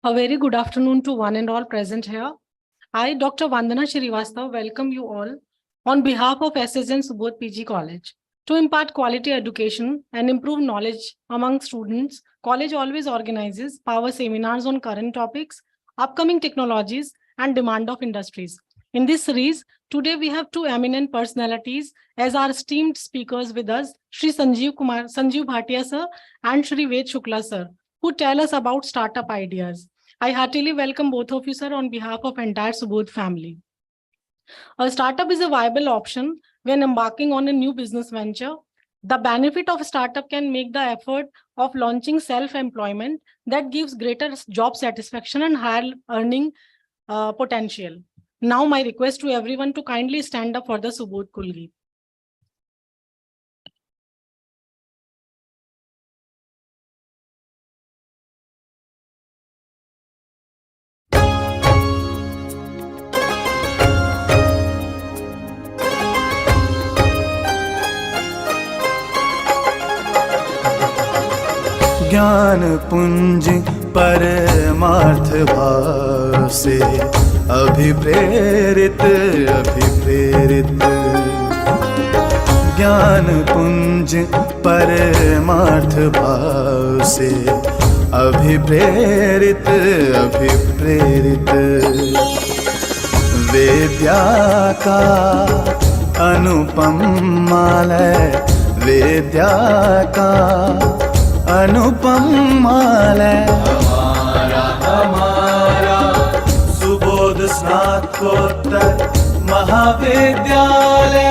A very good afternoon to one and all present here. I, Dr. Vandana Shrivastava, welcome you all on behalf of SSN Subodh PG College. To impart quality education and improve knowledge among students, college always organizes power seminars on current topics, upcoming technologies, and demand of industries. In this series, today we have two eminent personalities as our esteemed speakers with us, Shri Sanjeev Bhatia sir and Shri Ved Shukla sir, who tell us about startup ideas. I heartily welcome both of you, sir, on behalf of entire Subodh family. A startup is a viable option when embarking on a new business venture. The benefit of a startup can make the effort of launching self-employment that gives greater job satisfaction and higher earning potential. Now, my request to everyone to kindly stand up for the Subodh Kulgi. ज्ञान पुंज परमार्थ भाव से अभिप्रेरित ज्ञान पुंज परमार्थ भाव से अभिप्रेरित वेद्या का अनुपम मालय, वेद्या का अनुपम मालय। हमारा सुबोध स्नातकोत्तर महाविद्यालय।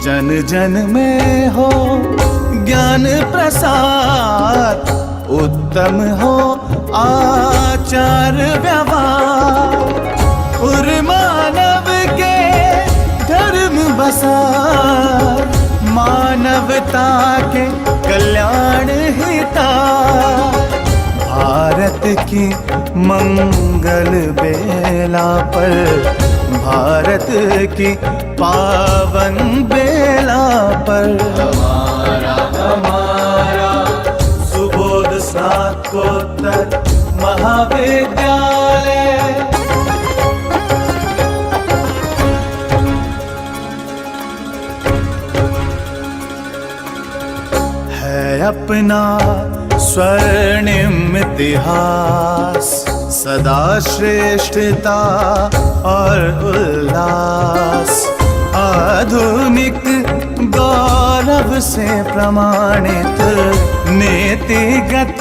जन जन में हो ज्ञान प्रसार, उत्तम हो आचार व्यवहार, उर मानव के धर्म बसार, मानवता के कल्याण हिता। भारत की मंगल बेला पर, भारत की पावन बेला पर हमारा सुबोध स्नातकोत्तर महाविद्यालय। है अपना स्वर्णिम इतिहास, सदा श्रेष्ठता और उल्लास। आधुनिक गौरव से प्रमाणित, नीतिगत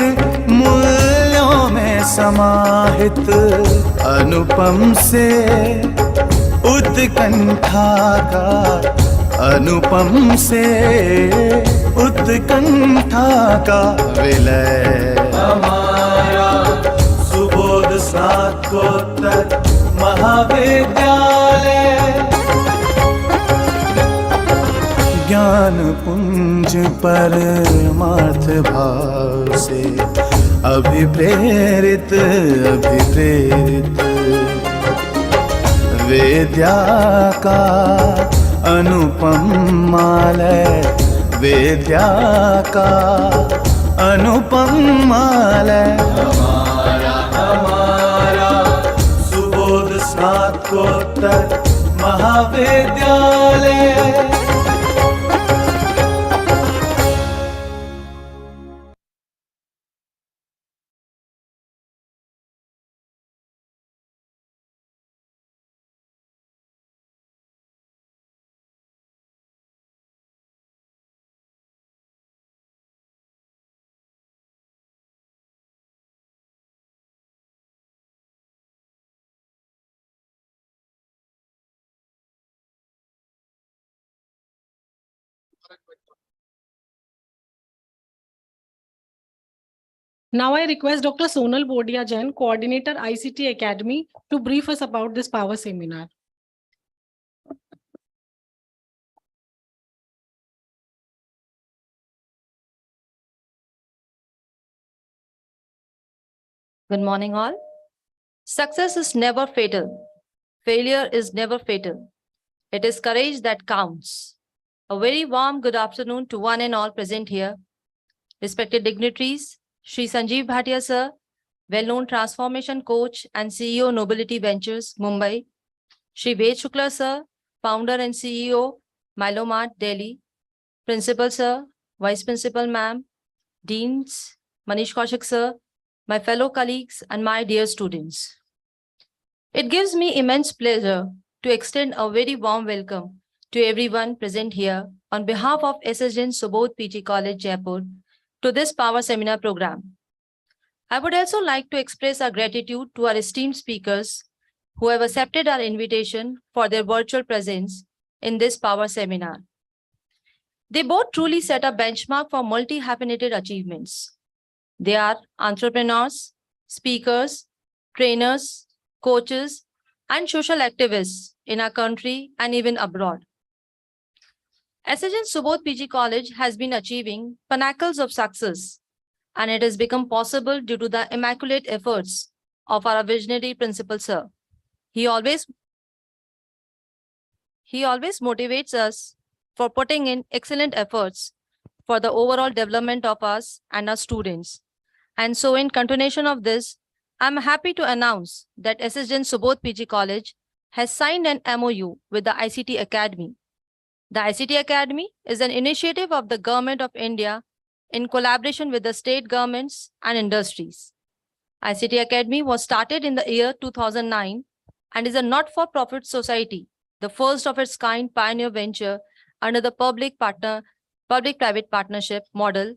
मूल्यों में समाहित। अनुपम से उत्कंठा का, अनुपम से उत्कंठा का विलय। हमारा सुबोध स्नातकोत्तर महाविद्यालय। ज्ञान पुंज परमार्थ भाव से अभिप्रेरित वेद्या का अनुपम मालय, वेद्या का अनुपम मालय। हमारा सुबोध स्नातकोत्तर महाविद्यालय। Now I request Dr. Sonal Bodia Jain, Coordinator ICT Academy, to brief us about this power seminar. Good morning, all. Success is never fatal. Failure is never fatal. It is courage that counts. A very warm good afternoon to one and all present here. Respected dignitaries, Shri Sanjeev Bhatia sir, well-known transformation coach and CEO Nobility Ventures, Mumbai. Shri Ved Shukla sir, founder and CEO, Milomart, Delhi. Principal sir, Vice Principal ma'am, Deans, Manish Kaushik sir, my fellow colleagues and my dear students. It gives me immense pleasure to extend a very warm welcome to everyone present here on behalf of SSN Subodh PG College, Jaipur, to this Power Seminar program. I would also like to express our gratitude to our esteemed speakers who have accepted our invitation for their virtual presence in this Power Seminar. They both truly set a benchmark for multi-hyphenated achievements. They are entrepreneurs, speakers, trainers, coaches, and social activists in our country and even abroad. SSN Subodh PG College has been achieving pinnacles of success, and it has become possible due to the immaculate efforts of our visionary principal, sir. He always motivates us for putting in excellent efforts for the overall development of us and our students. And so in continuation of this, I'm happy to announce that SSN Subodh PG College has signed an MOU with the ICT Academy. The ICT Academy is an initiative of the Government of India in collaboration with the state governments and industries. ICT Academy was started in the year 2009 and is a not-for-profit society, the first of its kind pioneer venture under the public-private partnership model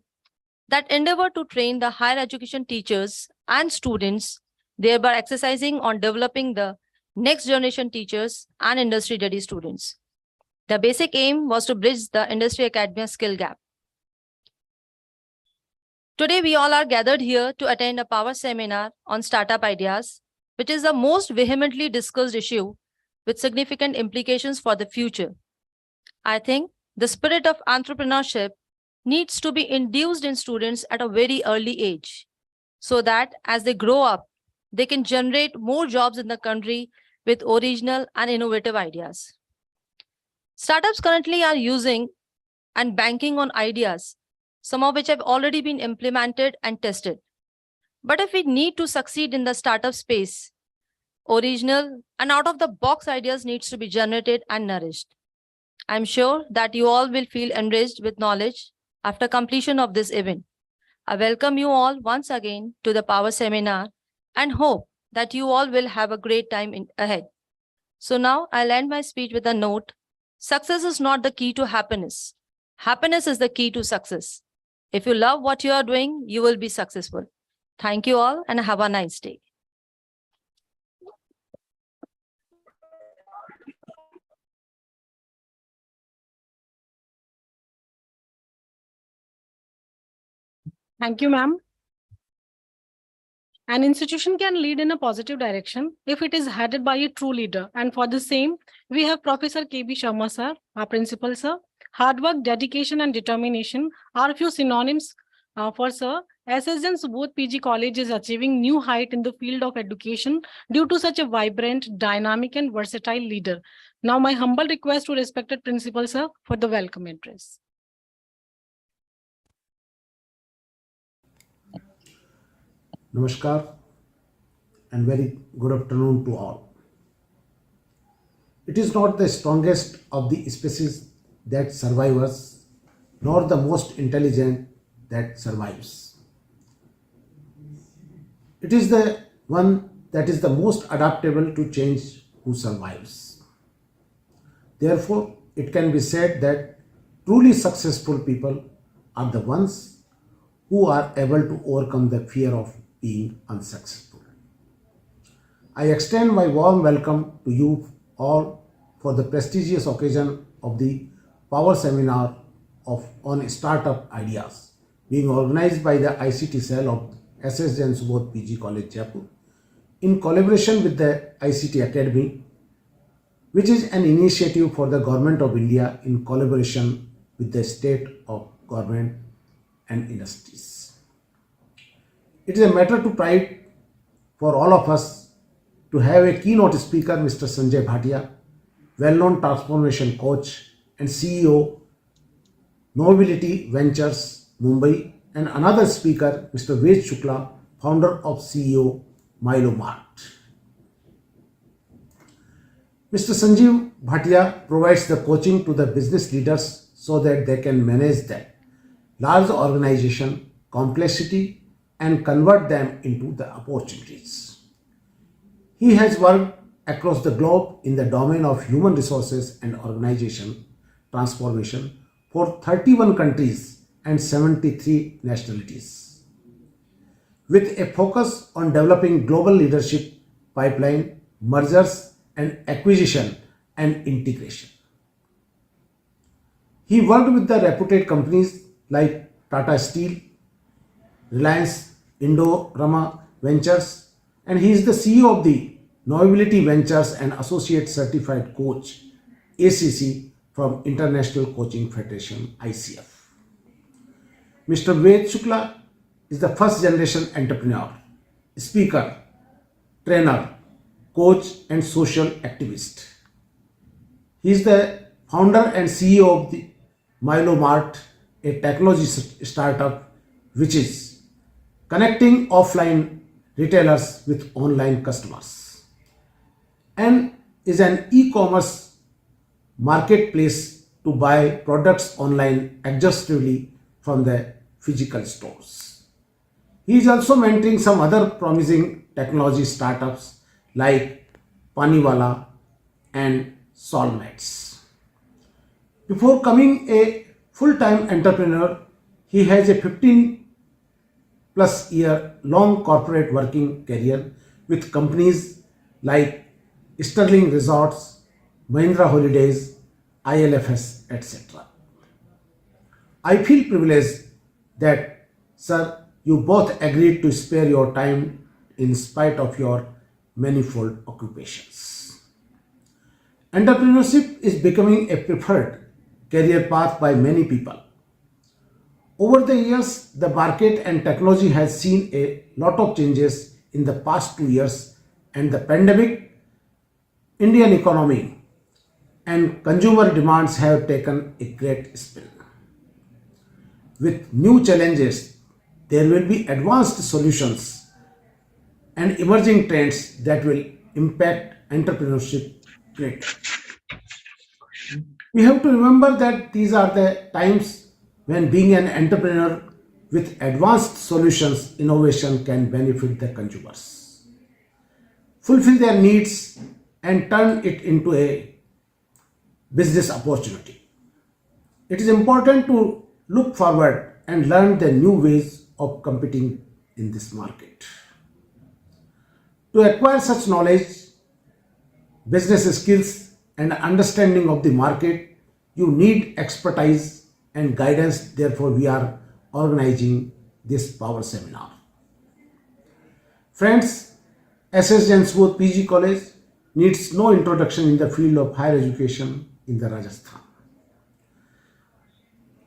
that endeavor to train the higher education teachers and students, thereby exercising on developing the next generation teachers and industry-ready students. The basic aim was to bridge the industry academia skill gap. Today, we all are gathered here to attend a power seminar on startup ideas, which is the most vehemently discussed issue with significant implications for the future. I think the spirit of entrepreneurship needs to be induced in students at a very early age, so that as they grow up, they can generate more jobs in the country with original and innovative ideas. Startups currently are using and banking on ideas, some of which have already been implemented and tested. But if we need to succeed in the startup space, original and out-of-the-box ideas needs to be generated and nourished. I'm sure that you all will feel enriched with knowledge after completion of this event. I welcome you all once again to the Power Seminar and hope that you all will have a great time ahead. So now I'll end my speech with a note. Success is not the key to happiness. Happiness is the key to success. If you love what you are doing, you will be successful. Thank you all and have a nice day. Thank you, ma'am. An institution can lead in a positive direction if it is headed by a true leader. And for the same, we have Professor K.B. Sharma, sir, our principal, sir. Hard work, dedication, and determination are a few synonyms for sir. SSN Subodh PG College is achieving new height in the field of education due to such a vibrant, dynamic, and versatile leader. Now, my humble request to respected principal, sir, for the welcome address. Namaskar and very good afternoon to all. It is not the strongest of the species that survives, nor the most intelligent that survives. It is the one that is the most adaptable to change who survives. Therefore, it can be said that truly successful people are the ones who are able to overcome the fear of being unsuccessful. I extend my warm welcome to you all for the prestigious occasion of the Power Seminar on Startup Ideas being organized by the ICT cell of SSN Subodh PG College, Jaipur, in collaboration with the ICT Academy, which is an initiative for the Government of India in collaboration with the state of government and industries. It is a matter to pride for all of us to have a keynote speaker, Mr. Sanjay Bhatia, well-known transformation coach and CEO, Nobility Ventures, Mumbai, and another speaker, Mr. Ved Shukla, founder of CEO, Milo Mart. Mr. Sanjeev Bhatia provides the coaching to the business leaders so that they can manage the large organization complexity and convert them into the opportunities. He has worked across the globe in the domain of human resources and organization transformation for 31 countries and 73 nationalities, with a focus on developing global leadership pipeline, mergers and acquisition and integration. He worked with the reputed companies like Tata Steel, Reliance, Indorama Ventures, and he is the CEO of the Nobility Ventures and Associate Certified Coach, ACC, from International Coaching Federation, ICF. Mr. Ved Shukla is the first generation entrepreneur, speaker, trainer, coach and social activist. He is the founder and CEO of the Milo Mart, a technology startup which is connecting offline retailers with online customers, and is an e-commerce marketplace to buy products online exhaustively from the physical stores. He is also mentoring some other promising technology startups like Paniwala and Solmats. Before becoming a full-time entrepreneur, he has a 15+ year long corporate working career with companies like Sterling Resorts, Mahindra Holidays, ILFS, etc. I feel privileged that, sir, you both agreed to spare your time in spite of your manifold occupations. Entrepreneurship is becoming a preferred career path by many people. Over the years, the market and technology has seen a lot of changes in the past 2 years, and the pandemic, Indian economy and consumer demands have taken a great spin. With new challenges, there will be advanced solutions and emerging trends that will impact entrepreneurship greatly. We have to remember that these are the times when being an entrepreneur with advanced solutions, innovation can benefit the consumers, fulfill their needs and turn it into a business opportunity. It is important to look forward and learn the new ways of competing in this market. To acquire such knowledge, business skills and understanding of the market, you need expertise and guidance. Therefore, we are organizing this power seminar. Friends, SS Jain Subodh PG College needs no introduction in the field of higher education in the Rajasthan.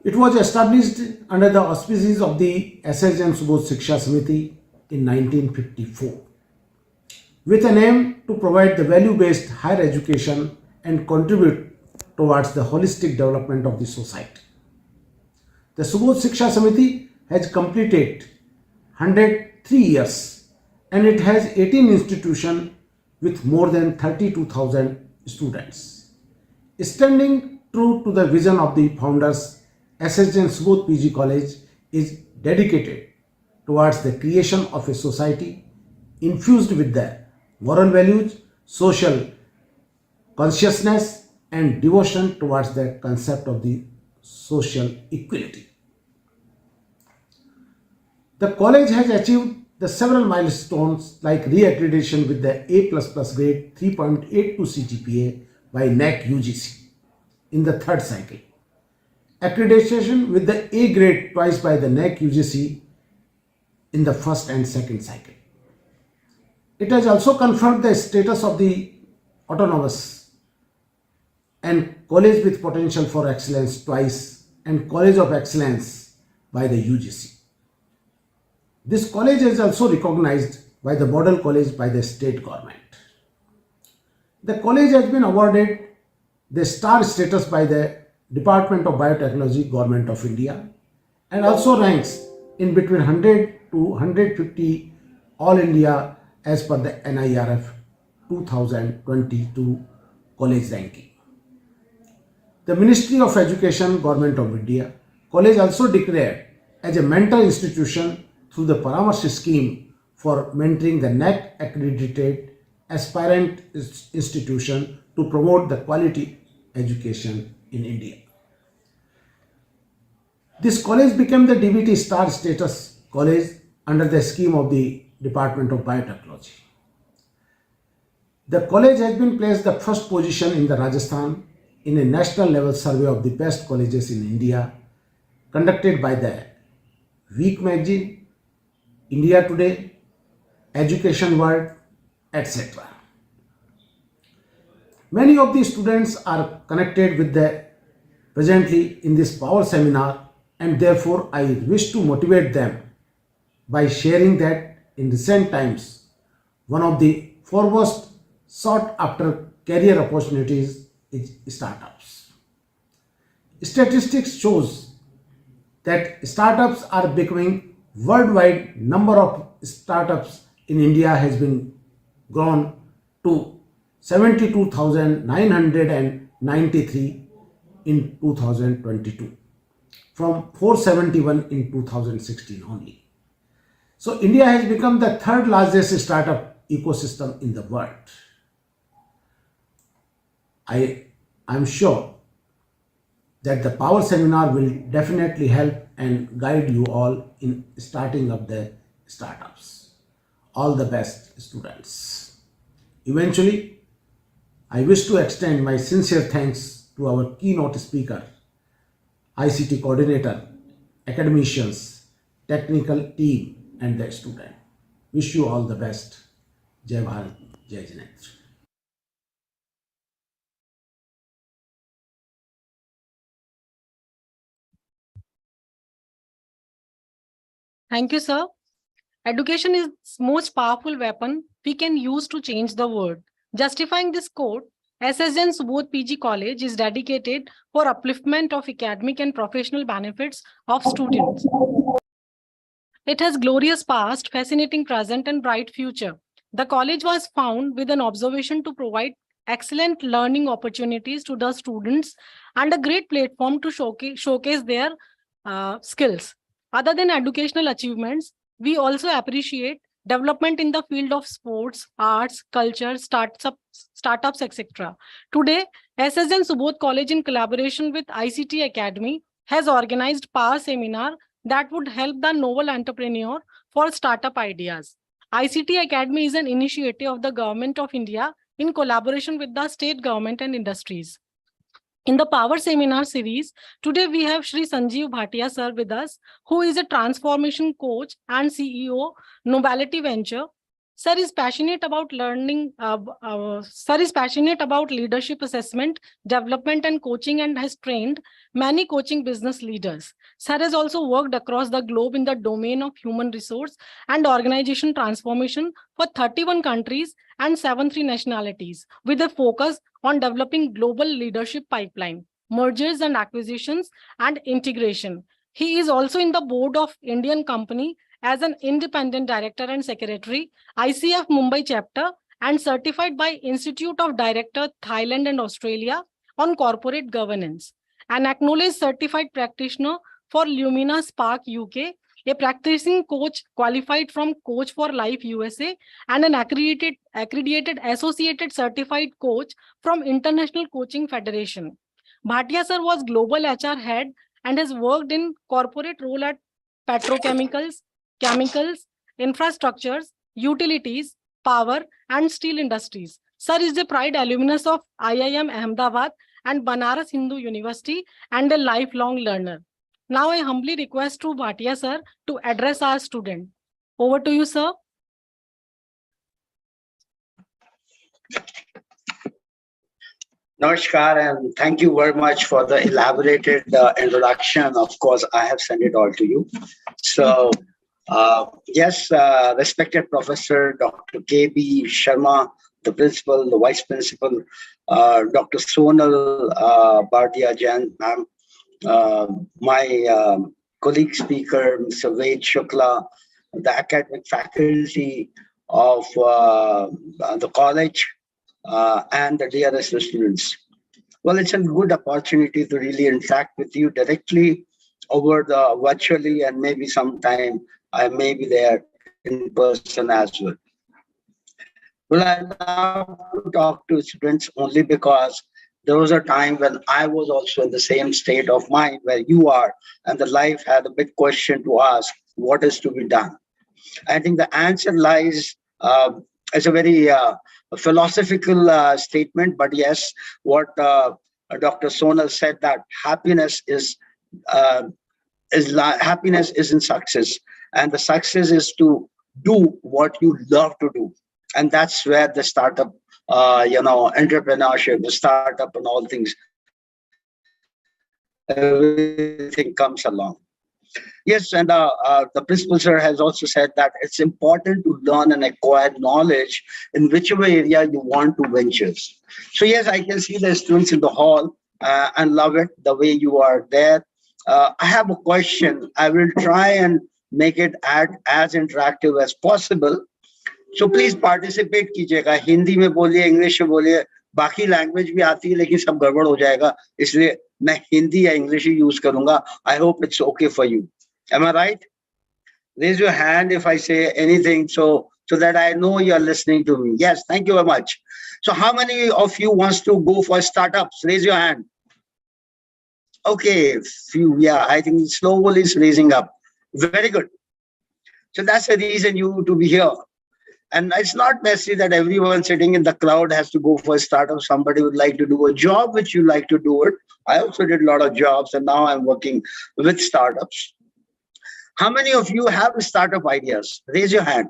It was established under the auspices of the SS Jain Subodh Shiksha Samiti in 1954 with an aim to provide the value-based higher education and contribute towards the holistic development of the society. The Subodh Shiksha Samiti has completed 103 years and it has 18 institutions with more than 32,000 students. Standing true to the vision of the founders, SS Jain Subodh PG College is dedicated towards the creation of a society infused with the moral values, social consciousness and devotion towards the concept of the social equality. The college has achieved the several milestones like re-accreditation with the A++ grade 3.82 CGPA by NAC UGC in the third cycle, accreditation with the A grade twice by the NAC UGC in the first and second cycle. It has also confirmed the status of the autonomous and college with potential for excellence twice and college of excellence by the UGC. This college is also recognized by the model college by the state government. The college has been awarded the star status by the Department of Biotechnology, Government of India, and also ranks in between 100 to 150 All India as per the NIRF 2022 college ranking. The Ministry of Education, Government of India, college also declared as a mentor institution through the Paramarsh scheme for mentoring the NAAC accredited aspirant institution to promote the quality education in India. This college became the DBT star status college under the scheme of the Department of Biotechnology. The college has been placed the first position in the Rajasthan in a national level survey of the best colleges in India conducted by the Week Magazine, India Today, Education World, etc. Many of the students are connected with the presently in this power seminar, and therefore I wish to motivate them by sharing that in recent times one of the foremost sought after career opportunities is startups. Statistics shows that startups are becoming worldwide. Number of startups in India has been grown to 72,993 in 2022 from 471 in 2016 only. So India has become the third largest startup ecosystem in the world. I am sure that the power seminar will definitely help and guide you all in starting up the startups. All the best, students. Eventually, I wish to extend my sincere thanks to our keynote speaker, ICT coordinator, academicians, technical team, and the student. Wish you all the best. Jai Bharat, Jai Janendra. Thank you, sir. Education is most powerful weapon we can use to change the world. Justifying this quote, SSN Subodh PG College is dedicated for upliftment of academic and professional benefits of students. It has glorious past, fascinating present, and bright future. The college was founded with an observation to provide excellent learning opportunities to the students and a great platform to showcase their skills. Other than educational achievements, we also appreciate development in the field of sports, arts, culture, startups, etc. Today, SSN Subodh College, in collaboration with ICT Academy, has organized power seminar that would help the novel entrepreneur for startup ideas. ICT Academy is an initiative of the Government of India in collaboration with the state government and industries. In the Power Seminar series, today we have Shri Sanjeev Bhatia sir with us, who is a transformation coach and CEO, Nobility Venture. Sir is passionate about learning. Sir is passionate about leadership assessment, development, and coaching, and has trained many coaching business leaders. Sir has also worked across the globe in the domain of human resource and organization transformation for 31 countries and 73 nationalities, with a focus on developing global leadership pipeline, mergers and acquisitions, and integration. He is also in the board of Indian company as an independent director and secretary, ICF Mumbai chapter, and certified by Institute of Director, Thailand and Australia on corporate governance. An acknowledged certified practitioner for Lumina Spark UK, a practicing coach qualified from Coach for Life USA, and an accredited associated certified coach from International Coaching Federation. Bhatia sir was global HR head and has worked in corporate role at petrochemicals, chemicals, infrastructures, utilities, power, and steel industries. Sir is the pride alumnus of IIM Ahmedabad and Banaras Hindu University and a lifelong learner. Now I humbly request to Bhatia sir to address our student. Over to you, sir. Namaskar, and thank you very much for the elaborated introduction. Of course, I have sent it all to you. So Yes, respected Professor Dr. K.B. Sharma, the principal, the vice principal, Dr. Sonal Bardia Jain, ma'am, my colleague speaker, Mr. Ved Shukla, the academic faculty of the college, and the DRS students. Well, it's a good opportunity to really interact with you directly over the virtually, and maybe sometime I may be there in person as well. Well, I love to talk to students only because there was a time when I was also in the same state of mind where you are, and the life had a big question to ask: what is to be done? I think the answer lies. It's a very philosophical statement, but yes, what Dr. Sonal said, that happiness uh, happiness is in success, and the success is to do what you love to do, and that's where the startup, entrepreneurship, the startup, and all things, everything comes along. Yes, and the principal sir has also said that it's important to learn and acquire knowledge in whichever area you want to venture. So yes, I can see the students in the hall and love it the way you are there. I have a question. I will try and make it as interactive as possible. So please participate कीजिएगा. हिंदी में बोलिए, English में बोलिए. बाकी language भी आती है लेकिन सब गड़बड़ हो जाएगा, इसलिए मैं हिंदी या इंग्लिश ही यूज करूंगा. I hope it's okay for you. Am I right? Raise your hand if I say anything so that I know you're listening to me. Yes, thank you very much. So how many of you wants to go for startups? Raise your hand. Okay, few. Yeah, I think slowly is raising up. Very good. So that's the reason you to be here. And it's not necessary that everyone sitting in the crowd has to go for a startup. Somebody would like to do a job which you like to do it. I also did a lot of jobs, and now I'm working with startups. How many of you have startup ideas? Raise your hand.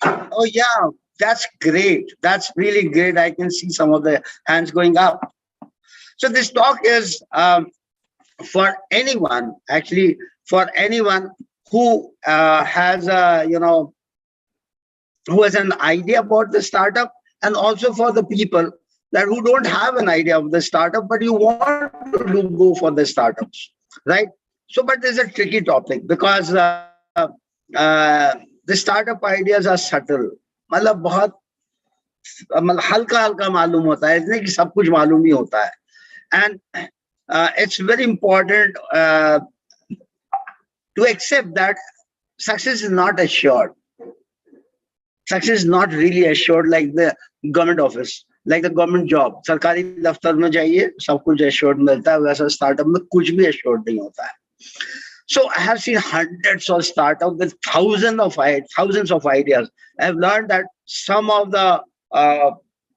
Oh yeah, that's great. That's really great. I can see some of the hands going up. So this talk is for anyone, actually, for anyone who has a, who has an idea about the startup, and also for the people that who don't have an idea of the startup, but you want to go for the startups, right? So, but there's a tricky topic because the startup ideas are subtle. मतलब बहुत हल्का हल्का मालूम होता है, इसलिए कि सब कुछ मालूम ही होता है. And it's very important to accept that success is not assured. Success is not really assured like the government office, like the government job. सरकारी दफ्तर में जाइए सब कुछ assured मिलता है, वैसा startup में कुछ भी assured नहीं होता है. So I have seen hundreds of startups with thousands of ideas. I have learned that some of the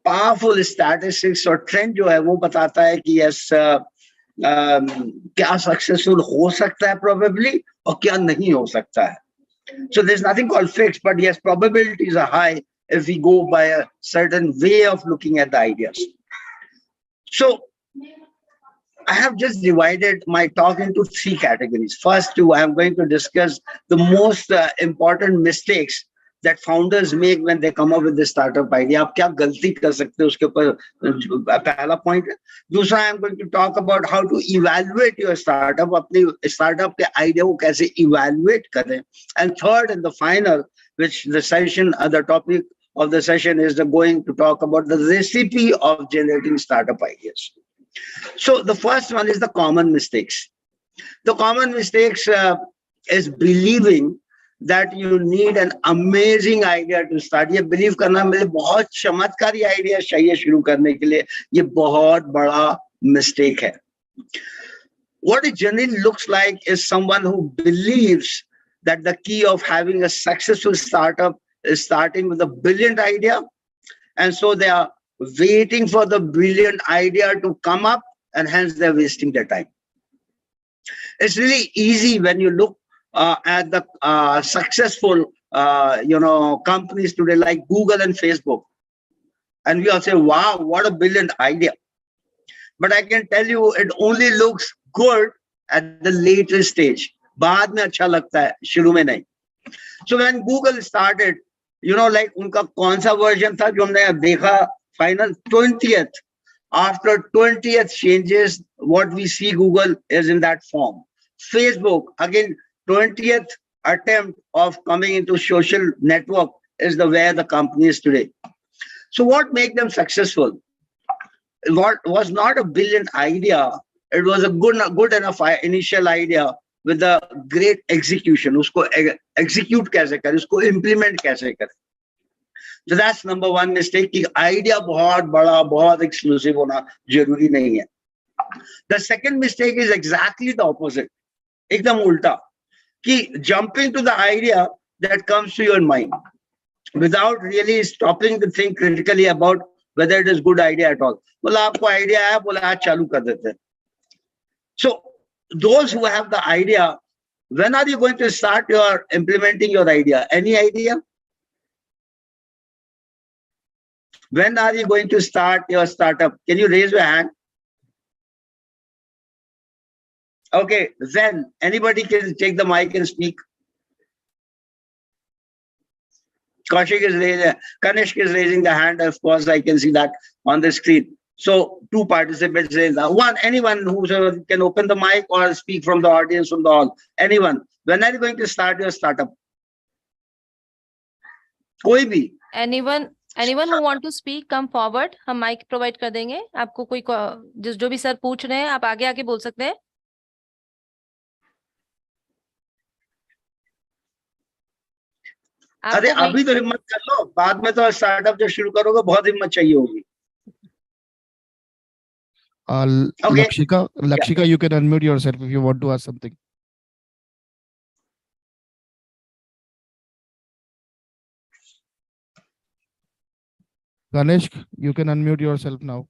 powerful statistics or trend जो है वो बताता है कि yes, क्या successful हो सकता है probably और क्या नहीं हो सकता है. So there's nothing called fixed, but yes, probabilities are high if we go by a certain way of looking at the ideas. So I have just divided my talk into 3 categories. First two, I'm going to discuss the most important mistakes that founders make when they come up with the startup idea. आप क्या गलती कर सकते हो उसके ऊपर पहला point है. दूसरा, I'm going to talk about how to evaluate your startup, अपनी startup के idea को कैसे evaluate करें. And third and the final, which the session, the topic of the session is going to talk about the recipe of generating startup ideas. So the first one is the common mistakes. The common mistakes is believing that you need an amazing idea to start. ये believe करना मेरे बहुत चमत्कारी idea चाहिए शुरू करने के लिए, ये बहुत बड़ा mistake है. What it generally looks like is someone who believes that the key of having a successful startup is starting with a brilliant idea, and so they are waiting for the brilliant idea to come up, and hence they're wasting their time. It's really easy when you look at the successful companies today like Google and Facebook, and we all say, wow, what a brilliant idea. But I can tell you it only looks good at the later stage. बाद में अच्छा लगता है, शुरू में नहीं. So when Google started, you know, like उनका कौन सा वर्जन था जो हमने देखा final 20th. After 20th changes, what we see Google is in that form. Facebook, again, 20th attempt of coming into social network is the where the company is today. So what made them successful? What was not a brilliant idea. It was a good enough initial idea with a great execution. उसको execute कैसे करें, उसको implement कैसे करें. So that's number one mistake कि idea बहुत बड़ा, बहुत exclusive होना जरूरी नहीं है. The second mistake is exactly the opposite. एकदम उल्टा कि jumping to the idea that comes to your mind without really stopping to think critically about whether it is good idea at all. बोला आपको idea है, बोला आज चालू कर देते हैं. So those who have the idea, when are you going to start your implementing your idea? Any idea? When are you going to start your startup? Can you raise your hand? Okay, then anybody can take the mic and speak. Kaushik is raising, Kanishk is raising the hand. Of course, I can see that on the screen. So two participants raise that. One, anyone who can open the mic or speak from the audience from the hall. Anyone. When are you going to start your startup? कोई भी. Anyone who want to speak, come forward. हम mic provide कर देंगे आपको. कोई जो भी sir पूछ रहे हैं, आप आगे आके बोल सकते हैं. अरे अभी तो हिम्मत कर लो, बाद में तो स्टार्टअप जो शुरू करोगे बहुत हिम्मत चाहिए होगी. Okay. Lakshika, you can unmute yourself if you want to ask something. Ganesh, you can unmute yourself now.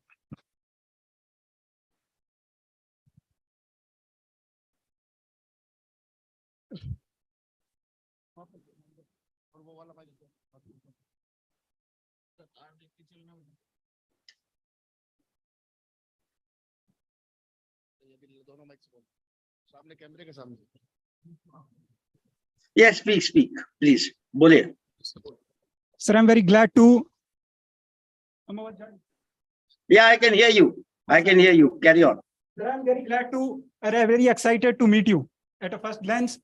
Yes, speak, please. बोलिए. Sir, I'm very glad to. Yeah, I can hear you. Carry on. Sir, I'm very glad to, I'm very excited to meet you. At a first glance,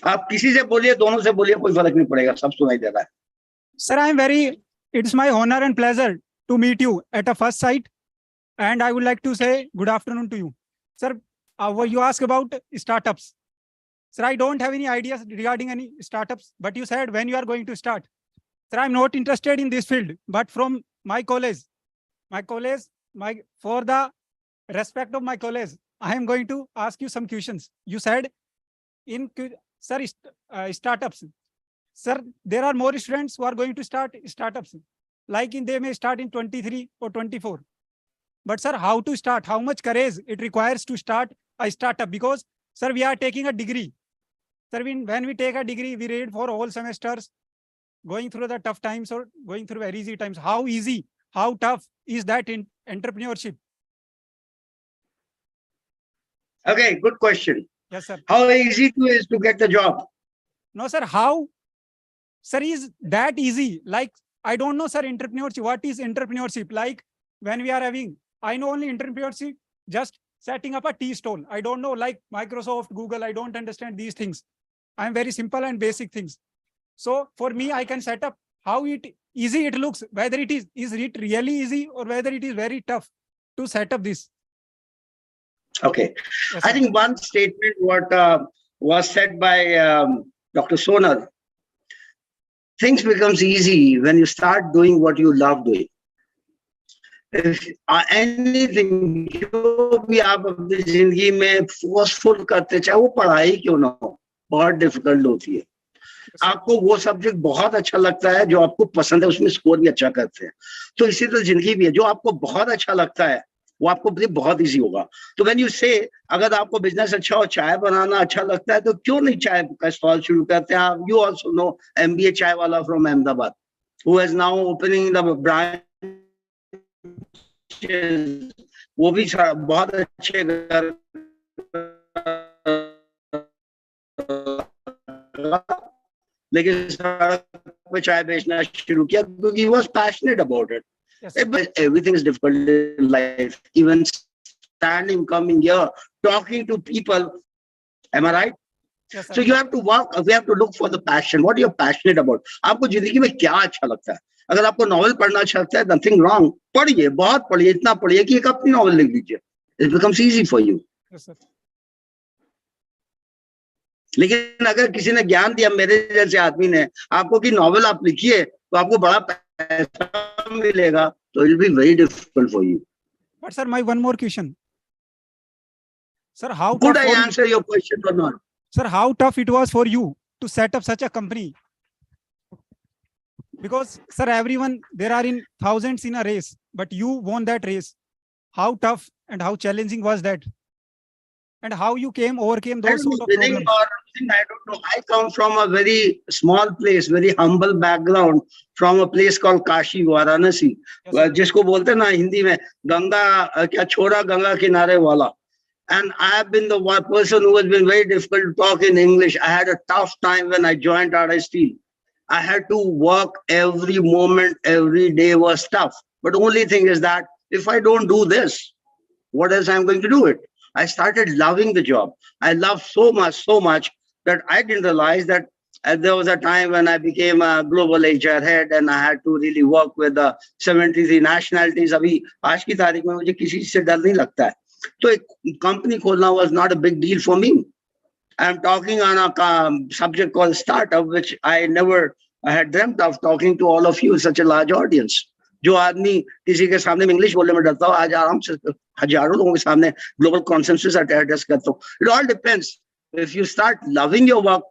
आप किसी से बोलिए, दोनों से बोलिए, कोई फर्क नहीं पड़ेगा, सब सुनाई दे रहा है. sir, it's my honor and pleasure to meet you at a first sight. And I would like to say good afternoon to you. Sir, you asked about startups. Sir, I don't have any ideas regarding any startups, but you said when you are going to start. Sir, I'm not interested in this field, but from my college, for the respect of my college, I am going to ask you some questions. You said startups. Sir, there are more students who are going to start startups. They may start in 23 or 24. But sir, how to start? How much courage it requires to start a startup? Because sir, we are taking a degree. Sir, when we take a degree, we read for all semesters, going through the tough times or going through very easy times. How easy, how tough is that in entrepreneurship? Okay, good question. Yes, sir. How easy it is to get the job? No, sir. How? Sir, is that easy? I don't know, sir, entrepreneurship. What is entrepreneurship? When we are having, I know only entrepreneurship, just setting up a tea stall. I don't know, Microsoft, Google, I don't understand these things. I'm very simple and basic things. So for me, I can set up how easy it looks, whether it is it really easy or whether it is very tough to set up this. Okay. Yes, I think one statement what was said by Dr. Sonar, things becomes easy when you start doing what you love doing. If anything, जो भी आप अपनी जिंदगी में forceful करते, चाहे वो पढ़ाई क्यों ना हो, बहुत डिफिकल्ट होती है. आपको वो सब्जेक्ट बहुत अच्छा लगता है जो आपको पसंद है, उसमें स्कोर भी अच्छा करते हैं. तो इसी तरह जिंदगी भी है, जो आपको बहुत अच्छा लगता है वो आपको बहुत इजी होगा. तो व्हेन यू से, अगर आपको बिजनेस अच्छा और चाय बनाना अच्छा लगता है तो क्यों नहीं चाय का स्टॉल शुरू करते हैं. यू ऑल्सो नो MBA चाय वाला from Ahmedabad who is now opening the branch. वो भी बहुत अच्छे घर लगा, लेकिन सड़क पे चाय बेचना शुरू किया क्योंकि he was passionate about it. Yes, sir. But everything is difficult in life. Even standing, coming here, talking to people. Am I right? Yes, sir. So you have to work. We have to look for the passion. What you're passionate about. आपको जिंदगी में क्या अच्छा लगता है? अगर आपको novel पढ़ना अच्छा लगता है, nothing wrong. पढ़िए, बहुत पढ़िए, इतना पढ़िए कि एक अपनी नॉवल लिख लीजिए. It becomes easy for you. Yes, sir. लेकिन अगर किसी ने ज्ञान दिया मेरे जैसे आदमी ने आपको कि नॉवल आप लिखिए तो आपको बड़ा पैसा मिलेगा, तो it will be very difficult for you. But sir, my one more question. Sir, how Could tough I for you- answer your question or not? Sir, how tough it was for you to set up such a company? Because, sir, everyone, there are in thousands in a race, but you won that race. How tough and how challenging was that? And how you overcame those sort of Winning problems? or losing, I don't know. I come from a very small place, very humble background, from a place called Kashi, Varanasi. Yes, sir. जिसको बोलते हैं ना हिंदी में गंगा क्या छोड़ा गंगा किनारे वाला. And I have been the one person who has been very difficult to talk in English. I had a tough time when I joined Tata Steel. I had to work every moment, every day was tough. But the only thing is that if I don't do this, what else I'm going to do it? I started loving the job. I loved so much that I didn't realize that there was a time when I became a global HR head and I had to really work with the 73 nationalities. अभी आज की तारीख में मुझे किसी से डर नहीं लगता है. तो एक company खोलना was not a big deal for me. I'm talking on a subject called startup, which I never had dreamt of talking to all of you, such a large audience. जो आदमी किसी के सामने में इंग्लिश बोलने में डरता हो, आज आराम से हजारों लोगों के सामने ग्लोबल कॉन्सेंसस एड्रेस करता हूँ. It all depends. If you start loving your work,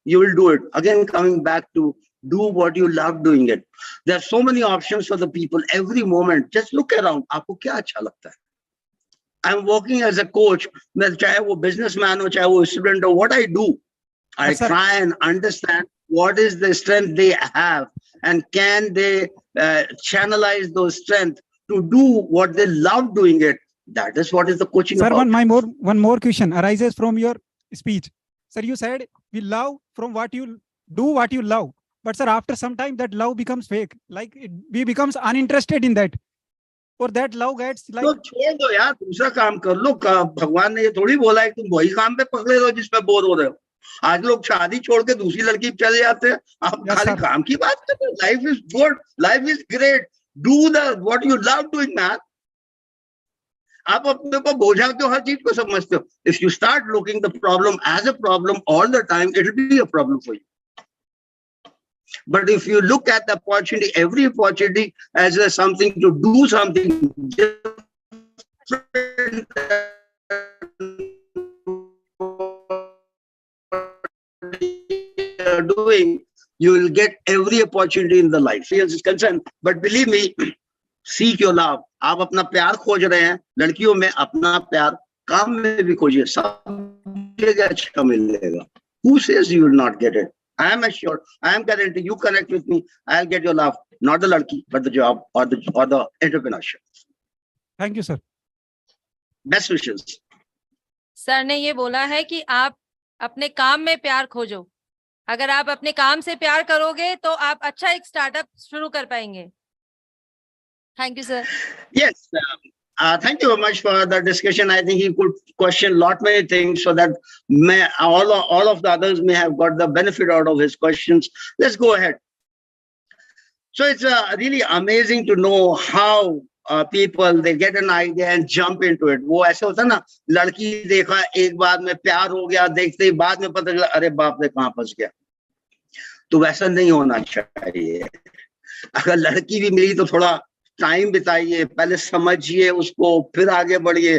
you will do it. Again, coming back to do what you love doing it. There are so many options for the people every moment. Just look around. आपको क्या अच्छा लगता है? I'm working as a coach. चाहे वो businessman हो, चाहे वो student हो, what I do, I Yes, sir. try and understand what is the strength they have and can they channelize those strengths to do what they love doing it. That is what is the coaching Sir, about. one more question arises from your speech. Sir, you said we love from what you do, what you love. But sir, after some time, that love becomes fake. Like we becomes uninterested in that, or that love gets like. तो छोड़ दो यार, दूसरा काम कर लो. भगवान ने ये थोड़ी बोला है कि तुम वही काम पे पकड़े रहो जिसमें बोर हो रहे हो. आज लोग शादी छोड़ के दूसरी लड़की पे चले जाते हैं. आप Yes, खाली sir. काम की बात करते हो. Life is good, life is great. Do what you love doing, man. आप अपने को बोझा क्यों हर चीज को समझते हो? If you start looking the problem as a problem all the time, it will be a problem for you. But if you look at the opportunity, every opportunity as something to do something different doing, you will get every opportunity in the life. Yes, is concerned. But believe me, seek your love. आप अपना प्यार खोज रहे हैं, लड़कियों में अपना प्यार काम में भी खोजिए, सब जगह अच्छा मिलेगा. Who says you will not get it? I am assured, I am guaranteed. You connect with me, I'll get your love. Not the ladki, but the job or the entrepreneurship. Thank you, sir. Best wishes. Sir ने ये बोला है कि आप अपने काम में प्यार खोजो. अगर आप अपने काम से प्यार करोगे तो आप अच्छा एक स्टार्टअप शुरू कर पाएंगे. Thank you, sir. Yes. Thank you very much for the discussion. I think he could question lot many things so that all of the others may have got the benefit out of his questions. Let's go ahead. So it's really amazing to know how people, they get an idea and jump into it. वो ऐसे होता है ना, लड़की देखा एक बार में प्यार हो गया, देखते ही बाद में पता चला अरे बाप रे कहाँ फंस गया. तो वैसा नहीं होना चाहिए. अगर लड़की भी मिली तो थोड़ा टाइम बिताइए, पहले समझिए उसको, फिर आगे बढ़िए.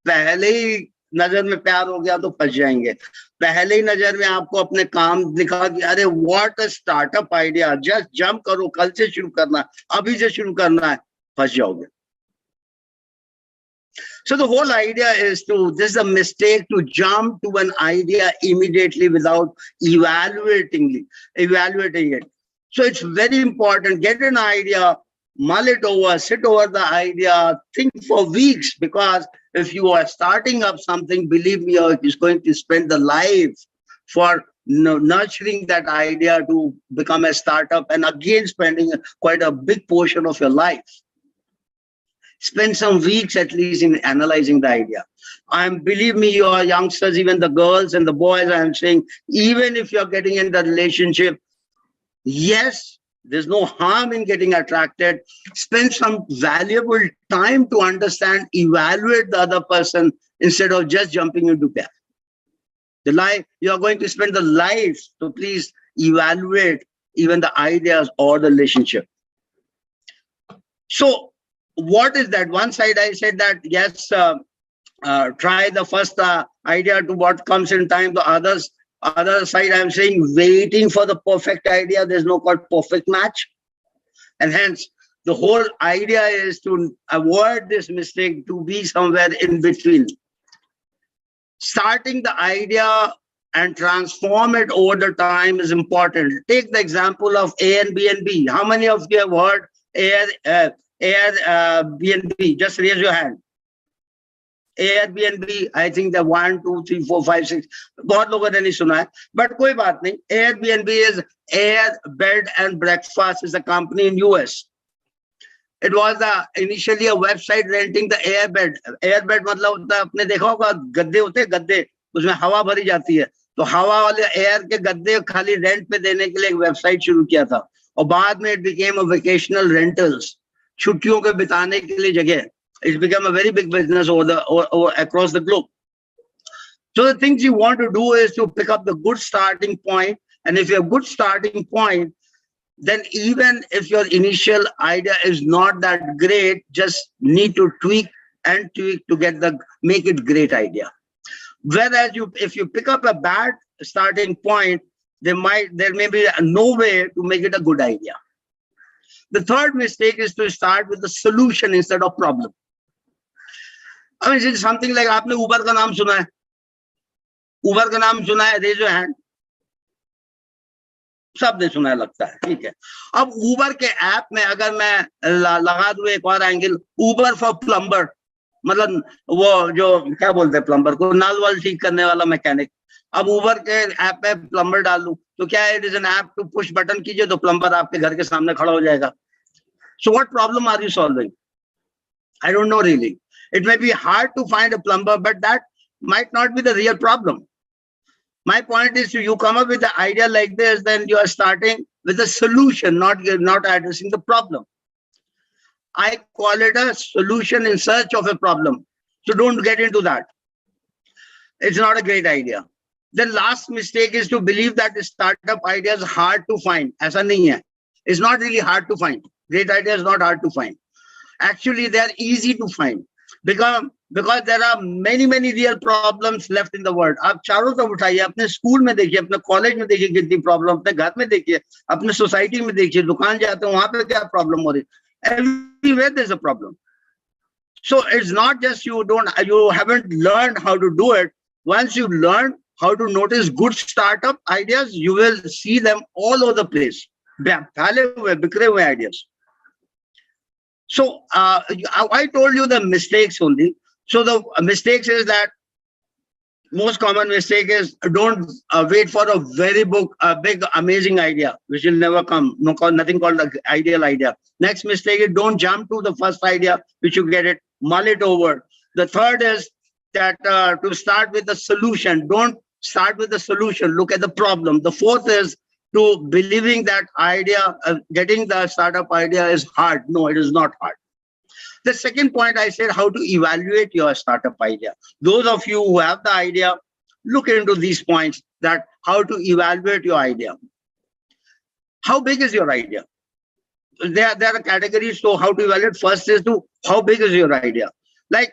पहले ही नजर में प्यार हो गया तो फंस जाएंगे. पहले ही नजर में आपको अपने काम दिखा कि अरे what a startup idea, just jump करो, कल से शुरू करना है, अभी से शुरू करना है, फंस जाओगे. So the whole idea is this is a mistake to jump to an idea immediately without evaluating it. So it's very important, get an idea, mull it over, sit over the idea, think for weeks, because if you are starting up something, believe me, you're going to spend the life for nurturing that idea to become a startup, and again spending quite a big portion of your life. Spend some weeks at least in analyzing the idea. Believe me, you are youngsters, even the girls and the boys, I am saying, even if you're getting in the relationship, yes, there's no harm in getting attracted. Spend some valuable time to understand, evaluate the other person instead of just jumping into pair. The life, you are going to spend the life, so please evaluate even the ideas or the relationship. So what is that? One side I said that, yes, try the first idea to what comes in time. The other side I'm saying, waiting for the perfect idea. There's no called perfect match. And hence, the whole idea is to avoid this mistake, to be somewhere in between. Starting the idea and transform it over the time is important. Take the example of Airbnb. How many of you have heard Airbnb? Just raise your hand. Airbnb, I think the 1, 2, 3, 4, 5, 6. बहुत लोगों ने नहीं सुना है, but कोई बात नहीं. Airbnb is Air Bed and Breakfast, is a company in US. It was initially a website renting the airbed. Airbed मतलब होता है, आपने देखा होगा गद्दे होते हैं, गद्दे उसमें हवा भरी जाती है, तो हवा वाले एयर के गद्दे खाली रेंट पे देने के लिए एक वेबसाइट शुरू किया था, और बाद में it became a vacational rentals, छुट्टियों के बिताने के लिए जगह. It's become a very big business across the globe. So the things you want to do is to pick up the good starting point, and if you have a good starting point, then even if your initial idea is not that great, just need to tweak to make it great idea. Whereas if you pick up a bad starting point, there may be no way to make it a good idea. The third mistake is to start with the solution instead of problem. I mean, it's something like, आपने Uber का नाम सुना है? Uber का नाम सुना है? Raise your hand. सबने सुना है लगता है, ठीक है. अब Uber के ऐप में अगर मैं लगा दूं एक और एंगल, Uber for plumber, मतलब वो जो क्या बोलते हैं प्लम्बर को, नल वल ठीक करने वाला मैकेनिक. अब Uber के ऐप में प्लम्बर डाल दूं तो क्या है? It is an app to push button कीजिए तो प्लम्बर आपके घर के सामने खड़ा हो जाएगा. So what problem are you solving? I don't know really. It may be hard to find a plumber, but that might not be the real problem. My point is, you come up with the idea like this, then you are starting with a solution, not addressing the problem. I call it a solution in search of a problem. So don't get into that. It's not a great idea. The last mistake is to believe that the startup idea is hard to find. ऐसा नहीं है. It's not really hard to find. Great idea is not hard to find. Actually, they are easy to find. Because there are many real problems left in the world. आप चारों तरफ उठाइए, अपने school में देखिए, अपने कॉलेज में देखिए कितनी प्रॉब्लम, अपने घर में देखिए, अपने सोसाइटी में देखिए, दुकान जाते हैं वहां पे क्या प्रॉब्लम हो रही है. Everywhere there's a problem. So it's not just you haven't learned how to do it. Once you learn how to notice good startup ideas, you will see them all over the place. फैले हुए, बिखरे हुए ideas. So I told you the mistakes only. So the mistakes is that most common mistake is don't wait for a very big amazing idea which will never come. Nothing called the ideal idea. Next mistake is don't jump to the first idea which you get it, mull it over. The third is that to start with the solution. Don't start with the solution. Look at the problem. The fourth is to believing that idea, getting the startup idea is hard. No, it is not hard. The second point I said, how to evaluate your startup idea. Those of you who have the idea, look into these points, that how to evaluate your idea. How big is your idea? There are categories. So how to evaluate? First is to how big is your idea? Like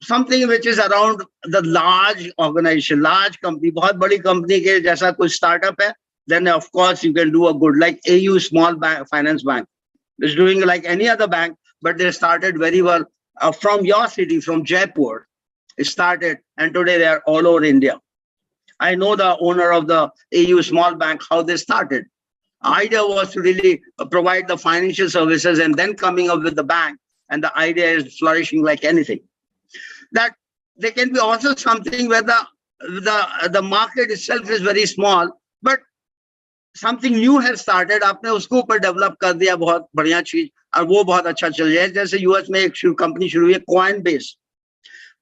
something which is around the large organization, large company, बहुत बड़ी company के जैसा कोई startup है, then of course you can do a good, like AU Small Finance Bank. It's doing like any other bank, but they started very well from your city, from Jaipur. It started, and today they are all over India. I know the owner of the AU Small Bank, how they started. Idea was to really provide the financial services and then coming up with the bank, and the idea is flourishing like anything. That there can be also something where the the market itself is very small, but something new has started. आपने उसको ऊपर develop कर दिया, बहुत बढ़िया चीज, और वो बहुत अच्छा चल रहा है. जैसे यूएस में एक कंपनी शुरू हुई है, Coinbase.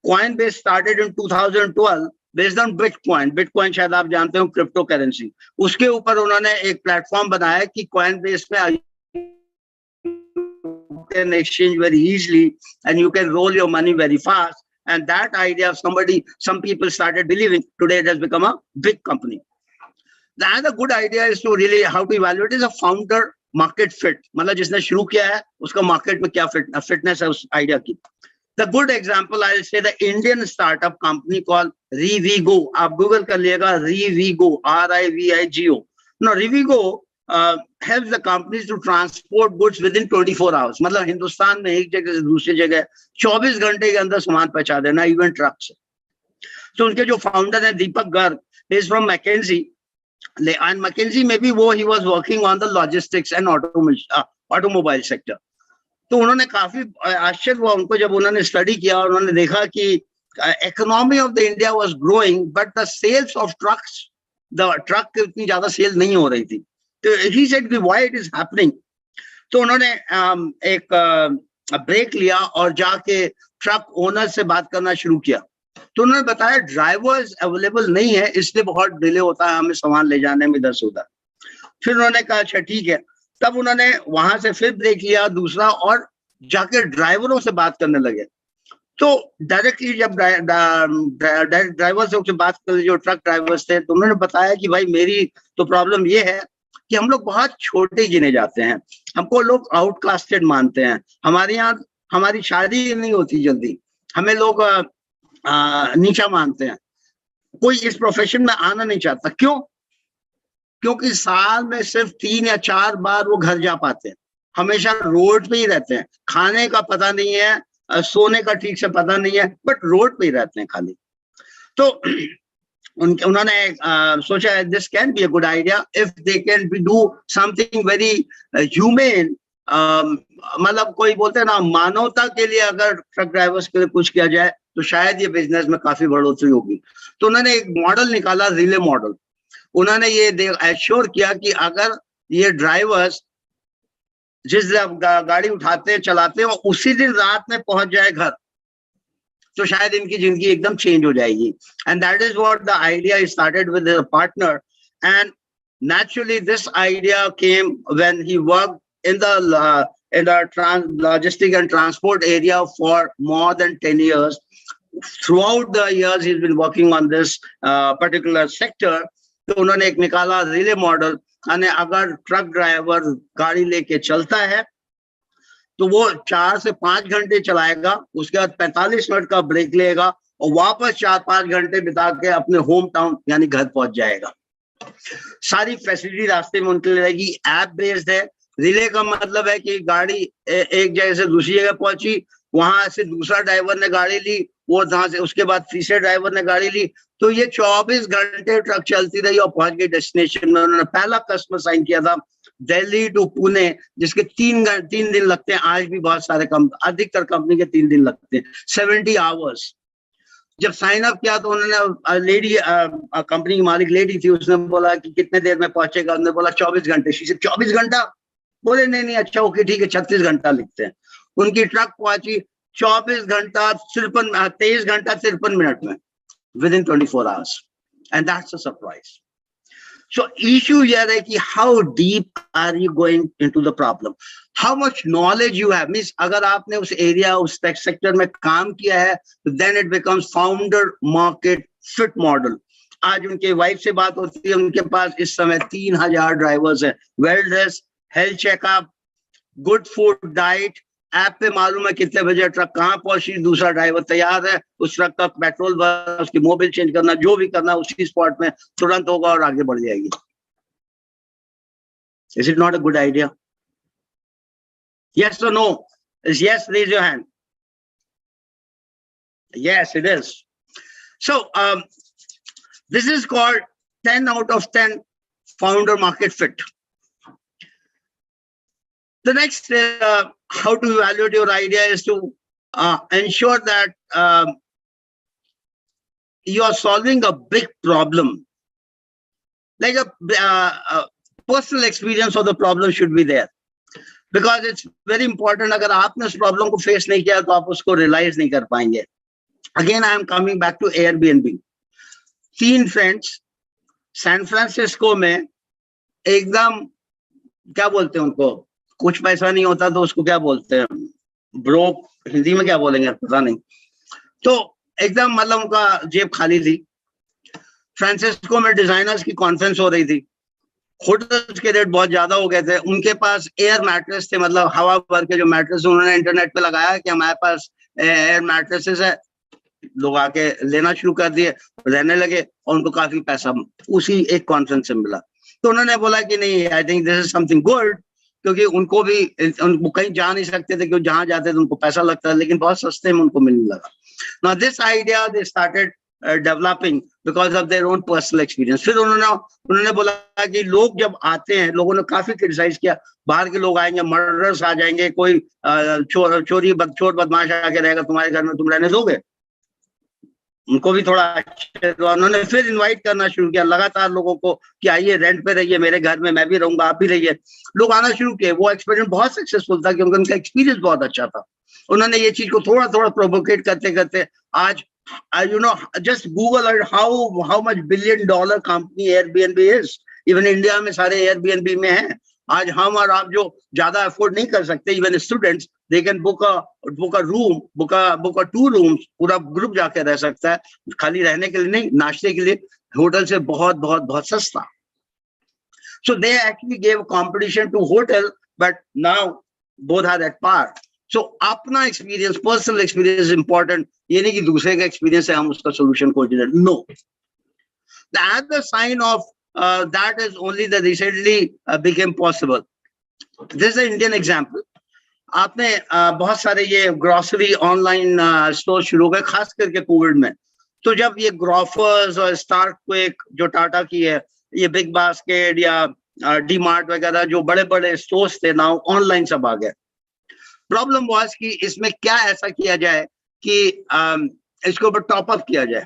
Coinbase started in 2012 based on Bitcoin. Bitcoin शायद आप जानते हो, क्रिप्टो करेंसी. उसके ऊपर उन्होंने एक प्लेटफॉर्म बनाया कि Coinbase में can exchange very easily and you can roll your money very fast. And that idea of some people started believing. Today it has become a big company. The other good idea is to really how to evaluate is a founder market fit. मतलब जिसने शुरू किया है उसका market में क्या fitness है उस आइडिया की. The good example I'll say the Indian startup company called Rivigo. आप गूगल कर लिएगा, Rivigo, RIVIGO. Now Rivigo helps the companies to transport goods within 24 hours. मतलब हिंदुस्तान में एक जगह से दूसरी जगह 24 घंटे के अंदर सामान पहुंचा देना, इवन ट्रक से. तो उनके जो फाउंडर है दीपक Garg, is from McKinsey. And McKinsey maybe he was working on the logistics and automobile sector. तो उन्होंने काफी आश्चर्य हुआ उनको जब उन्होंने स्टडी किया और उन्होंने देखा कि economy of the India was growing, but the sales of trucks, the truck इतनी ज्यादा सेल नहीं हो रही थी. तो he said why it is happening. तो उन्होंने एक ब्रेक लिया और जाके ट्रक ओनर से बात करना शुरू किया. तो उन्होंने बताया ड्राइवर्स अवेलेबल नहीं है, इसलिए बहुत डिले होता है हमें सामान ले जाने में इधर से उधर. फिर उन्होंने कहा अच्छा ठीक है. तब उन्होंने वहां से फिर ब्रेक लिया दूसरा और जाके ड्राइवरों से बात करने लगे. तो डायरेक्टली जब ड्राइवर से बात कर, जो ट्रक ड्राइवर्स थे, तो उन्होंने बताया कि भाई मेरी तो प्रॉब्लम ये है कि हम लोग बहुत छोटे गिने जाते हैं, हमको लोग आउटकास्टेड मानते हैं, हमारे यहाँ हमारी शादी नहीं होती जल्दी, हमें लोग नीचा मानते हैं, कोई इस प्रोफेशन में आना नहीं चाहता. क्यों? क्योंकि साल में सिर्फ 3 या 4 बार वो घर जा पाते हैं, हमेशा रोड पे ही रहते हैं, खाने का पता नहीं है, सोने का ठीक से पता नहीं है, बट रोड पे ही रहते हैं खाली. तो उन्होंने सोचा this can be a good idea if they can be do something very human. मतलब कोई बोलते हैं ना, मानवता के लिए अगर ट्रक ड्राइवर्स के लिए कुछ किया जाए तो शायद ये बिजनेस में काफी बढ़ोतरी होगी. तो उन्होंने एक मॉडल निकाला, रिले मॉडल. उन्होंने ये एश्योर किया कि अगर ये ड्राइवर्स जिस दिन गाड़ी उठाते हैं चलाते हैं और उसी दिन रात में पहुंच जाए घर, तो शायद इनकी जिंदगी एकदम चेंज हो जाएगी. And that is what the idea started with a partner. And naturally this idea came when he worked in the logistic and transport area for more than 10 years. Throughout the years he's been working on this particular sector. तो उन्होंने एक निकाला relay model. यानी अगर truck driver गाड़ी लेके चलता है तो वो 4 से 5 घंटे चलाएगा, उसके बाद 45 मिनट का ब्रेक लेगा और वापस 4-5 घंटे बिता के अपने होम टाउन यानी घर पहुंच जाएगा. सारी फैसिलिटी रास्ते में उनके लिए रहेगी. ऐप बेस्ड है. रिले का मतलब है कि गाड़ी एक जगह से दूसरी जगह पहुंची, वहां से दूसरा ड्राइवर ने गाड़ी ली, वो वहां से उसके बाद तीसरे ड्राइवर ने गाड़ी ली, तो ये 24 घंटे ट्रक चलती रही और पहुंच गई डेस्टिनेशन में. उन्होंने पहला कस्टमर साइन किया था दिल्ली टू पुणे, जिसके 3 दिन लगते हैं. आज भी बहुत सारे अधिकतर कंपनी के 3 दिन लगते हैं, 70 आवर्स. जब साइन अप किया तो उन्होंने लेडी कंपनी की मालिक लेडी थी, उसने बोला कि कितने देर में पहुंचेगा. उन्होंने बोला 24 घंटे. शी से 24 घंटा. बोले नहीं अच्छा ओके ठीक है 36 घंटा लिखते हैं. उनकी ट्रक पहुंची 23 घंटा 53 मिनट में, within 24 hours. And that's a surprise. So issue here है कि how deep are you going into the problem? How much knowledge you have? Means अगर आपने उस एरिया उस सेक्टर में काम किया है, then it becomes founder market fit model. आज उनके वाइफ से बात होती है, उनके पास इस समय 3000 ड्राइवर्स हैं. Well dress, health checkup, good food diet, app पे मालूम है कितने बजे ट्रक कहाँ पहुंची, दूसरा ड्राइवर तैयार है, उस ट्रक का पेट्रोल भरना, उसकी मोबिल चेंज करना, जो भी करना उसी स्पॉट में तुरंत होगा और आगे बढ़ जाएगी. Is it not a good idea? Yes or no? Is yes, raise your hand. Yes, it is. So this is called 10 out of 10 founder market fit. The next how to evaluate your idea is to ensure that you are solving a big problem, like a personal experience of the problem should be there, because it's very important. अगर आपने उस problem को face नहीं किया तो आप उसको realize नहीं कर पाएंगे. Again, I am coming back to Airbnb. 3 friends San Francisco में एकदम, क्या बोलते हैं उनको, कुछ पैसा नहीं होता तो उसको क्या बोलते हैं, ब्रोक, हिंदी में क्या बोलेंगे पता नहीं, तो एकदम मतलब उनका जेब खाली थी. फ्रांसिस्को में डिजाइनर्स की कॉन्फ्रेंस हो रही थी, होटल्स के रेट बहुत ज्यादा हो गए थे, उनके पास एयर मैट्रेस थे, मतलब हवा भर के जो मैट्रेस, उन्होंने इंटरनेट पे लगाया कि हमारे पास एयर मैट्रेसेस है. लोग आके लेना शुरू कर दिए, रहने लगे, और उनको काफी पैसा उसी एक कॉन्फ्रेंस से मिला. तो उन्होंने बोला कि नहीं, I think this is something good, क्योंकि उनको भी, उनको कहीं जा नहीं सकते थे, क्योंकि जहां जाते थे उनको पैसा लगता है, लेकिन बहुत सस्ते में उनको मिलने लगा. Now this idea they started developing because of their own personal experience. फिर उन्होंने बोला कि लोग जब आते हैं, लोगों ने काफी क्रिटिसाइज किया, बाहर के लोग आएंगे, मर्डरर्स आ जाएंगे, कोई चोर बदमाश आके रहेगा तुम्हारे घर में, तुम रहने दोगे? उनको भी थोड़ा अच्छे, तो उन्होंने फिर इनवाइट करना शुरू किया लगातार लोगों को कि आइए रेंट पे रहिए मेरे घर में, मैं भी रहूंगा, आप भी रहिए. लोग आना शुरू किए. वो एक्सपेरिमेंट बहुत सक्सेसफुल था क्योंकि उनका एक्सपीरियंस बहुत अच्छा था. उन्होंने ये चीज को थोड़ा थोड़ा प्रोवोकेट करते करते आज, you know, just Google how much $1 billion company Airbnb is. Even India में सारे Airbnb में हैं. आज हम और आप जो ज्यादा अफोर्ड नहीं कर सकते, even students, they can book a room, book a 2 rooms, पूरा ग्रुप जाके रह सकता है, खाली रहने के लिए नहीं, नाश्ते के लिए, होटल से बहुत बहुत बहुत सस्ता. So they actually gave competition to hotel, but now both are at par. So अपना experience, personal experience is important. ये नहीं कि दूसरे का experience है हम उसका solution खोज रहे. No. The other sign of that is only that recently became possible. This is an Indian example. आपने बहुत सारे ये ग्रोसरी ऑनलाइन स्टोर शुरू हो गए, खास करके कोविड में. तो जब ये ग्रोफर्स और स्टार क्विक जो टाटा की है, ये बिग बास्केट या डी मार्ट वगैरह जो बड़े बड़े स्टोर्स थे, ना ऑनलाइन सब आ गए. प्रॉब्लम वाज कि इसमें क्या ऐसा किया जाए कि इसके ऊपर टॉप अप किया जाए.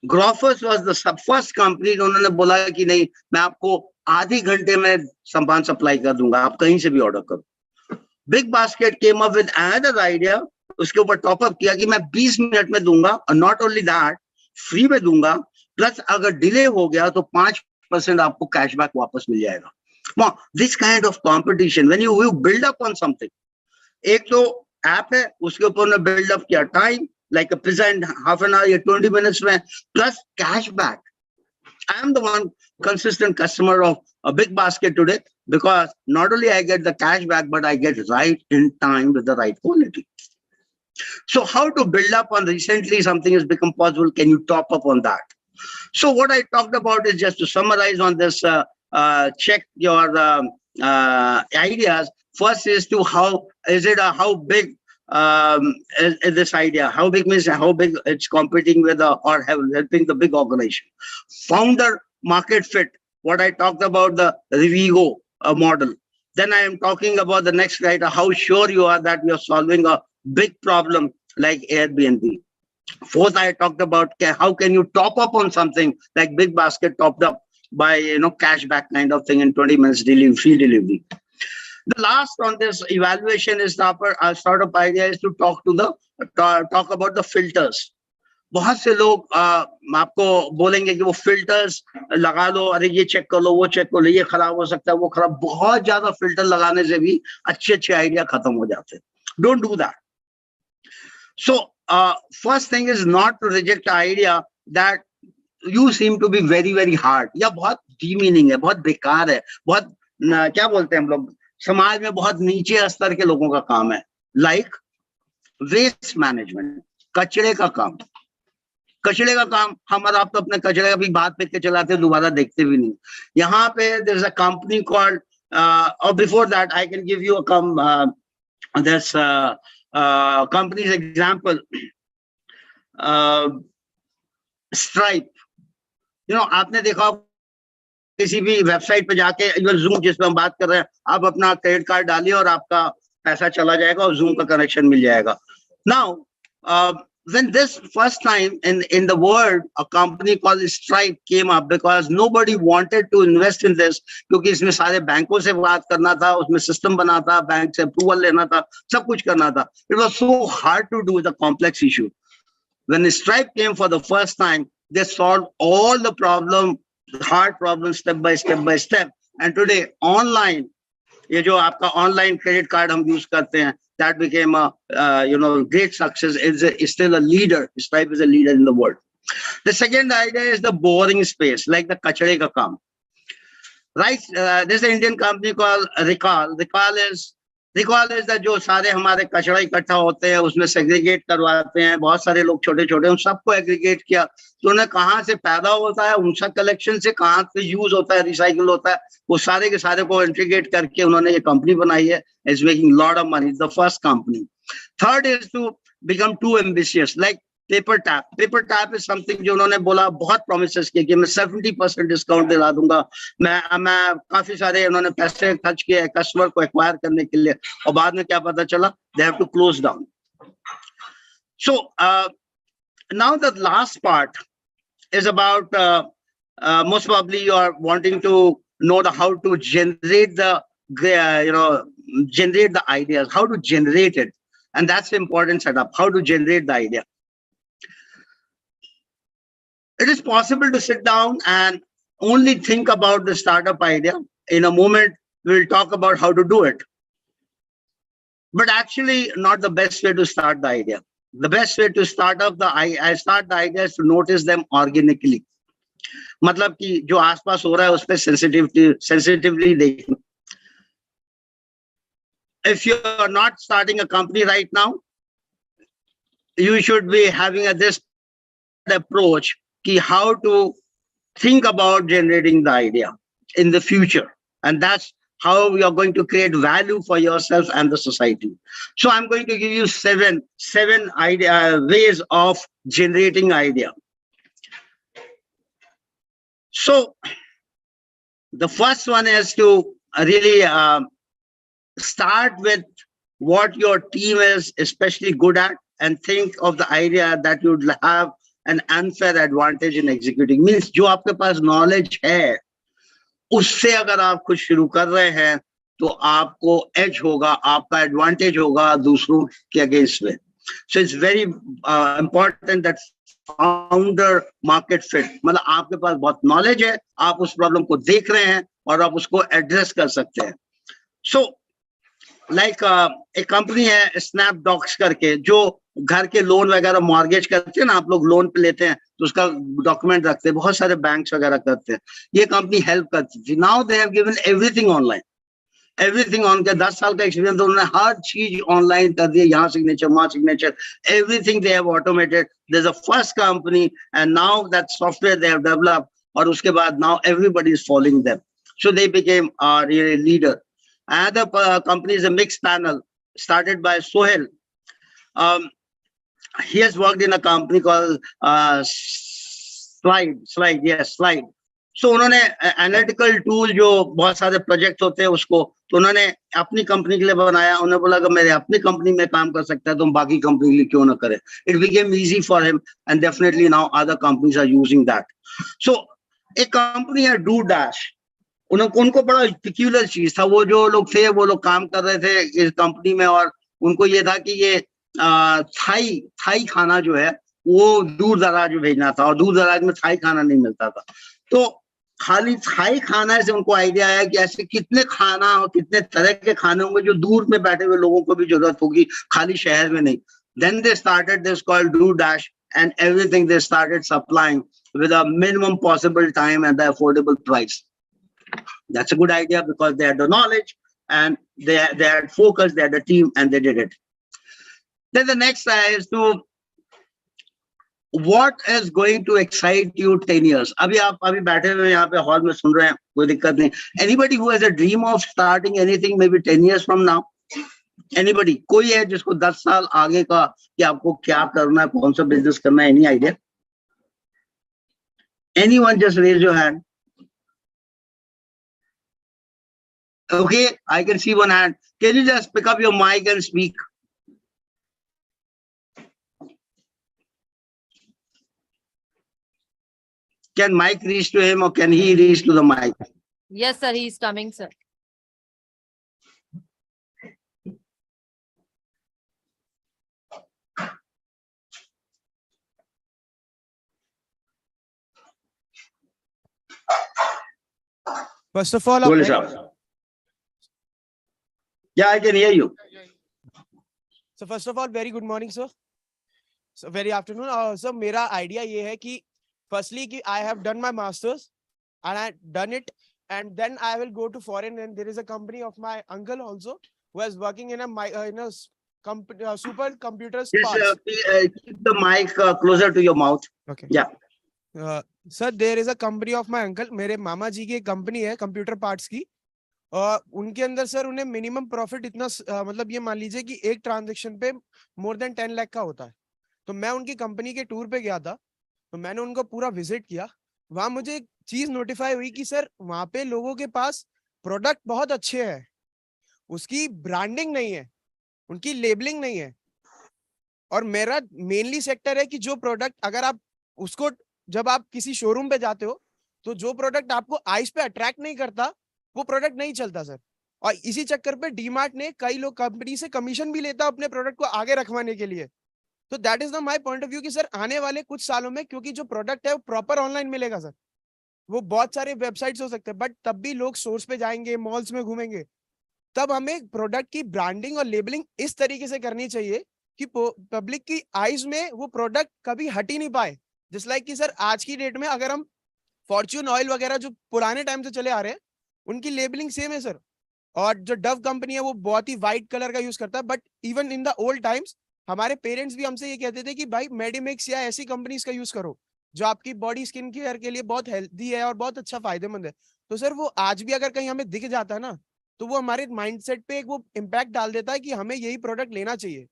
Grofers was the first company, उन्होंने बोला कि नहीं, मैं आपको आधे घंटे में सामान सप्लाई कर दूंगा, आप कहीं से भी ऑर्डर करो. Big basket came up with another idea, उसके ऊपर टॉप अप किया कि मैं 20 मिनट में दूंगा, और नॉट ओनली दैट, फ्री में दूंगा, प्लस अगर डिले हो गया तो 5% आपको कैशबैक वापस मिल जाएगा. This kind of competition, when you build up on something. एक तो ऐप है, उसके ऊपर ने बिल्ड अप किया time, like a pizzа in half an hour या 20 minutes में, plus cashback. I am the one consistent customer of a Big Basket today, because not only I get the cashback, but I get right in time with the right quality. So how to build up on, recently something has become possible, can you top up on that? So what I talked about is, just to summarize on this, check your ideas. First is to how big is this idea? How big means how big it's competing with or helping the big organization. Founder market fit, what I talked about, the Revigo model. Then I am talking about the next criteria, how sure you are that you are solving a big problem like Airbnb. Fourth, I talked about how can you top up on something like Big Basket topped up by, you know, cashback kind of thing in 20 minutes delivery, free delivery. The last on this evaluation is our startup idea is to talk about the filters. बहुत से लोग आपको बोलेंगे कि वो filters लगा लो, अरे ये चेक कर लो, वो चेक कर लो, ये खराब हो सकता है, वो खराब. बहुत ज्यादा फिल्टर लगाने से भी अच्छे आइडिया खत्म हो जाते हैं. Don't do that. So first thing is not to reject the idea that you seem to be very very hard, या बहुत demeaning है, बहुत बेकार है, बहुत क्या बोलते हैं हम लोग, समाज में बहुत नीचे स्तर के लोगों का काम है. लाइक वेस्ट मैनेजमेंट, कचरे का काम. कचरे का काम, हम और आप तो अपने कचरे का भी बात फेंक के चलाते हैं, दोबारा देखते भी नहीं. यहाँ पे there is a company called, और before that I can give you a this companies example, Stripe. You know, आपने देखा किसी भी वेबसाइट पे जाके, इवन जूम जिस पे हम बात कर रहे हैं, आप अपना क्रेडिट कार्ड डालिए और आपका पैसा चला जाएगा और जूम का कनेक्शन मिल जाएगा. Now when this first time in the world, a company called Stripe came up because nobody wanted to invest in this, क्योंकि इसमें सारे बैंकों से बात करना था, उसमें सिस्टम बना था, बैंक से अप्रूवल लेना था, सब कुछ करना था. It was so hard to do the complex issue. When Stripe came for the first time, they solved all the hard problems step by step. And today, online, ये जो आपका online credit card हम use करते हैं, that became a great success. It's still a leader. Stripe is a leader in the world. The second idea is the boring space, like the kachade ka kaam. Right? There's an Indian company called Recall. Recall is that जो सारे हमारे कचरा इकट्ठा होते हैं उसमें segregate करवाते हैं, बहुत सारे लोग छोटे छोटे, उन सबको एग्रीगेट किया, तो उन्हें कहाँ से पैदा होता है, उनका कलेक्शन से कहाँ से यूज होता है, रिसाइकिल होता है, वो सारे के सारे को इंटीग्रेट करके उन्होंने ये कंपनी बनाई है. Is making lot of money. The first company. Third is to become too ambitious, like paper tap. Paper tap is something जो उन्होंने बोला, बहुत प्रोमिसेस किए कि मैं 70% डिस्काउंट दिला दूंगा, मैं काफी सारे उन्होंने पैसे खर्च किए कस्टमर को एक्वायर करने के लिए, और बाद में क्या पता चला, they have to close down. So now the last part is about most probably you are wanting to know how to generate generate the ideas, how to generate it, and that's the important setup, how to generate the idea. It is possible to sit down and only think about the startup idea. In a moment we'll talk about how to do it, but actually not the best way to start the idea. The best way to start the idea is to notice them organically. मतलब कि जो आसपास हो रहा है उस पे sensitively देखना. If you are not starting a company right now, you should be having this approach कि how to think about generating the idea in the future, and that's how you are going to create value for yourself and the society. So I'm going to give you seven ways of generating idea. So the first one is to really start with what your team is especially good at, and think of the idea that you'd have an unfair advantage in executing. Means जो आपके पास knowledge है, उससे अगर आप कुछ शुरू कर रहे हैं तो आपको एज होगा, आपका एडवांटेज होगा दूसरों के अगेंस्ट में. So it's very important that founder market fit, मतलब आपके पास बहुत नॉलेज है, आप उस प्रॉब्लम को देख रहे हैं और आप उसको एड्रेस कर सकते हैं. सो लाइक एक कंपनी है स्नैपडॉक्स करके, जो घर के लोन वगैरह मॉर्गेज करते हैं ना, आप लोग लोन पे लेते हैं तो उसका डॉक्यूमेंट रखते हैं, बहुत सारे बैंक्स वगैरह करते हैं, ये कंपनी हेल्प करती थी. Now they have given everything online, everything on के 10 साल का एक्सपीरियंस, उन्होंने हर चीज ऑनलाइन कर दी, यहाँ सिग्नेचर वहाँ signature, everything they have automated. There is a first company and now that software they have developed, और उसके बाद now everybody is following them. So they became a real leader. Another company is a mixed panel started by Sohail. He has worked in a company called Slide. So उन्होंने analytical tool जो बहुत सारे project होते हैं उसको, तो उन्होंने अपनी कंपनी के लिए बनाया. उन्होंने बोला कि मेरे अपनी कंपनी में काम कर सकता है तो हम बाकी कंपनी के लिए क्यों ना करें. It became easy for him and definitely now other companies are using that. So एक कंपनी है डू डैश, उनको बड़ा पिक्यूलर चीज था. वो जो लोग थे वो लोग काम कर रहे थे इस कंपनी में, और उनको ये था कि ये थाई खाना जो है वो दूर दराज में भेजना था, और दूर दराज में थाई खाना नहीं मिलता था. तो खाली थाई खाना से उनको आइडिया आया कि ऐसे कितने खाना और कितने तरह के खाने होंगे जो दूर में बैठे हुए लोगों को भी जरूरत होगी, खाली शहर में नहीं. Then they started this called DoorDash, and everything they started supplying with a minimum possible time and the affordable price. That's a good idea because they had the knowledge and they had focus, they had a team, and they did it. Then the next is to what is going to excite you 10 years. अभी आप अभी बैठे हुए यहाँ पे hall में सुन रहे हैं, कोई दिक्कत नहीं. Anybody who has a dream of starting anything maybe 10 years from now? Anybody? कोई है जिसको 10 साल आगे का कि आपको क्या करना है, कौन सा बिजनेस करना है? Any idea? Anyone just raise your hand. Okay, I can see one hand. Can you just pick up your mic and speak? Can mic reach to him or can he reach to the mic? Yes, sir, he is coming, sir. First of all, Bole sahab. Yeah, I can hear you. first of all, very good morning, sir. So very afternoon. So मेरा idea ये है कि firstly कि I have done my masters and I done it, and then I will go to foreign, and there is a company of my uncle also who is working in a super computers Please parts. keep the mic closer to your mouth. Okay. Yeah. Sir, there is a company of my uncle. मेरे मामा जी की एक company है computer parts की, और उनके अंदर sir उन्हें minimum profit इतना मतलब ये मान लीजिए कि एक ट्रांजैक्शन पे मोर देन 10 लाख का होता है। तो मैं उनकी कंपनी के टूर पे गया था, तो मैंने उनको पूरा विजिट किया। वहां मुझे एक चीज नोटिफाई हुई कि सर वहां पे लोगों के पास प्रोडक्ट बहुत अच्छे हैं, उसकी ब्रांडिंग नहीं है, उनकी लेबलिंग नहीं है। और मेरा मेनली सेक्टर है कि जो प्रोडक्ट अगर आप उसको जब आप किसी शोरूम पे जाते हो तो जो प्रोडक्ट आपको आइस पे अट्रैक्ट नहीं करता वो प्रोडक्ट नहीं चलता सर। और इसी चक्कर पे डीमार्ट ने कई लोग कंपनी से कमीशन भी लेता अपने प्रोडक्ट को आगे रखवाने के लिए। तो that is the my point of view कि सर आने वाले कुछ सालों में क्योंकि जो प्रोडक्ट है वो प्रॉपर ऑनलाइन मिलेगा सर, वो बहुत सारे वेबसाइट्स हो सकते हैं बट तब भी लोग सोर्स पे जाएंगे, मॉल्स में घूमेंगे। तब हमें प्रोडक्ट की ब्रांडिंग और लेबलिंग इस तरीके से करनी चाहिए कि पब्लिक की आईज में वो प्रोडक्ट कभी हट ही नहीं पाए। जिस लाइक कि सर आज की डेट में अगर हम फॉर्च्यून ऑयल वगैरह जो पुराने टाइम से चले आ रहे हैं उनकी लेबलिंग सेम है सर, और जो डव कंपनी है वो बहुत ही व्हाइट कलर का यूज करता है। But even in the old times हमारे पेरेंट्स भी हमसे ये कहते थे कि भाई मेडिमिक्स या ऐसी कंपनीज का यूज करो जो आपकी बॉडी स्किन केयर के लिए बहुत हेल्दी है और बहुत अच्छा फायदेमंद है। तो सर वो आज भी अगर कहीं हमें दिख जाता है ना तो वो हमारे माइंडसेट पे एक वो इम्पैक्ट डाल देता है कि हमें यही प्रोडक्ट लेना चाहिए।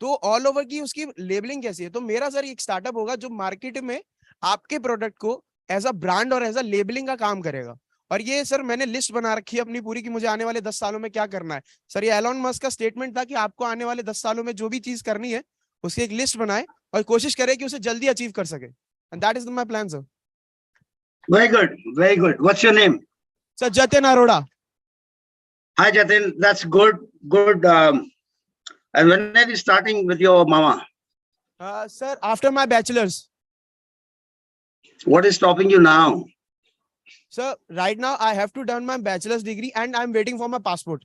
तो ऑल ओवर की उसकी लेबलिंग कैसी है। तो मेरा सर एक स्टार्टअप होगा जो मार्केट में आपके प्रोडक्ट को एज अ ब्रांड और एज अ लेबलिंग का काम करेगा। और ये सर मैंने लिस्ट बना रखी है अपनी पूरी कि मुझे आने वाले 10 सालों में क्या करना है। सर ये एलोन मस्क का स्टेटमेंट था कि आपको आने वाले 10 सालों में जो भी चीज करनी है उसकी एक लिस्ट बनाए और कोशिश करे कि उसे जल्दी अचीव कर सके। And that is my plan sir. Very good. Very good. What's your name? Sir Jatin Arora. Hi, Jatin. That's good. Good. And when are you starting with your mama? Sir, after my bachelor's. What is stopping you now? Sir, right now I have to done my bachelor's degree and I'm waiting for my passport.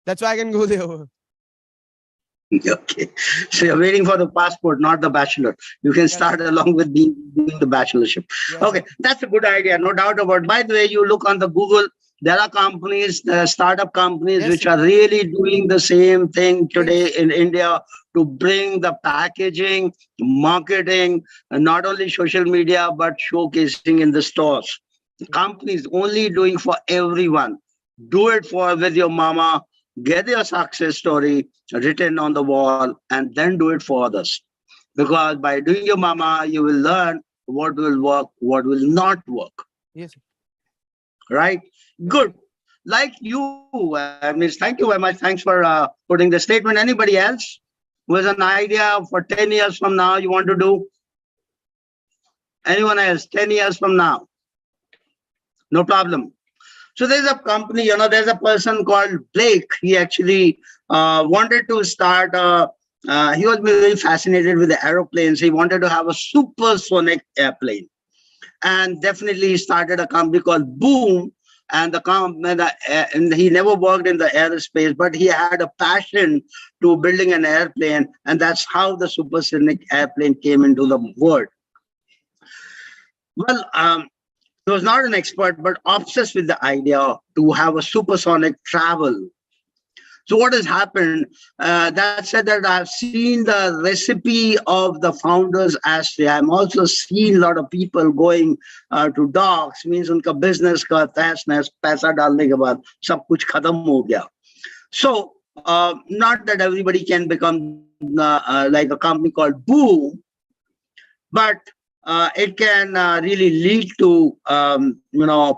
That's why I can go there. Okay. So you're waiting for the passport, not the bachelor. You can start along with doing the bachelorship. Yes, Okay. That's a good idea. No doubt about it. By the way, you look on the Google, there are companies, startup companies, Yes, which sir. are really doing the same thing today in India to bring the packaging, marketing, and not only social media, but showcasing in the stores. Companies only doing for everyone. Do it for with your mama, get your success story written on the wall, and then do it for others. Because by doing your mama, you will learn what will work, what will not work. Yes. Right? Good. Like you, Miss, thank you very much. Thanks for putting the statement. Anybody else who has an idea for 10 years from now you want to do? Anyone else? 10 years from now? No problem. So there's a company, there's a person called Blake. He actually wanted to start, he was very fascinated with the aeroplanes. He wanted to have a supersonic airplane. And definitely he started a company called Boom. And and he never worked in the aerospace, but he had a passion to building an airplane. And that's how the supersonic airplane came into the world. Well, he was not an expert, but obsessed with the idea to have a supersonic travel. So what has happened, that said that I've seen the recipe of the founders Astray. I'm also seen a lot of people going to docs, means unka business ka tahs-nehs, paisa dalne ke baad, sab kuch khatam ho gaya. So not that everybody can become like a company called Boom, but it can really lead to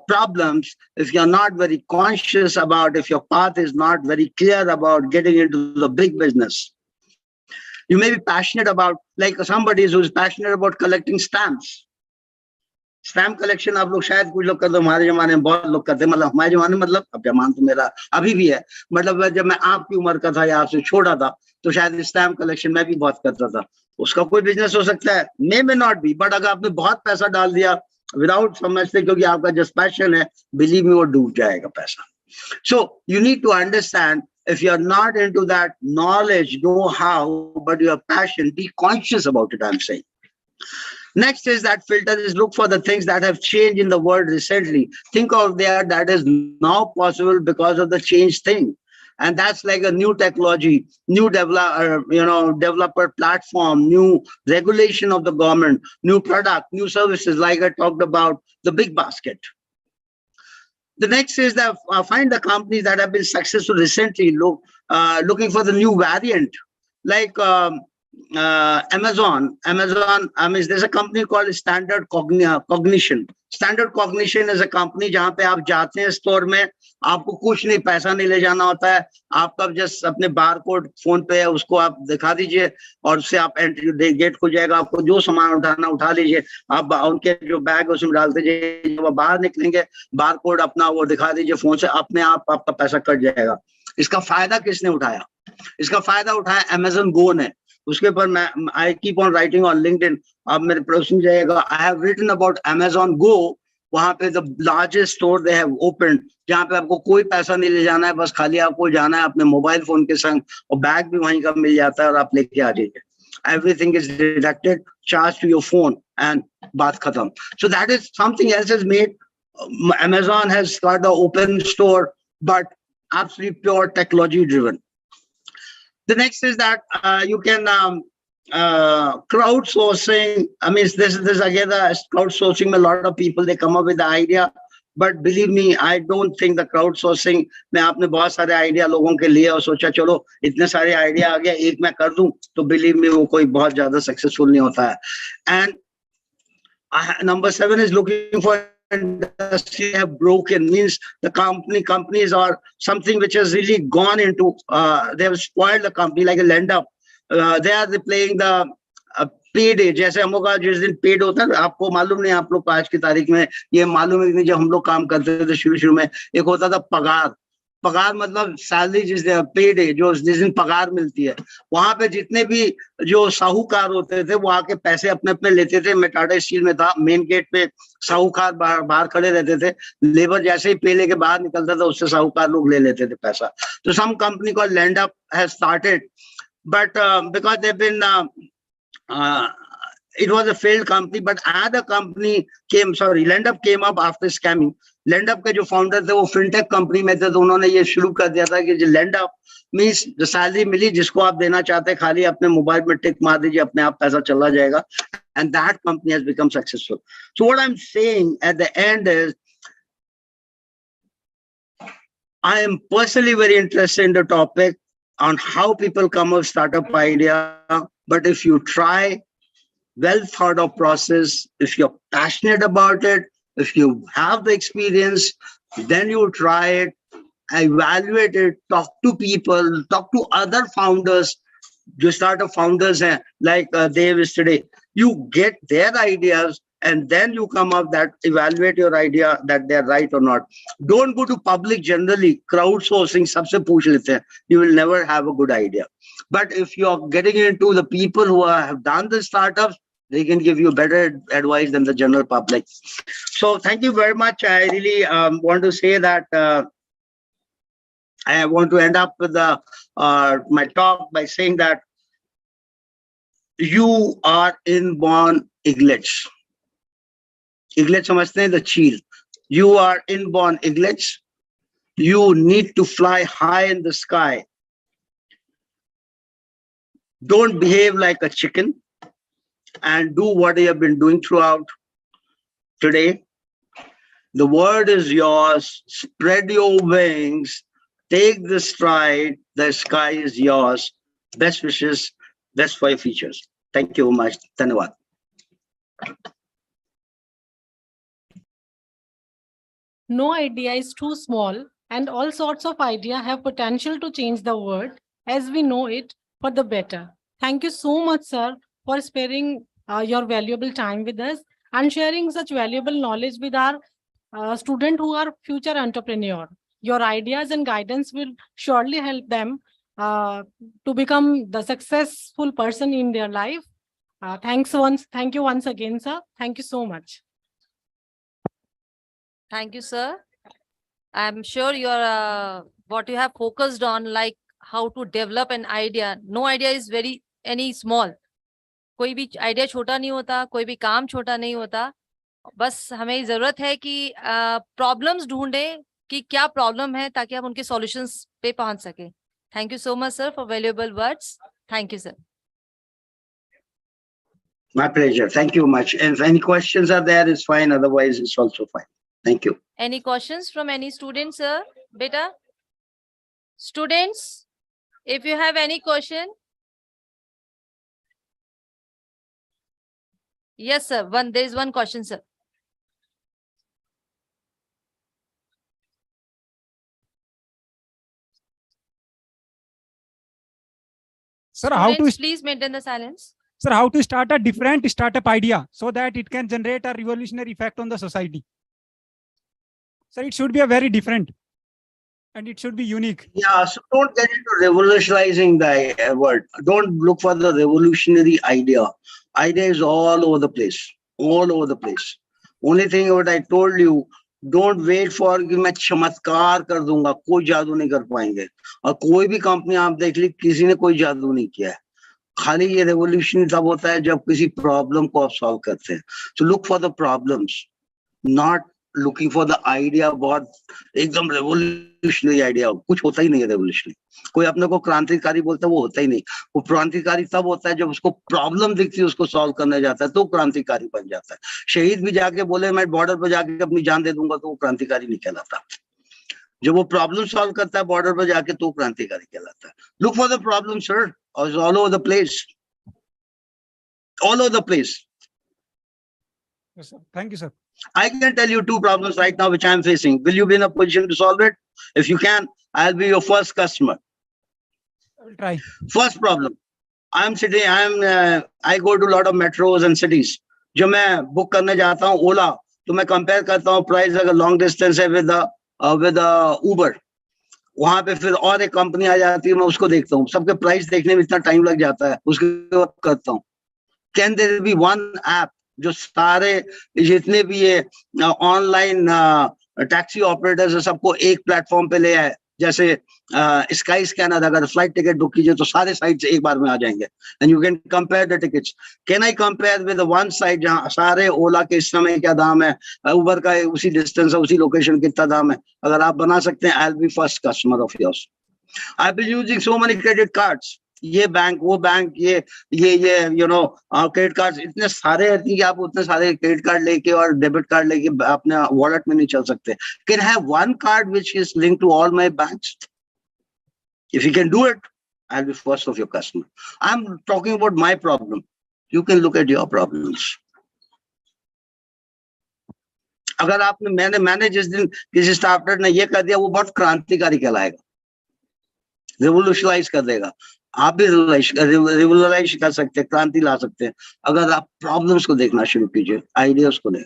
problems if you're not very conscious about, if your path is not very clear about getting into the big business. You may be passionate about, like somebody who's passionate about collecting stamps. Stamp collection आप लोग शायद कुछ लोग करते, हमारे जमाने में बहुत लोग करते, मतलब हमारे जमाने में, मतलब अब जमाना तो मेरा अभी भी है, मतलब जब मैं आपकी उम्र का था या आपसे छोटा था तो शायद स्टैम्प कलेक्शन मैं भी बहुत करता था। उसका कोई बिजनेस हो सकता है, मे नॉट बी, बट अगर आपने बहुत पैसा डाल दिया विदाउट समझते, क्योंकि आपका जस्ट पैशन है, बिलीव मी वो डूब जाएगा पैसा। So you need to understand, if you're not into that knowledge, know how, but your passion, be conscious about it, I'm saying. Next is that filter is look for the things that have changed in the world recently. Think of there that is now possible because of the change thing. And that's like a new technology, new developer platform, new regulation of the government, new product, new services, like I talked about the big basket. The next is that find the companies that have been successful recently, looking for the new variant, like Amazon. I mean, there's a company called Standard Cognition. Standard Cognition is a company जहाँ पे आप जाते हैं store में, आपको कुछ नहीं, पैसा नहीं ले जाना होता है, आपका जस्ट अपने बार कोड फोन पे है, उसको आप दिखा दीजिए और उससे आप एंट्री गेट खुल जाएगा, आपको जो सामान उठाना उठा लीजिए, आप उनके जो बैग उसमें डाल दीजिए, जब आप बाहर निकलेंगे बार कोड अपना वो दिखा दीजिए फोन से, अपने आप आपका पैसा कट जाएगा। इसका फायदा किसने उठाया? इसका फायदा उठाया Amazon Go ने। उसके ऊपर मैं I keep on writing on LinkedIn, अब मेरे प्रोडक्शन जाएगा, I have written about Amazon Go, वहां पे the largest store they have open, जहाँ पे आपको कोई पैसा नहीं ले जाना है, बस खाली आपको जाना है अपने मोबाइल फोन के संग, और बैग भी वहीं का मिल जाता है और आप लेके आ जाइए। Everything is deducted, charged to your phone, and बात खत्म। So that is something else is made. Amazon has got the open store, but absolutely pure technology driven. The next is that you can crowdsourcing. I mean, this is again the crowdsourcing. A lot of people, they come up with the idea, but believe me, I don't think the crowdsourcing में आपने बहुत सारे idea लोगों के लिए और सोचा चलो इतने सारे आइडिया आ गया एक मैं कर दूं, तो believe me वो कोई बहुत ज्यादा सक्सेसफुल नहीं होता है। And number 7 is looking for industry have broken, means the companies are something which has really gone into they have spoiled the company, like a lend-up. They are playing the paid है, जैसे हम लोग का जिस दिन paid होता है, आपको मालूम नहीं, आप लोग को आज की तारीख में ये मालूम है कि नहीं, जब हम लोग काम करते थे शुरू में एक होता था पगार। पगार मतलब सैलरी, जिस दिन पेड है, जो जिस दिन पगार मिलती है, वहां पे जितने भी जो साहूकार होते थे वो आके पैसे अपने अपने लेते थे। मैं टाटा स्टील में था, मेन गेट पे साहूकार बाहर खड़े रहते थे, लेबर जैसे ही पे लेके बाहर निकलता था उससे साहूकार लोग ले लेते थे पैसा। तो some company called Landup has started, but because they been it was a failed company, but other company came, LendUp came up after scamming. LendUp के जो फाउंडर थे वो फिनटेक कंपनी में थे, तो उन्होंने ये शुरू कर दिया था कि जो LendUp मींस जो सैलरी मिली जिसको आप देना चाहते हैं, खाली अपने मोबाइल में टिक मार दीजिए, अपने आप पैसा चला जाएगा, and that company has become successful. So what I'm saying at the end is, I am personally very interested in the topic on how people come up with startup idea. But if you try, well thought of process, if you're passionate about it, if you have the experience, then you try it, evaluate it, talk to people, talk to other founders. Just startup founders like Dave is today. You get their ideas and then you come up that evaluate your idea that they're right or not. Don't go to public generally, crowdsourcing, sabse pooch lete hain. You will never have a good idea. But if you're getting into the people who have done the startups, they can give you better advice than the general public. So thank you very much. I really want to say that I want to end up with my talk by saying that you are inborn eaglets. Eaglets समझते हैं, the cheel. You are inborn eaglets. You need to fly high in the sky. Don't behave like a chicken and do what you have been doing throughout today. The word is yours. Spread your wings. Take the stride. The sky is yours. Best wishes. Best for your futures. Thank you very much. Dhanyawad. No idea is too small, and all sorts of ideas have potential to change the world as we know it for the better. Thank you so much, sir, for sparing your valuable time with us. and sharing such valuable knowledge with our students who are future entrepreneur. Your ideas and guidance will surely help them to become the successful person in their life. Thank you once again, sir. Thank you so much. Thank you, sir. I'm sure you're what you have focused on, like how to develop an idea. No idea is very any small. कोई भी idea छोटा नहीं होता, कोई भी काम छोटा नहीं होता. बस हमें जरूरत है कि प्रॉब्लम्स ढूंढें कि क्या प्रॉब्लम है ताकि हम उनके सॉल्यूशंस पे पहुंच सके. Thank you so much sir for valuable words. Thank you sir. My pleasure. Thank you much. And if any questions are there, it's fine. Otherwise, it's also fine. Thank you. Any questions from any students, sir? Beta? Students, if you have any question. Yes, sir. There is one question, sir. Sir, how to Students, please maintain the silence. sir, how to start a different startup idea so that it can generate a revolutionary effect on the society? Sir, it should be a very different and it should be unique. Yeah, so don't get into revolutionizing the word. Don't look for the revolutionary idea. Idea is all over the place. All over the place. Only thing what I told you, don't wait for कि मैं चमत्कार कर दूंगा, कोई जादू नहीं कर पाएंगे. और कोई भी कंपनी आप देख ली, किसी ने कोई जादू नहीं किया है. खाली ये रेवोल्यूशन तब होता है जब किसी प्रॉब्लम को आप सॉल्व करते हैं. So look for the problems, not looking for the idea. बहुत एकदम रेवोल्यूशनरी आइडिया, कुछ होता ही नहीं है रेवोल्यूशनरी. कोई अपने को क्रांतिकारी बोलता है, वो होता ही नहीं. वो क्रांतिकारी तब होता है जब उसको प्रॉब्लम दिखती है, उसको सॉल्व करने जाता है, तो क्रांतिकारी बन जाता है. शहीद भी जाके बोले मैं बॉर्डर पर जाके अपनी जान दे दूंगा, तो वो क्रांतिकारी नहीं कहलाता. जब वो प्रॉब्लम सॉल्व करता है बॉर्डर पर जाके, तो क्रांतिकारी कहलाता है. Look for the problem sir, all over the place, all over the place. Yes, sir. Thank you, sir. I can tell you 2 problems right now which I am facing. Will you be in a position to solve it? If you can, I'll be your first customer. I will try. First problem, I go to a lot of metros and cities. जब मैं book करने जाता हूँ ओला, तो मैं compare करता हूँ price अगर लॉन्ग डिस्टेंस है विद उबर. वहां पे फिर और एक कंपनी आ जाती है, मैं उसको देखता हूँ. सबके प्राइस देखने में इतना टाइम लग जाता है, उसके बाद करता हूँ. Can there be one app जो सारे जितने भी ये ऑनलाइन टैक्सी ऑपरेटर्स है सबको एक प्लेटफॉर्म पे ले आए? जैसे स्काई स्कैनर, अगर फ्लाइट टिकट बुक कीजिए तो सारे साइट्स एक बार में आ जाएंगे and you can compare the tickets. Can I compare with one site जहां सारे ओला के इस समय क्या दाम है, उबर का उसी डिस्टेंस है, उसी लोकेशन कितना दाम है? अगर आप बना सकते हैं, आई will be first customer of yours. I will using so many credit cards. ये बैंक वो बैंक ये यू नो क्रेडिट कार्ड इतने सारे रहते हैं कि आप उतने सारे क्रेडिट कार्ड लेके और डेबिट कार्ड लेके अपने वॉलेट में नहीं चल सकते. Can have one card which is linked to all my banks. If you can do it, I will be first of your customer. I am talking about my problem. You can look at your problems. अगर आपने मैंने जिस दिन किसी startup ने ये कर दिया, वो बहुत क्रांतिकारी कहलाएगा, रेवोल्यूशनाइज कर देगा. आप भी रिवोल्यूशनाइज कर सकते हैं, क्रांति ला सकते हैं, अगर आप प्रॉब्लम्स को देखना शुरू कीजिए, आइडियाज को नहीं.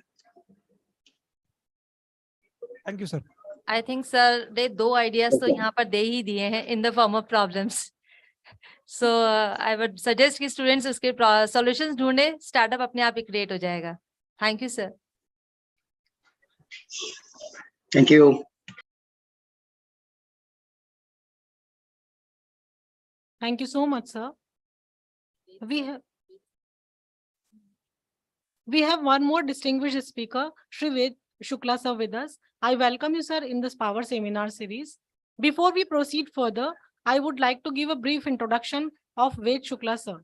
Thank you, sir. I think sir ने 2 ideas तो यहाँ पर दे ही दिए हैं in the form of problems. So I would suggest कि students उसके solutions ढूंढे, startup अपने आप ही create हो जाएगा. Thank you, sir. Thank you. Thank you so much, sir. We have one more distinguished speaker, Shri Ved Shukla sir with us. I welcome you, sir, in this Power Seminar series. Before we proceed further, I would like to give a brief introduction of Ved Shukla sir.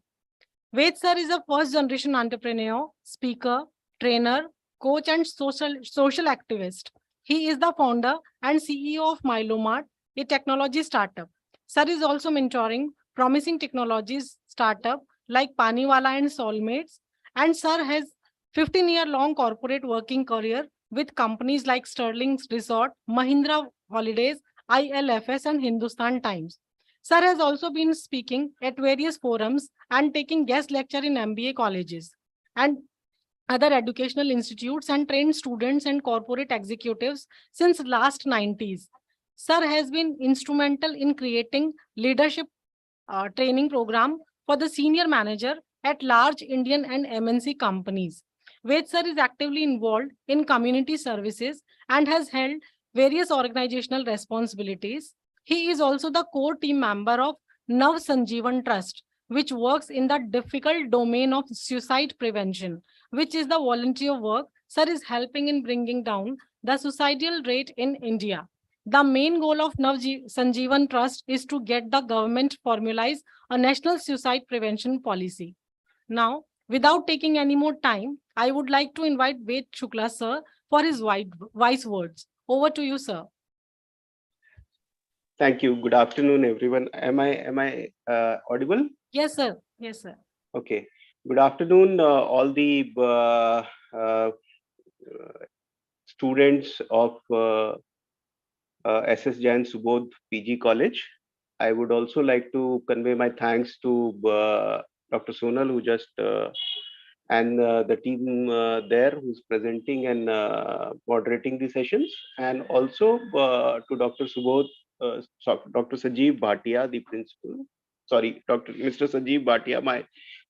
Ved sir is a first generation entrepreneur, speaker, trainer, coach, and social activist. He is the founder and CEO of Milomart, a technology startup. Sir is also mentoring promising technologies startup like Paniwala and Soulmates. And sir has 15-year-long corporate working career with companies like Sterling Resort, Mahindra Holidays, ILFS, and Hindustan Times. Sir has also been speaking at various forums and taking guest lecture in MBA colleges. And other educational institutes and trained students and corporate executives since last 90s. Sir has been instrumental in creating leadership training program for the senior manager at large Indian and MNC companies. Ved sir is actively involved in community services and has held various organizational responsibilities. He is also the core team member of Nav Sanjeevan Trust, which works in the difficult domain of suicide prevention, which is the volunteer work sir is helping in bringing down the suicidal rate in India. The main goal of Sanjeevan Trust is to get the government formalize a national suicide prevention policy. Now, without taking any more time, I would like to invite Ved Shukla sir for his wise words. Over to you, sir. Thank you. Good afternoon, everyone. Am I audible? Yes, sir. Yes, sir. Okay. Good afternoon, all the students of SS Jain Subodh PG College. I would also like to convey my thanks to Dr. Sonal, who just and the team there who's presenting and moderating the sessions, and also to Dr. Subodh, Dr. Sajeev Bhatia, the principal. Sorry, Mr. Sajeev Bhatia, my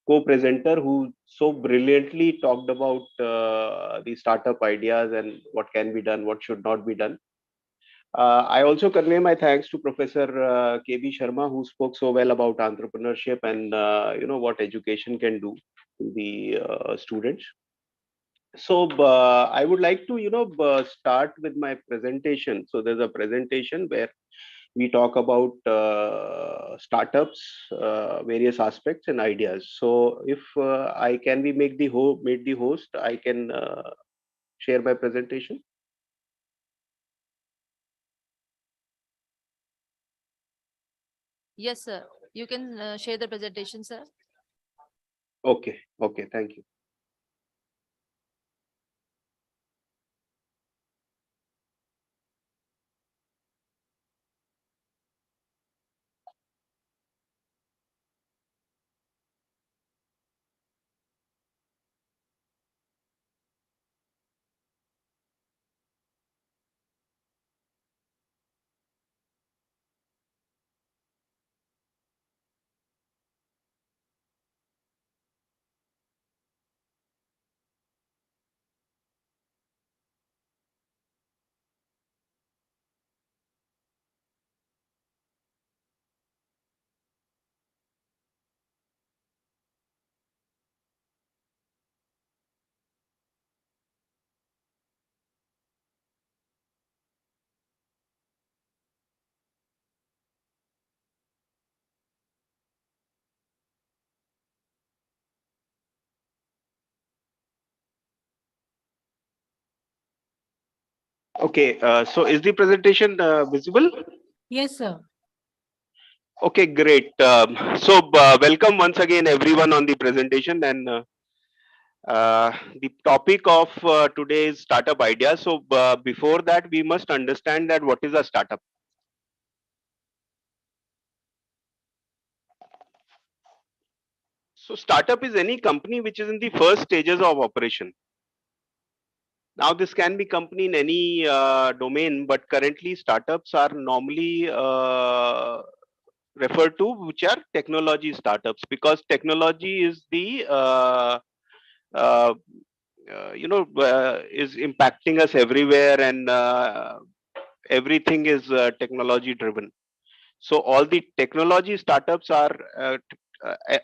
co-presenter, who so brilliantly talked about the startup ideas and what can be done, what should not be done. I also convey my thanks to Professor K.B. Sharma, who spoke so well about entrepreneurship and what education can do to the students. So I would like to start with my presentation. So there's a presentation where we talk about startups, various aspects and ideas. So if I can be made the host, I can share my presentation. Yes, sir. You can share the presentation, sir. Okay, thank you. Okay, so is the presentation visible? Yes, sir. Okay, great. So welcome once again everyone on the presentation, and the topic of today's startup idea. So before that, we must understand that what is a startup. So startup is any company which is in the first stages of operation. Now this can be company in any domain, but currently startups are normally referred to which are technology startups, because technology is the is impacting us everywhere, and everything is technology driven. So all the technology startups are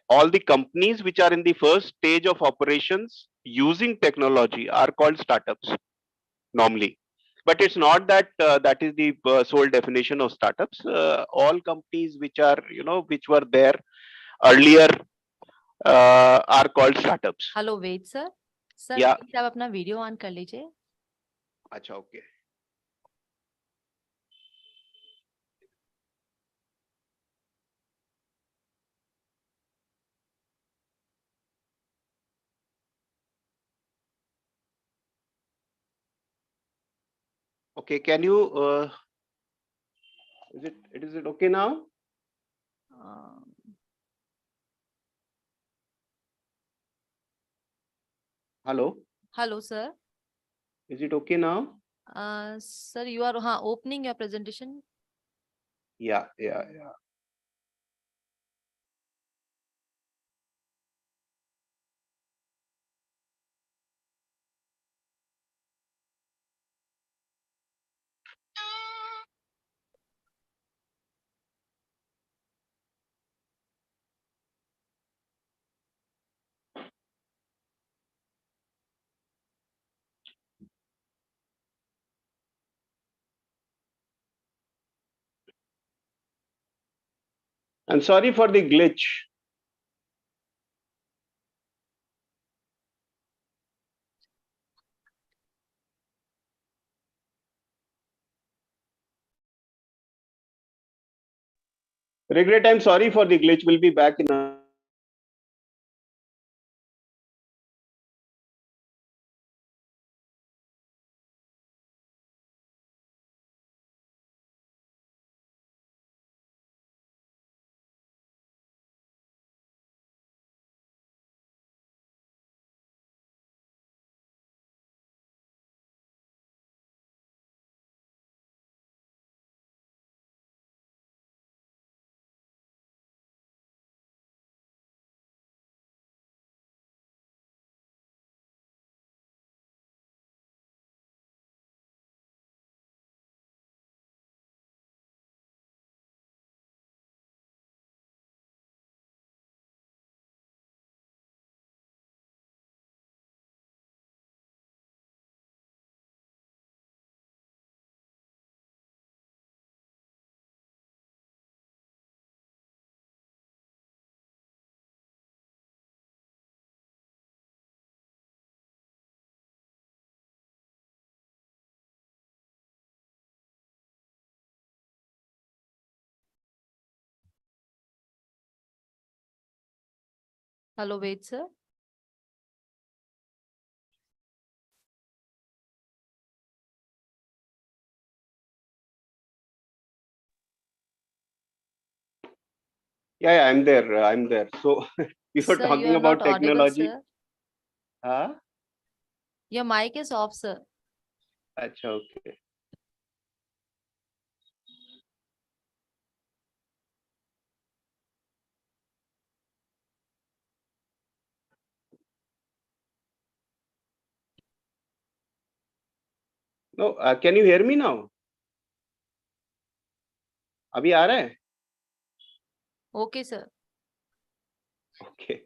all the companies which are in the first stage of operations using technology are called startups normally. But it's not that that is the sole definition of startups. All companies which are which were there earlier are called startups. Hello, Ved sir. Sir, Yeah. please आप अपना video on कर लीजिए. Acha, okay. Okay, can you is it okay now? Hello. Hello, sir. Is it okay now? Sir, you are opening your presentation. Yeah. I'm sorry for the glitch. Regret, I'm sorry for the glitch. We'll be back in a Hello, wait, sir. Yeah, I'm there. I'm there. So we were Sir, you talking are not about audible, technology. sir. Huh? Your mic is off, sir. Acha, okay. No, can you hear me now? अभी आ रहा है? Okay, sir. Okay.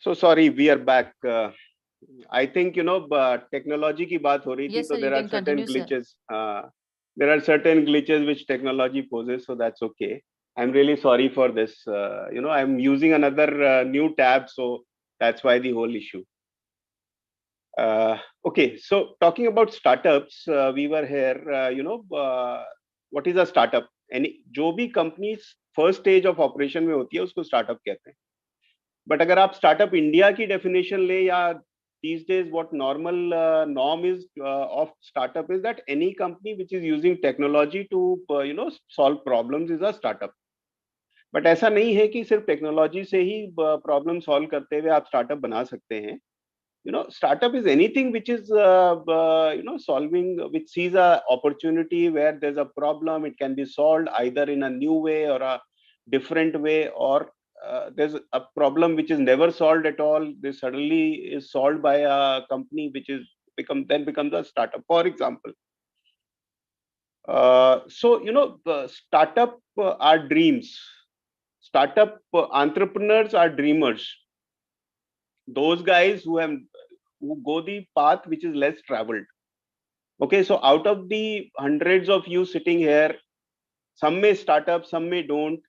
So sorry, we are back. I think technology की बात हो रही थी, Yes, so sir, there you are can certain continue, sir. glitches. There are certain glitches which technology poses, so that's okay. I'm really sorry for this. I'm using another new tab, so that's why the whole issue. Okay, so talking about startups, we were here. What is a startup? जो भी companies first stage of operation में होती है उसको startup कहते हैं. But अगर आप startup India की definition ले या these days what normal norm is of startup is that any company which is using technology to solve problems is a startup. But ऐसा नहीं है कि सिर्फ टेक्नोलॉजी से ही प्रॉब्लम सॉल्व करते हुए आप स्टार्टअप बना सकते हैं. Startup is anything which is solving, which sees a opportunity where there's a problem. It can be solved either in a new way or a different way, or there's a problem which is never solved at all. This suddenly is solved by a company which is becomes a startup, for example. Startup are dreams. Startup entrepreneurs are dreamers. Those guys who go the path which is less traveled. Okay, so out of the hundreds of you sitting here, some may start up, some may don't,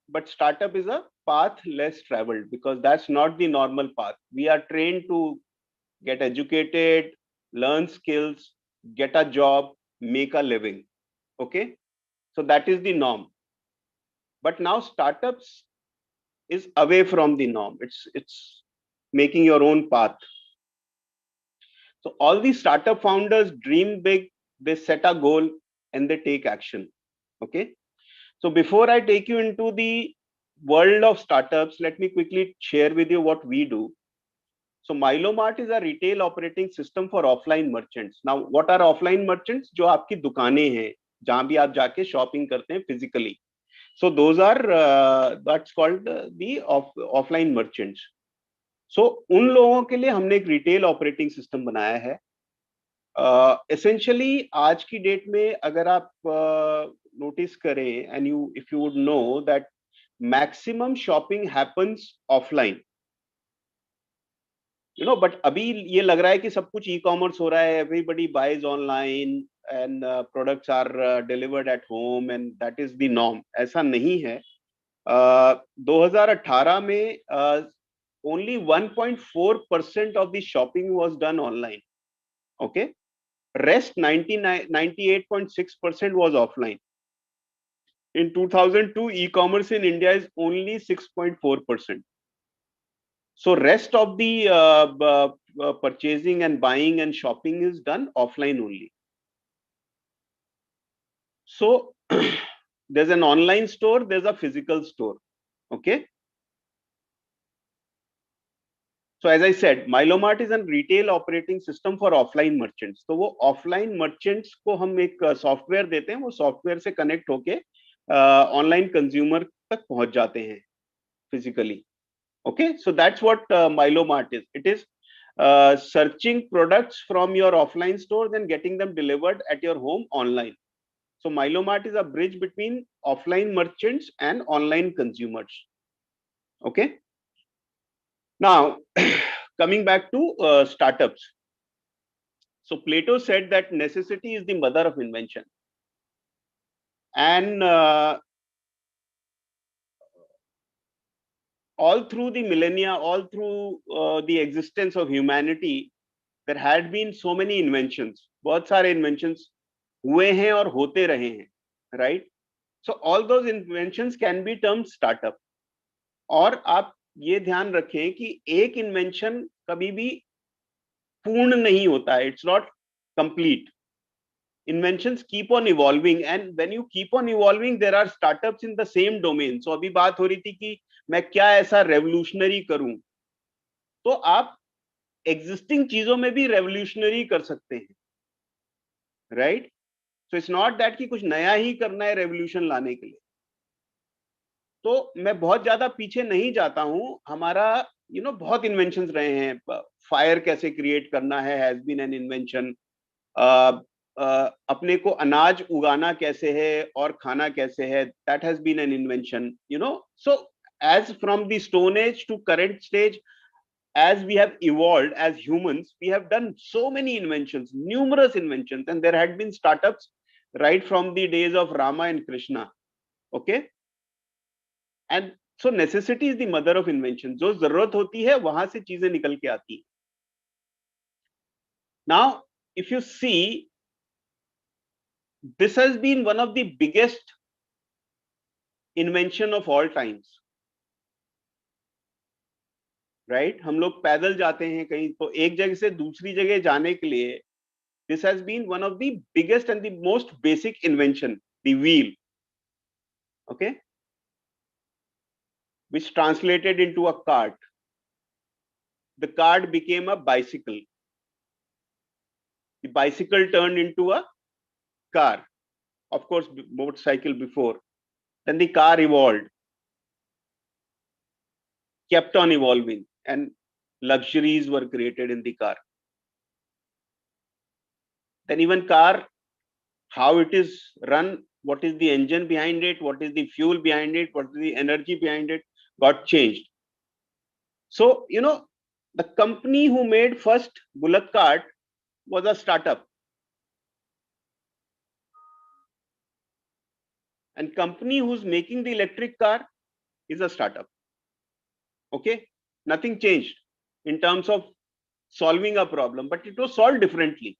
but startup is a path less traveled because that's not the normal path. We are trained to get educated, learn skills, get a job, make a living. Okay, so that is the norm. But now startups is away from the norm. It's making your own path. So all these startup founders dream big, they set a goal and they take action. Okay. So before I take you into the world of startups, let me quickly share with you what we do. So Milomart is a retail operating system for offline merchants. Now, what are offline merchants? जो आपकी दुकानें हैं, जहां भी आप जाके shopping करते हैं physically. So those are that's called the offline merchants. So उन लोगों के लिए हमने एक retail operating system बनाया है. Essentially आज की डेट में अगर आप नोटिस करें and you if you would know that maximum shopping happens offline. You know, but अभी ये लग रहा है कि सब कुछ e-commerce हो रहा है, everybody buys online and products are delivered at home and that is the norm. ऐसा नहीं है. 2018 में only 1.4% of the shopping was done online. Okay, rest 98.6% was offline. In 2002, e-commerce in India is only 6.4%. So rest of the purchasing and buying and shopping is done offline only. So there's an online store, there's a physical store. Okay. So as I said, Milomart is a retail operating system for offline merchants. तो वो offline merchants को हम एक software देते हैं, वो software से connect होके online consumer तक पहुंच जाते हैं physically. Okay, so that's what Milomart is. It is searching products from your offline stores and getting them delivered at your home online. So Milomart is a bridge between offline merchants and online consumers. Okay. Now, coming back to startups. So Plato said that necessity is the mother of invention. And all through the millennia, all through the existence of humanity, there had been so many inventions. बहुत सारे inventions हुए हैं और होते रहे हैं, right? So all those inventions can be termed startup. और आप ये ध्यान रखें कि एक invention कभी भी पूर्ण नहीं होता है. It's not complete. Inventions keep on evolving, and when you keep on evolving, there are startups in the same domain. So अभी बात हो रही थी कि मैं क्या ऐसा revolutionary करूं, तो आप existing चीजों में भी revolutionary कर सकते हैं, right? So it's not that कि कुछ नया ही करना है revolution लाने के लिए. तो मैं बहुत ज्यादा पीछे नहीं जाता हूं. हमारा बहुत inventions रहे हैं. Fire कैसे create करना है has been an invention. अपने को अनाज उगाना कैसे है और खाना कैसे है, that has been an invention. So as from the stone age to current stage, as we have evolved as humans, we have done so many inventions, numerous inventions, and there had been startups right from the days of Rama and Krishna. Okay, and so necessity is the mother of invention. जो जरूरत होती है वहां से चीजें निकल के आती हैं. Now, if you see, this has been one of the biggest invention of all times, right? हम लोग पैदल जाते हैं कहीं, तो एक जगह से दूसरी जगह जाने के लिए, this has been one of the biggest and the most basic invention, the wheel. Okay, which translated into a cart. The cart became a bicycle. The bicycle turned into a car. Of course, motorcycle before. Then the car evolved, kept on evolving, and luxuries were created in the car. Then even car, how it is run, what is the engine behind it, what is the fuel behind it, what is the energy behind it, got changed. So, the company who made first bullock cart was a startup. And company who's making the electric car is a startup. Okay, nothing changed in terms of solving a problem, but it was solved differently.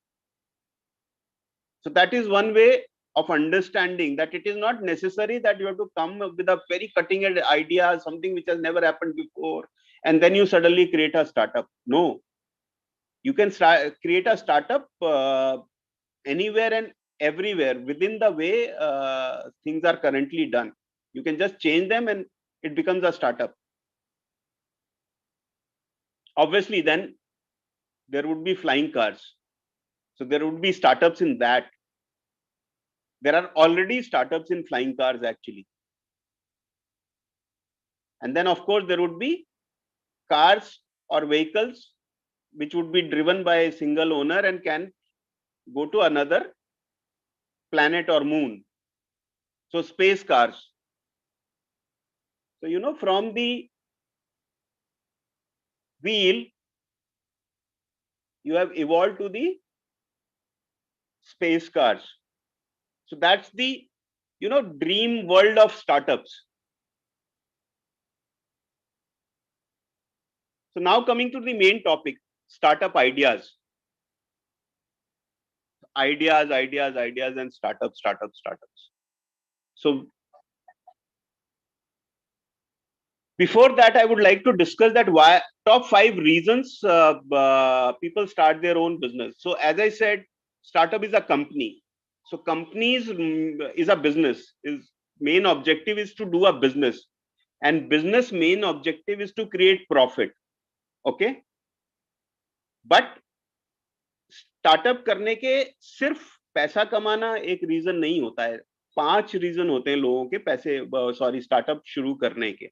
So that is one way of understanding that it is not necessary that you have to come up with a very cutting edge idea, something which has never happened before, and then you suddenly create a startup. No, you can create a startup anywhere and everywhere within the way things are currently done. You can just change them and it becomes a startup. Obviously, then there would be flying cars. So there would be startups in that. There are already startups in flying cars actually. And then of course there would be cars or vehicles which would be driven by a single owner and can go to another planet or moon. So space cars. So, you know, from the wheel, you have evolved to the space cars. So that's the, you know, dream world of startups. So now coming to the main topic, startup ideas. Ideas and startups. So before that, I would like to discuss that why top 5 reasons people start their own business. So as I said, startup is a company. So companies is a business. Is main objective is to do a business, and business main objective is to create profit. Okay, but startup करने के सिर्फ पैसा कमाना एक reason नहीं होता है. 5 reason होते हैं लोगों के पैसे स्टार्टअप शुरू करने के.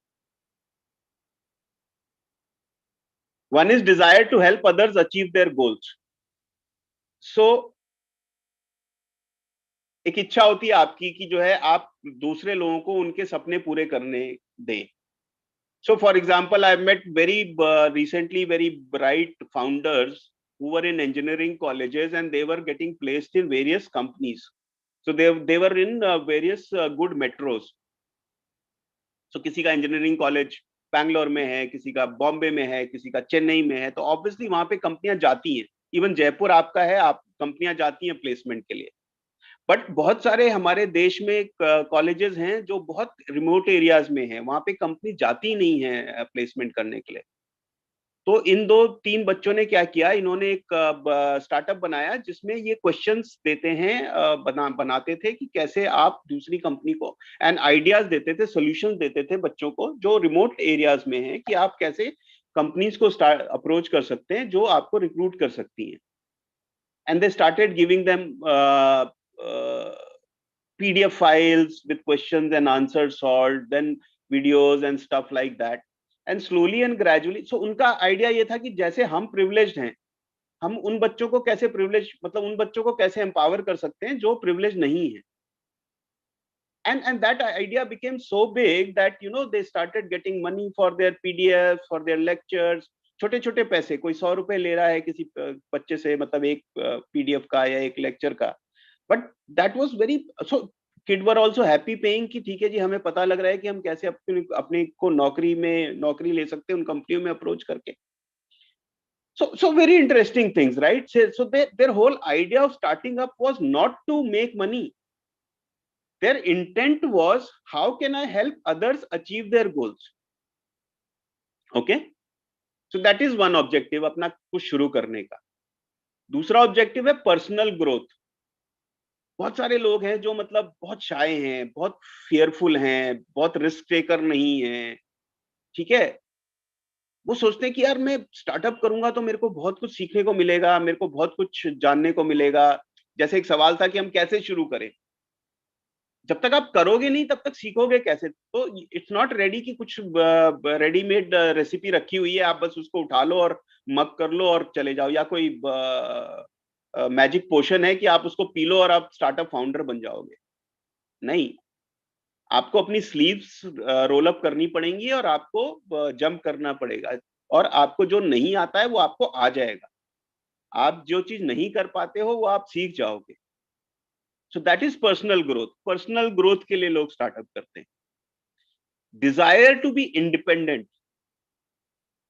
One is desire to help others achieve their goals. So एक इच्छा होती है आपकी कि जो है आप दूसरे लोगों को उनके सपने पूरे करने दें. So for example, I met very recently very bright founders who were in engineering colleges and they were getting placed in various companies. So they were in various good metros. So किसी का engineering college Bangalore में है, किसी का बॉम्बे में है, किसी का चेन्नई में है, तो ऑब्वियसली वहां पे कंपनियां जाती हैं. इवन जयपुर आपका है, आप कंपनियां जाती हैं प्लेसमेंट के लिए. बट बहुत सारे हमारे देश में कॉलेजेस हैं जो बहुत रिमोट एरियाज में हैं, वहां पे कंपनी जाती नहीं है प्लेसमेंट करने के लिए. तो इन 2-3 बच्चों ने क्या किया, इन्होंने एक स्टार्टअप बनाया जिसमें ये क्वेश्चंस देते हैं, बनाते थे कि कैसे आप दूसरी कंपनी को एंड आइडियाज देते थे, सॉल्यूशंस देते थे बच्चों को जो रिमोट एरियाज में हैं कि आप कैसे कंपनीज को अप्रोच कर सकते हैं जो आपको रिक्रूट कर सकती हैं. And they started giving them PDF files with questions and answers solved, then videos and stuff like that. And slowly and gradually, so उनका आइडिया ये था कि जैसे हम प्रिविलेज्ड हैं, हम उन बच्चों को कैसे प्रिविलेज, मतलब उन बच्चों को कैसे एम्पावर कर सकते हैं जो प्रिविलेज नहीं है. And that idea became so big that you know they started getting money for their PDFs, for their lectures. छोटे छोटे पैसे, कोई 100 रुपए ले रहा है किसी बच्चे से, मतलब एक PDF का या एक लेक्चर का. But that was very, so kid were also happy paying कि ठीक है जी, हमें पता लग रहा है कि हम कैसे अपने को नौकरी ले सकते हैं उन कंपनियों में अप्रोच करके. So very interesting things, right? So their whole idea of starting up was not to make money. Their intent was how can I help others achieve their goals. Okay, so that is one objective अपना कुछ शुरू करने का. दूसरा objective है personal growth. बहुत सारे लोग हैं जो मतलब बहुत शाय हैं, बहुत फियरफुल हैं, बहुत रिस्क टेकर नहीं हैं. ठीक है, वो सोचते हैं कि यार मैं स्टार्टअप करूंगा तो मेरे को बहुत कुछ सीखने को मिलेगा, मेरे को बहुत कुछ जानने को मिलेगा. जैसे एक सवाल था कि हम कैसे शुरू करें. जब तक आप करोगे नहीं तब तक सीखोगे कैसे. तो इट्स नॉट रेडी कि कुछ रेडीमेड रेसिपी रखी हुई है, आप बस उसको उठा लो और मग कर लो और चले जाओ, या कोई मैजिक पोशन है कि आप उसको पी लो और आप स्टार्टअप फाउंडर बन जाओगे. नहीं, आपको अपनी स्लीव्स रोल अप करनी पड़ेंगी और आपको जंप करना पड़ेगा. और आपको जो नहीं आता है वो आपको आ जाएगा. आप जो चीज नहीं कर पाते हो वो आप सीख जाओगे. So that is personal growth. Personal growth के लिए लोग स्टार्टअप करते हैं. Desire to be independent.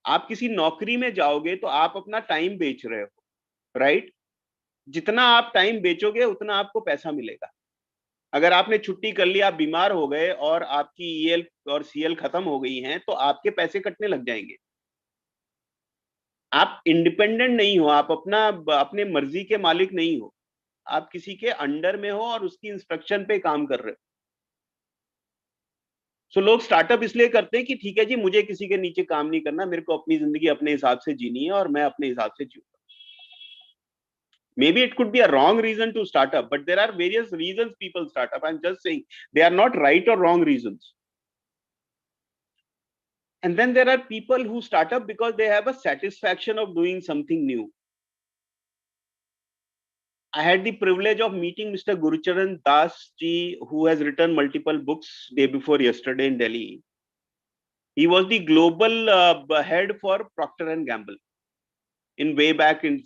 आप किसी नौकरी में जाओगे तो आप अपना टाइम बेच रहे हो, राइट? जितना आप टाइम बेचोगे उतना आपको पैसा मिलेगा. अगर आपने छुट्टी कर ली, आप बीमार हो गए और आपकी ईएल और सीएल खत्म हो गई हैं, तो आपके पैसे कटने लग जाएंगे। आप इंडिपेंडेंट नहीं हो, आप अपने मर्जी के मालिक नहीं हो, आप किसी के अंडर में हो और उसकी इंस्ट्रक्शन पे काम कर रहे हो। सो लोग स्टार्टअप इसलिए करते हैं कि ठीक है जी, मुझे किसी के नीचे काम नहीं करना, मेरे को अपनी जिंदगी अपने हिसाब से जीनी है और मैं अपने हिसाब से जीऊंगा। Maybe it could be a wrong reason to start up, but there are various reasons people start up. I'm just saying they are not right or wrong reasons. And then there are people who start up because they have a satisfaction of doing something new. I had the privilege of meeting Mr. Gurucharan Das ji, who has written multiple books day before yesterday in Delhi. He was the global head for Procter and Gamble. In way back in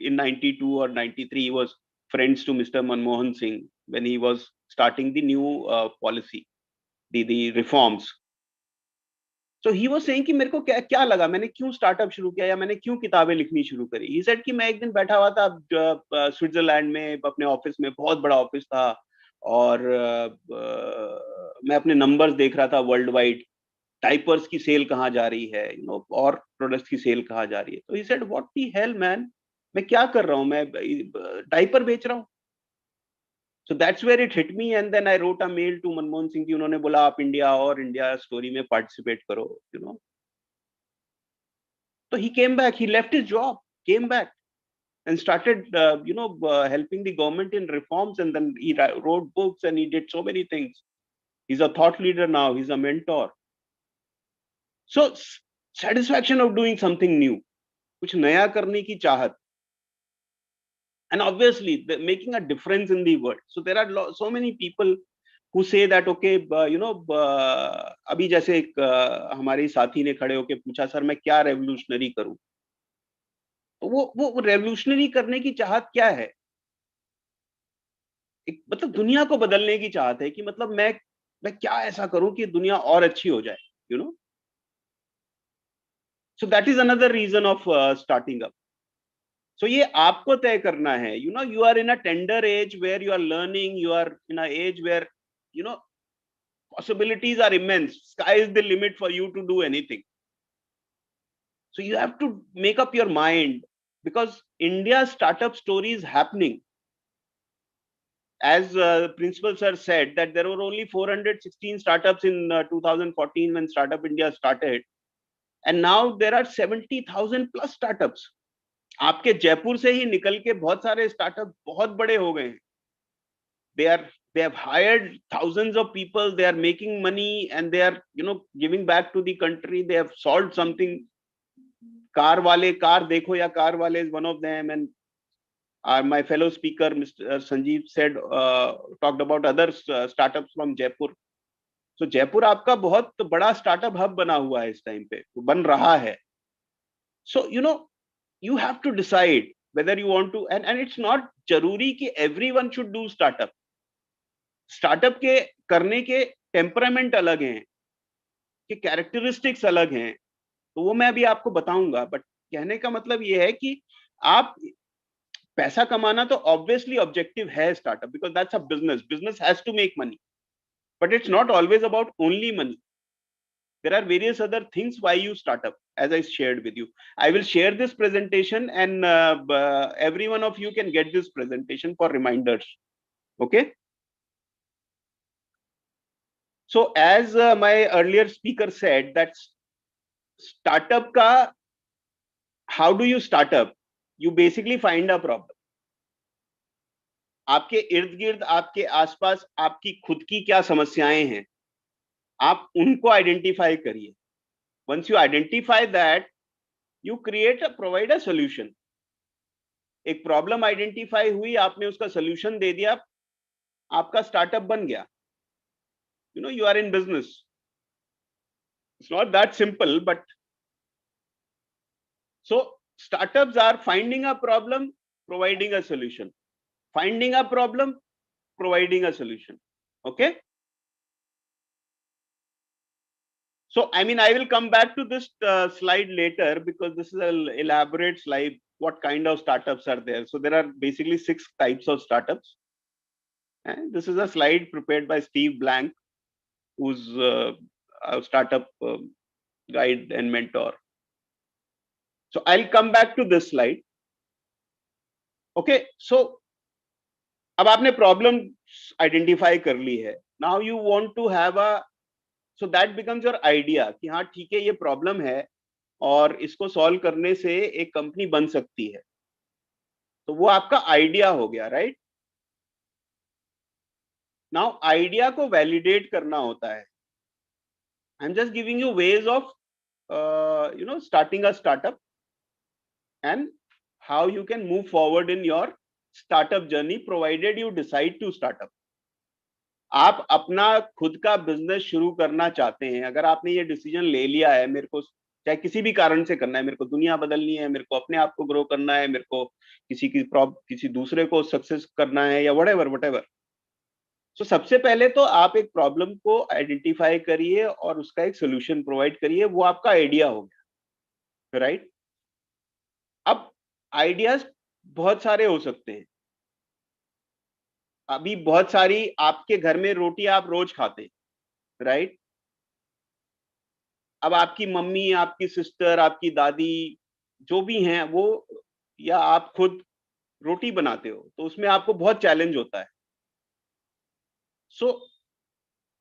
92 or 93, he was friends to Mr. Manmohan Singh when he was starting the new policy, the reforms. So he was saying कि मेरे को क्या लगा, मैंने क्यों startup शुरू किया या मैंने क्यों किताबें लिखनी शुरू करी. He said कि मैं एक दिन बैठा हुआ था स्विट्जरलैंड में अपने ऑफिस में, बहुत बड़ा ऑफिस था, और मैं अपने नंबर्स देख रहा था वर्ल्ड वाइड, डाइपर्स की सेल कहाँ जा रही है, और प्रोडक्ट्स की सेल कहाँ जा रही है. तो he said what the hell man, मैं क्या कर रहा हूँ, मैं डाइपर बेच रहा हूँ. So that's where it hit me, and then I wrote a mail to Manmohan Singh ji. उन्होंने बोला आप इंडिया स्टोरी में पार्टिसिपेट करो, So he came back, he left his job, came back and started helping the government in reforms, and then he wrote books and he did so many things. He's a thought leader now, he's a mentor. So satisfaction of doing something new, कुछ नया करने की चाहत. And obviously making a difference in the world. So there are so many people who say that okay, अभी जैसे एक हमारे साथी ने खड़े होके पूछा, सर मैं क्या रेवोल्यूशनरी करूं. तो वो रेवोल्यूशनरी करने की चाहत क्या है? एक मतलब दुनिया को बदलने की चाहत है कि मतलब मैं क्या ऐसा करूं कि दुनिया और अच्छी हो जाए, So that is another reason of starting up. So ये आपको तय करना है. You are in a tender age where you are learning, you are in an age where possibilities are immense. Sky is the limit for you to do anything. So you have to make up your mind, because India's startup story is happening. As Principal Sir said that there were only 416 startups in 2014 when Startup India started, and now there are 70,000 plus startups. आपके जयपुर से ही निकल के बहुत सारे startup बहुत बड़े हो गए हैं. They have hired thousands of people, they are making money, and they are giving back to the country. They have solved something. Car देखो या कार वाले is one of them, and my fellow speaker Mr. Sanjeev said talked about other startups from Jaipur. So Jaipur आपका बहुत बड़ा startup hub बना हुआ है, इस टाइम पे बन रहा है. So you have to decide whether you want to, and it's not जरूरी कि everyone should do startup. Startup के करने के टेम्परामेंट अलग हैं, कि कैरेक्टरिस्टिक्स अलग हैं, तो वो मैं अभी आपको बताऊंगा. बट कहने का मतलब ये है कि आप पैसा कमाना तो ऑब्वियसली ऑब्जेक्टिव है startup, because that's a business has to make money, but it's not always about only money. There are various other things why you start up, as I shared with you. I will share this presentation, and every one of you can get this presentation for reminders. Okay. So as my earlier speaker said, that startup ka, how do you start up? You basically find a problem. आपके इर्द गिर्द, आपके आसपास आपकी खुद की क्या समस्याएं हैं, आप उनको आइडेंटिफाई करिए. Once you identify that, you provide a solution. एक प्रॉब्लम आइडेंटिफाई हुई, आपने उसका सोल्यूशन दे दिया, आपका स्टार्टअप बन गया. You are in business. It's not that simple, but so startups are finding a problem, providing a solution. Finding a problem, providing a solution. Okay. So, I mean, I will come back to this slide later, because this is an elaborate slide, what kind of startups are there. So there are basically 6 types of startups. And this is a slide prepared by Steve Blank, who's a startup guide and mentor. So I'll come back to this slide. Okay, so अब आपने problem identify कर ली है. Now you want to have a, so that becomes your idea कि हाँ ठीक है, ये प्रॉब्लम है और इसको सॉल्व करने से एक कंपनी बन सकती है. तो वो आपका आइडिया हो गया, राइट? नाउ आइडिया को वैलिडेट करना होता है. I am just giving you ways of starting a startup and how you can move forward in your startup journey provided you decide to start up. आप अपना खुद का बिजनेस शुरू करना चाहते हैं, अगर आपने ये डिसीजन ले लिया है, मेरे को चाहे किसी भी कारण से करना है, मेरे को दुनिया बदलनी है, मेरे को अपने आप को ग्रो करना है, मेरे को किसी दूसरे को सक्सेस करना है, या व्हाटएवर. सो सबसे पहले तो आप एक प्रॉब्लम को आइडेंटिफाई करिए और उसका एक सोल्यूशन प्रोवाइड करिए. वो आपका आइडिया हो गया, राइट? अब आइडियाज बहुत सारे हो सकते हैं. अभी बहुत सारी आपके घर में रोटी आप रोज खाते हैं, राइट? अब आपकी मम्मी, आपकी सिस्टर, आपकी दादी जो भी हैं वो, या आप खुद रोटी बनाते हो, तो उसमें आपको बहुत चैलेंज होता है. सो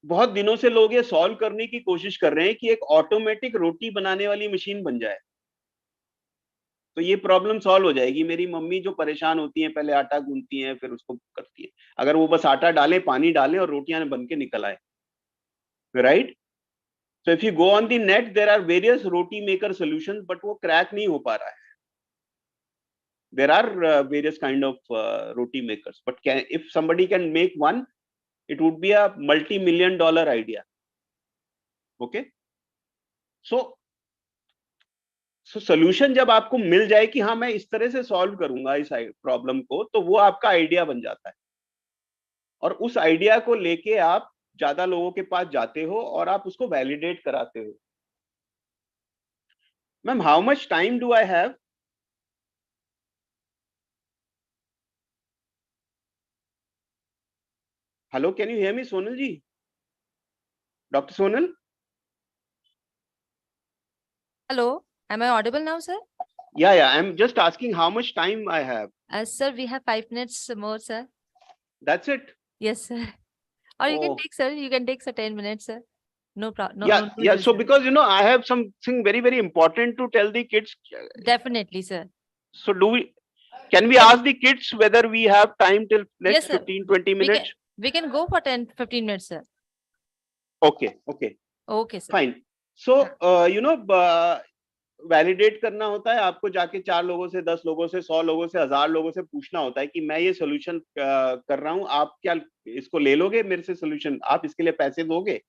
बहुत दिनों से लोग ये सॉल्व करने की कोशिश कर रहे हैं कि एक ऑटोमेटिक रोटी बनाने वाली मशीन बन जाए, तो ये प्रॉब्लम सॉल्व हो जाएगी. मेरी मम्मी जो परेशान होती हैं, पहले आटा गूंथती हैं, फिर उसको करती है. अगर वो बस आटा डालें, पानी डालें और रोटियां बन के निकल आए, right? So if you go on the net, there are various roti maker solutions, but वो क्रैक नहीं हो पा रहा है. There are various kind of roti makers, but if somebody can make one, it would be a multi-million-dollar idea. Okay? So solution जब आपको मिल जाए कि हाँ मैं इस तरह से सॉल्व करूंगा इस प्रॉब्लम को, तो वो आपका आइडिया बन जाता है. और उस आइडिया को लेके आप ज्यादा लोगों के पास जाते हो और आप उसको वैलिडेट कराते हो. Ma'am, how much time do I have? Hello, can you hear me, Sonal ji? Doctor Sonal? Hello, am I audible now, sir? Yeah, I'm just asking how much time I have. Sir, we have 5 minutes more, sir. That's it? Yes, sir. Or you can Oh. take, sir. You can take, sir, 10 minutes, sir. No problem. No, Yeah. no, So sir. because I have something very, very important to tell the kids. Definitely, sir. So can we ask the kids whether we have time till next Yes, sir. 15-20 minutes? We can go for 10-15 minutes, sir. Okay. Okay, sir. Fine. So validate करना होता है आपको. जाके 4 लोगों से, 10 लोगों से, 100 लोगों से, 1000 लोगों से पूछना होता है कि मैं ये सोल्यूशन कर रहा हूं, आप क्या इसको ले लोगे मेरे से सोल्यूशन? आप इसके लिए पैसे दोगे?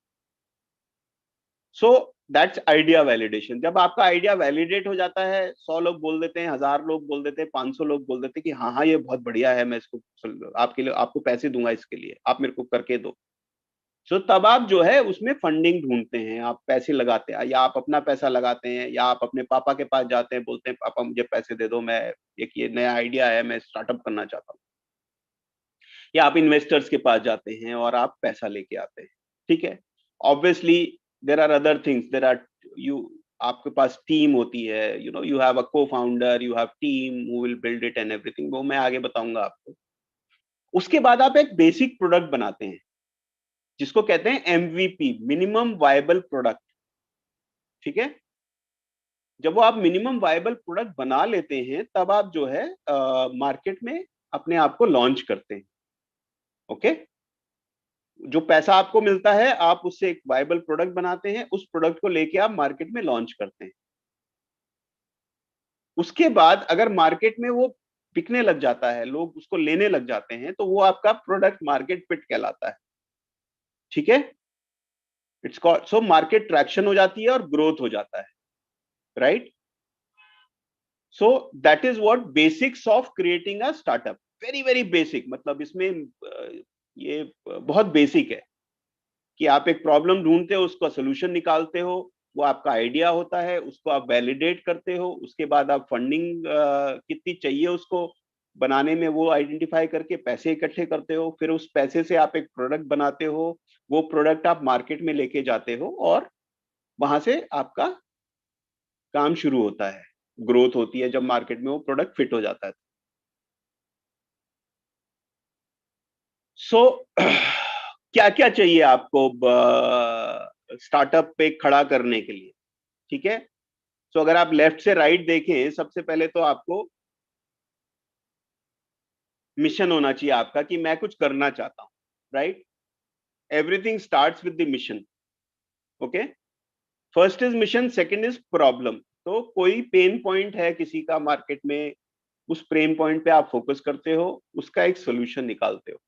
So that's idea validation. जब आपका आइडिया वैलिडेट हो जाता है, 100 लोग बोल देते हैं, 1000 लोग बोल देते हैं, 500 लोग बोल देते हैं कि हाँ ये बहुत बढ़िया है, मैं इसको आपके लिए, आपको पैसे दूंगा इसके लिए, आप मेरे को करके दो. सो तब आप जो है उसमें फंडिंग ढूंढते हैं, आप पैसे लगाते हैं, या आप अपना पैसा लगाते हैं, या आप अपने पापा के पास जाते हैं, बोलते हैं पापा मुझे पैसे दे दो, मैं एक ये नया आइडिया है, मैं स्टार्टअप करना चाहता हूँ. या आप इन्वेस्टर्स के पास जाते हैं और आप पैसा लेके आते हैं. ठीक है. Obviously there are other things, there are आपके पास टीम होती है, you have a co-founder, you have team who will build it and everything. वो मैं आगे बताऊंगा आपको. उसके बाद आप एक बेसिक प्रोडक्ट बनाते हैं जिसको कहते हैं MVP, मिनिमम वायबल प्रोडक्ट. ठीक है. जब वो आप मिनिमम वायबल प्रोडक्ट बना लेते हैं, तब आप जो है मार्केट में अपने आप को लॉन्च करते हैं. ओके. जो पैसा आपको मिलता है, आप उससे एक वायबल प्रोडक्ट बनाते हैं, उस प्रोडक्ट को लेके आप मार्केट में लॉन्च करते हैं. उसके बाद अगर मार्केट में वो बिकने लग जाता है, लोग उसको लेने लग जाते हैं, तो वो आपका प्रोडक्ट मार्केट फिट कहलाता है. ठीक है. It's called, so market traction हो जाती है और ग्रोथ हो जाता है, right? So that is what basics of creating a startup. Very very basic, मतलब इसमें ये बहुत बेसिक है कि आप एक प्रॉब्लम ढूंढते हो, उसका सोल्यूशन निकालते हो, वो आपका आइडिया होता है, उसको आप वैलिडेट करते हो, उसके बाद आप फंडिंग कितनी चाहिए उसको बनाने में वो आइडेंटिफाई करके पैसे इकट्ठे करते हो, फिर उस पैसे से आप एक प्रोडक्ट बनाते हो, वो प्रोडक्ट आप मार्केट में लेके जाते हो और वहां से आपका काम शुरू होता है, ग्रोथ होती है जब मार्केट में वो प्रोडक्ट फिट हो जाता है। सो क्या क्या चाहिए आपको स्टार्टअप पे खड़ा करने के लिए, ठीक है? सो अगर आप लेफ्ट से राइट देखें, सबसे पहले तो आपको मिशन होना चाहिए आपका कि मैं कुछ करना चाहता हूं, right? Everything starts with the mission, okay? First is mission, second is problem. तो कोई पेन पॉइंट है किसी का मार्केट में, उस पेन पॉइंट पे आप फोकस करते हो, उसका एक सोल्यूशन निकालते हो।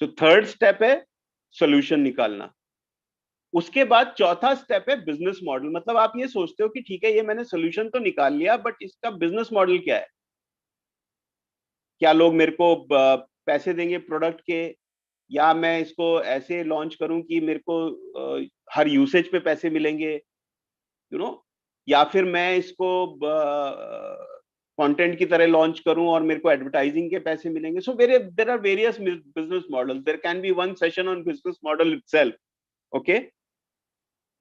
सो थर्ड स्टेप है सोल्यूशन निकालना। उसके बाद चौथा स्टेप है बिजनेस मॉडल। मतलब आप ये सोचते हो कि ठीक है, ये मैंने सोल्यूशन तो निकाल लिया, बट इसका बिजनेस मॉडल क्या है? क्या लोग मेरे को पैसे देंगे प्रोडक्ट के, या मैं इसको ऐसे लॉन्च करूं कि मेरे को हर यूसेज पे पैसे मिलेंगे, यू नो, या फिर मैं इसको कंटेंट की तरह लॉन्च करूं और मेरे को एडवर्टाइजिंग के पैसे मिलेंगे। So there are various business models, there can be one session on business model itself, okay?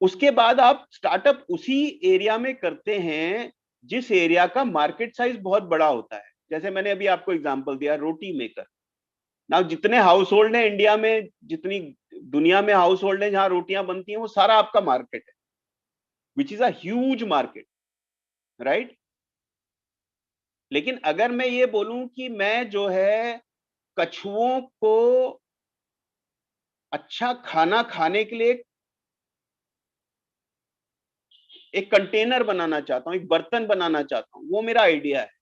उसके बाद आप स्टार्टअप उसी एरिया में करते हैं जिस एरिया का मार्केट साइज बहुत बड़ा होता है। जैसे मैंने अभी आपको एग्जांपल दिया, रोटी मेकर। ना जितने हाउस होल्ड हैं इंडिया में, जितनी दुनिया में हाउस होल्ड है जहां रोटियां बनती हैं, वो सारा आपका मार्केट है, which is a huge market, right? लेकिन अगर मैं ये बोलूं कि मैं जो है कछुओं को अच्छा खाना खाने के लिए एक कंटेनर बनाना चाहता हूं, एक बर्तन बनाना चाहता हूं, वो मेरा आइडिया है।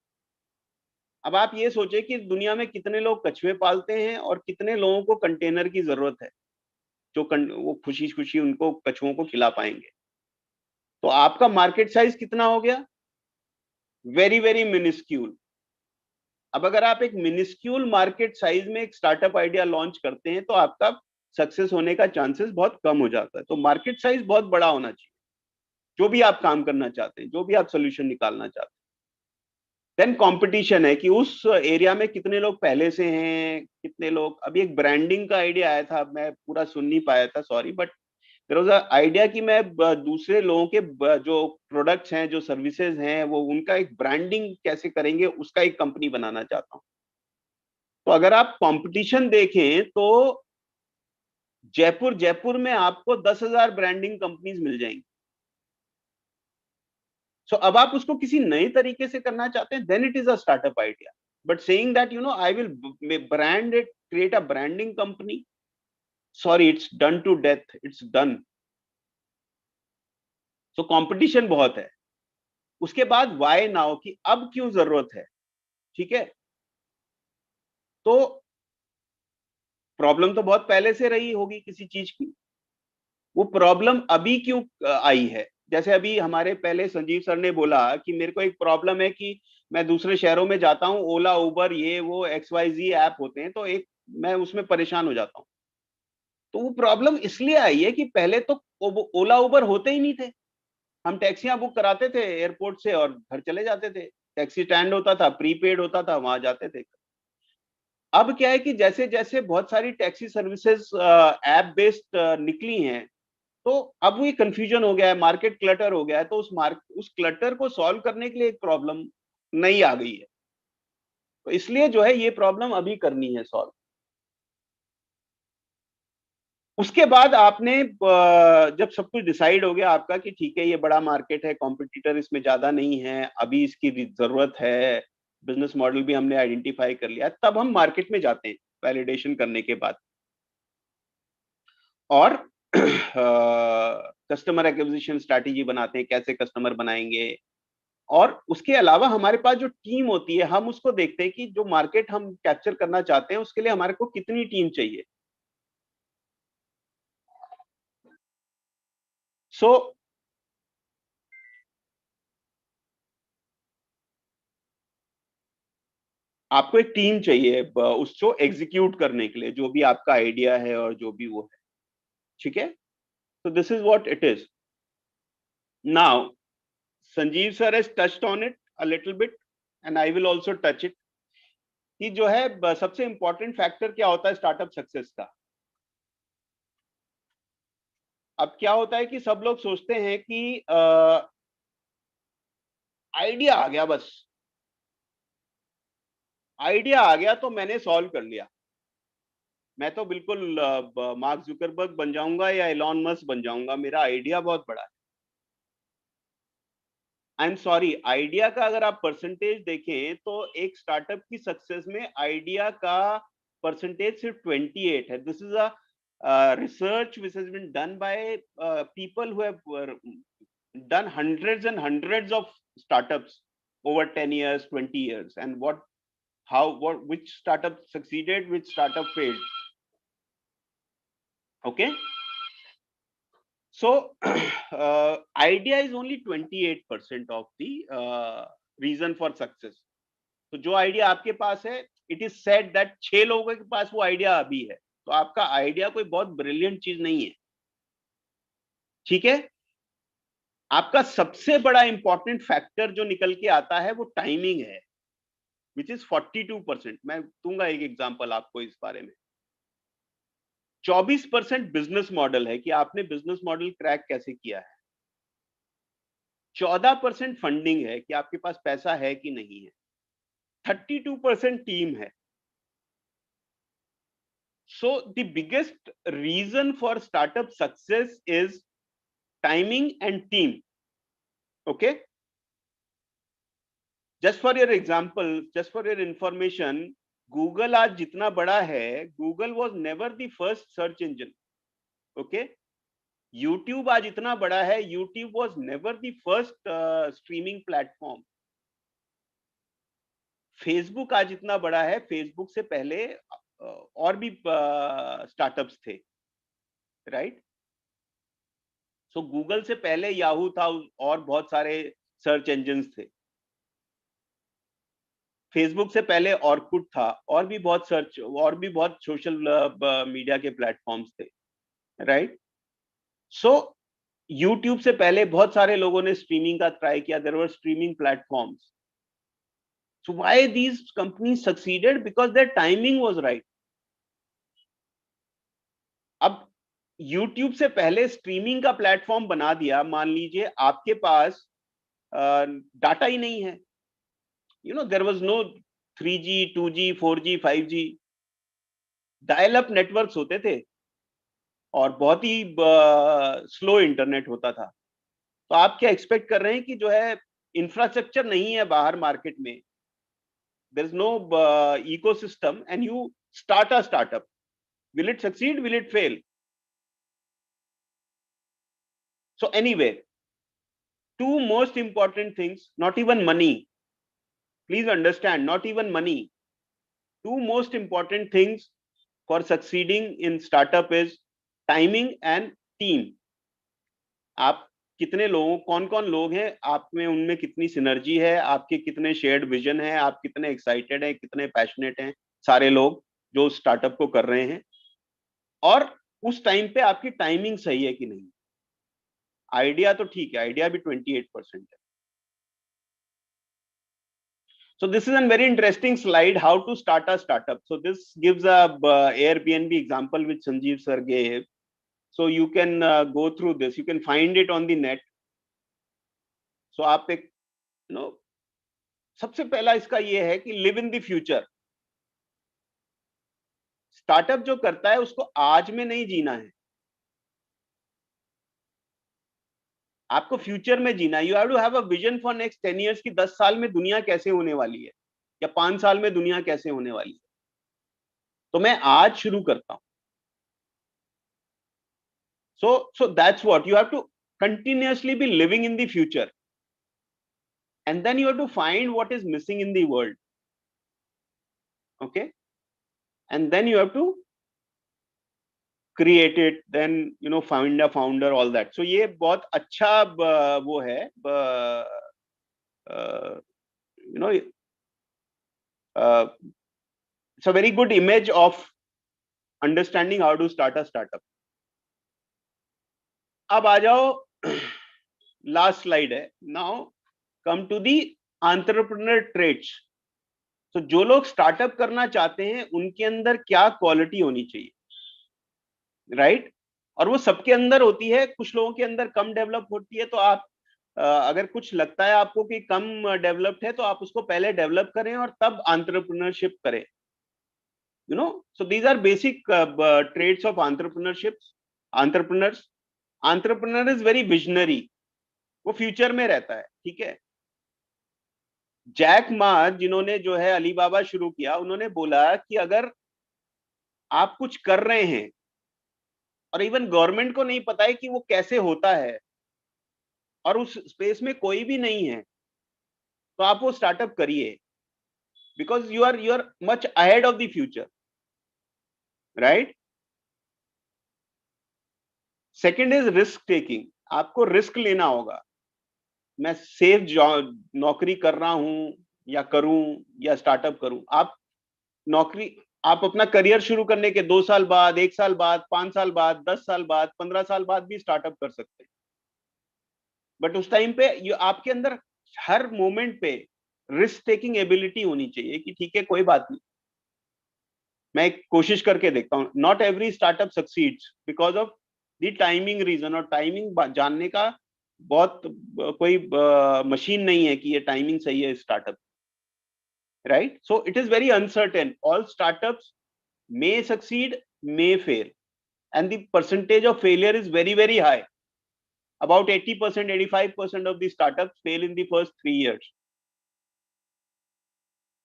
अब आप ये सोचे कि दुनिया में कितने लोग कछुए पालते हैं और कितने लोगों को कंटेनर की जरूरत है, जो वो खुशी खुशी उनको कछुओं को खिला पाएंगे। तो आपका मार्केट साइज कितना हो गया? Very very minuscule. अब अगर आप एक मिनिस्क्यूल मार्केट साइज में एक स्टार्टअप आइडिया लॉन्च करते हैं तो आपका सक्सेस होने का चांसेस बहुत कम हो जाता है। तो मार्केट साइज बहुत बड़ा होना चाहिए, जो भी आप काम करना चाहते हैं, जो भी आप सोल्यूशन निकालना चाहते हैं। देन कंपटीशन है कि उस एरिया में कितने लोग पहले से हैं, कितने लोग। अभी एक ब्रांडिंग का आइडिया आया था, मैं पूरा सुन नहीं पाया था, sorry, but there was a idea कि मैं दूसरे लोगों के जो प्रोडक्ट्स हैं, जो सर्विसेज हैं, वो उनका एक ब्रांडिंग कैसे करेंगे, उसका एक कंपनी बनाना चाहता हूं। तो अगर आप कंपटीशन देखें तो जयपुर में आपको 10,000 ब्रांडिंग कंपनीज मिल जाएंगी। सो अब आप उसको किसी नए तरीके से करना चाहते हैं, then it is a startup idea. But saying that I will brand it, create a branding company, sorry, it's done to death, it's done. So competition बहुत है। उसके बाद वाई नाउ, कि अब क्यों जरूरत है, ठीक है? तो प्रॉब्लम तो बहुत पहले से रही होगी किसी चीज की, वो प्रॉब्लम अभी क्यों आई है? जैसे अभी हमारे पहले संजीव सर ने बोला कि मेरे को एक प्रॉब्लम है कि मैं दूसरे शहरों में जाता हूँ, ओला उबर ये वो XYZ ऐप होते हैं, तो एक मैं उसमें परेशान हो जाता हूँ। तो वो प्रॉब्लम इसलिए आई है कि पहले तो ओला उबर होते ही नहीं थे। हम टैक्सियां बुक कराते थे एयरपोर्ट से और घर चले जाते थे, टैक्सी स्टैंड होता था, प्रीपेड होता था, वहां जाते थे। अब क्या है कि जैसे जैसे बहुत सारी टैक्सी सर्विसेज ऐप बेस्ड निकली हैं, तो अब वो कंफ्यूजन हो गया है, मार्केट क्लटर हो गया है। तो उस क्लटर को सॉल्व करने के लिए एक प्रॉब्लम नई आ गई है। तो इसलिए जो है ये प्रॉब्लम अभी करनी है सॉल्व। उसके बाद आपने जब सब कुछ डिसाइड हो गया आपका कि ठीक है ये बड़ा मार्केट है, कॉम्पिटिटर इसमें ज्यादा नहीं है, अभी इसकी जरूरत है, बिजनेस मॉडल भी हमने आइडेंटिफाई कर लिया, तब हम मार्केट में जाते हैं वैलिडेशन करने के बाद, और कस्टमर एक्विजिशन स्ट्रैटेजी बनाते हैं, कैसे कस्टमर बनाएंगे। और उसके अलावा हमारे पास जो टीम होती है, हम उसको देखते हैं कि जो मार्केट हम कैप्चर करना चाहते हैं उसके लिए हमारे को कितनी टीम चाहिए। सो आपको एक टीम चाहिए उसको एग्जीक्यूट करने के लिए, जो भी आपका आइडिया है और जो भी वो है, ठीक है? तो this is what it is. Now Sanjeev sir has touched on it a little bit and I will also touch it. कि जो है सबसे इंपॉर्टेंट फैक्टर क्या होता है स्टार्टअप सक्सेस का। अब क्या होता है कि सब लोग सोचते हैं कि आइडिया आ गया, बस आइडिया आ गया तो मैंने सॉल्व कर लिया, मैं तो बिल्कुल मार्क जुकरबर्ग बन जाऊंगा या एलॉन मस्क बन जाऊंगा, मेरा आइडिया बहुत बड़ा है। आई एम सॉरी, आइडिया का अगर आप परसेंटेज देखें तो एक स्टार्टअप की सक्सेस में आइडिया का परसेंटेज सिर्फ 28 है। This is a research which has been done by people who have done hundreds and hundreds of startups over 10 years, 20 years, and which startup succeeded, which startup failed. Okay, so idea is only 28% of the reason for success. तो जो idea आपके पास है, it is said that 6 लोगों के पास वो idea अभी है, तो आपका आइडिया कोई बहुत ब्रिलियंट चीज नहीं है। ठीक है, आपका सबसे बड़ा इंपॉर्टेंट फैक्टर जो निकल के आता है वो टाइमिंग है, विच इज 42%। मैं दूंगा एक एग्जांपल आपको इस बारे में। 24% बिजनेस मॉडल है कि आपने बिजनेस मॉडल क्रैक कैसे किया है। 14% फंडिंग है कि आपके पास पैसा है कि नहीं है। 32% टीम है। So the biggest reason for startup success is timing and team. Okay, just for your example, just for your information, Google आज जितना बड़ा है, Google was never the first search engine. Okay, YouTube आज इतना बड़ा है, YouTube was never the first streaming platform. Facebook आज इतना बड़ा है, Facebook से पहले और भी स्टार्टअप्स थे, राइट? सो गूगल से पहले याहू था और बहुत सारे सर्च इंजन्स थे। फेसबुक से पहले ऑर्कुट था और भी बहुत सोशल मीडिया के प्लेटफॉर्म्स थे, राइट? सो यूट्यूब से पहले बहुत सारे लोगों ने स्ट्रीमिंग का ट्राई किया, there were streaming platforms. So why these companies succeeded? Because their timing was right. अब YouTube से पहले स्ट्रीमिंग का प्लेटफॉर्म बना दिया, मान लीजिए आपके पास डाटा ही नहीं है, you know, there was no 3G 2G 4G 5G, dial up networks होते थे और बहुत ही स्लो इंटरनेट होता था। तो आप क्या एक्सपेक्ट कर रहे हैं कि जो है इंफ्रास्ट्रक्चर नहीं है बाहर मार्केट में, there is no ecosystem and you start a startup, will it succeed, will it fail? So anyway, two most important things, not even money. Please understand, not even money. Two most important things for succeeding in startup is timing and team. आप कितने लोगों, कौन कौन लोग हैं आप में, उनमें कितनी सिनर्जी है, आपके कितने शेयर्ड विजन है, आप कितने एक्साइटेड हैं, कितने पैशनेट हैं सारे लोग जो स्टार्टअप को कर रहे हैं, और उस टाइम पे आपकी टाइमिंग सही है कि नहीं। आइडिया तो ठीक है, आइडिया भी 28% है। So this is a very interesting slide, how to start a startup. So this gives a Airbnb example which Sanjeev sir gave. So you can go through this, you can find it on the net. So आप एक, you know, सबसे पहला इसका ये है कि live in the future. Startup जो करता है उसको आज में नहीं जीना है, आपको फ्यूचर में जीना है। You have to have a vision for next 10 years की 10 साल में दुनिया कैसे होने वाली है, या 5 साल में दुनिया कैसे होने वाली है। तो मैं आज शुरू करता हूं। So that's what you have to continuously be living in the future, and then you have to find what is missing in the world. Okay, and then you have to create it, then you know, find a founder, all that. So ये बहुत अच्छा वो है, you know, it's a very good image of understanding how to start a startup. अब आ जाओ, last slide है। Now come to the entrepreneur traits. तो जो लोग स्टार्टअप करना चाहते हैं उनके अंदर क्या क्वालिटी होनी चाहिए, राइट? और वो सबके अंदर होती है, कुछ लोगों के अंदर कम डेवलप होती है। तो आप अगर कुछ लगता है आपको कि कम डेवलप्ड है तो आप उसको पहले डेवलप करें और तब एंटरप्रेन्योरशिप करें, you know. So these are basic traits of entrepreneurs. Entrepreneur is very visionary, वो फ्यूचर में रहता है, ठीक है। जैक मा जिन्होंने जो है अलीबाबा शुरू किया, उन्होंने बोला कि अगर आप कुछ कर रहे हैं और इवन गवर्नमेंट को नहीं पता है कि वो कैसे होता है और उस स्पेस में कोई भी नहीं है, तो आप वो स्टार्टअप करिए, because you are much ahead of the future, right? Second is risk taking, आपको रिस्क लेना होगा। मैं सेफ नौकरी कर रहा हूं या करूं या स्टार्टअप करूं। आप अपना करियर शुरू करने के 2 साल बाद, 1 साल बाद, 5 साल बाद, 10 साल बाद, 15 साल बाद भी स्टार्टअप कर सकते हैं। बट उस टाइम पे आपके अंदर हर मोमेंट पे रिस्क टेकिंग एबिलिटी होनी चाहिए कि ठीक है, कोई बात नहीं, मैं एक कोशिश करके देखता हूं। Not every startup succeeds because of the timing reason, और टाइमिंग जानने का बहुत कोई मशीन नहीं है कि ये टाइमिंग सही है startup, right? So it is very uncertain. All startups may succeed, may fail, and the percentage of failure is very, very high. About 80%, 85% of the startups fail in the first 3 years.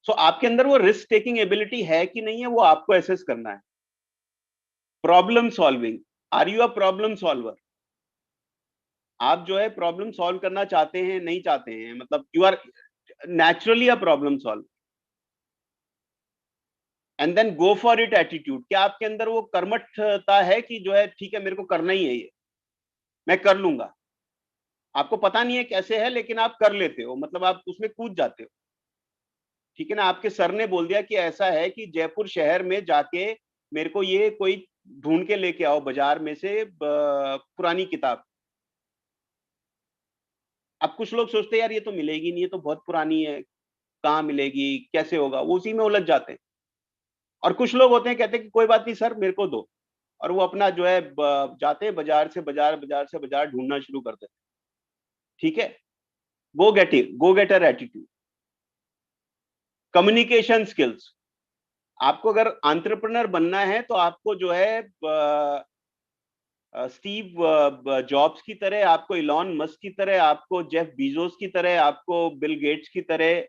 So आपके अंदर वो risk taking ability है कि नहीं है, वो आपको assess करना है। Problem solving, are you a problem solver? आप जो है प्रॉब्लम सॉल्व करना चाहते हैं, नहीं चाहते हैं, मतलब you are naturally a problem solver. And then go for it attitude, क्या आपके अंदर वो कर्मठता है कि जो है ठीक है, मेरे को करना ही है, ये मैं कर लूंगा। आपको पता नहीं है कैसे है, लेकिन आप कर लेते हो, मतलब आप उसमें कूद जाते हो, ठीक है ना। आपके सर ने बोल दिया कि ऐसा है कि जयपुर शहर में जाके मेरे को ये कोई ढूंढ के लेके आओ बाजार में से पुरानी किताब। अब कुछ लोग सोचते हैं यार ये तो मिलेगी नहीं, ये तो बहुत पुरानी है, कहाँ मिलेगी, कैसे होगा, वो उसी में उलझ जाते हैं। और कुछ लोग होते हैं कहते हैं कि कोई बात नहीं सर, मेरे को दो, और वो अपना जो है जाते हैं बाजार से बाजार ढूंढना शुरू करते हैं, ठीक है। गो गेटर एटीट्यूड। कम्युनिकेशन स्किल्स, आपको अगर एंटरप्रेन्योर बनना है तो आपको जो है स्टीव जॉब्स की तरह, आपको इलॉन मस्क की तरह, आपको जेफ बीजोस की तरह, आपको बिल गेट्स की तरह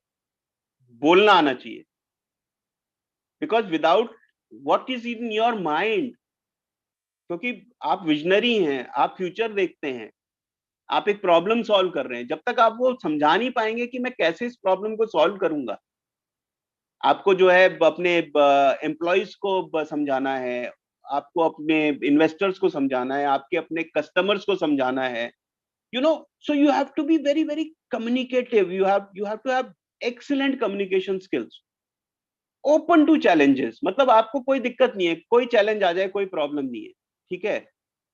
बोलना आना चाहिए। Because without what is in your mind, क्योंकि आप विजनरी हैं, आप फ्यूचर देखते हैं, आप एक प्रॉब्लम सॉल्व कर रहे हैं, जब तक आप वो समझा नहीं पाएंगे कि मैं कैसे इस प्रॉब्लम को सॉल्व करूंगा। आपको जो है अपने एम्प्लॉयज को समझाना है, आपको अपने इन्वेस्टर्स को समझाना है, आपके अपने कस्टमर्स को समझाना है, you know. So you have to be very, very communicative. You have to have excellent communication skills. Open to challenges, मतलब आपको कोई दिक्कत नहीं है, कोई चैलेंज आ जाए कोई प्रॉब्लम नहीं है, ठीक है।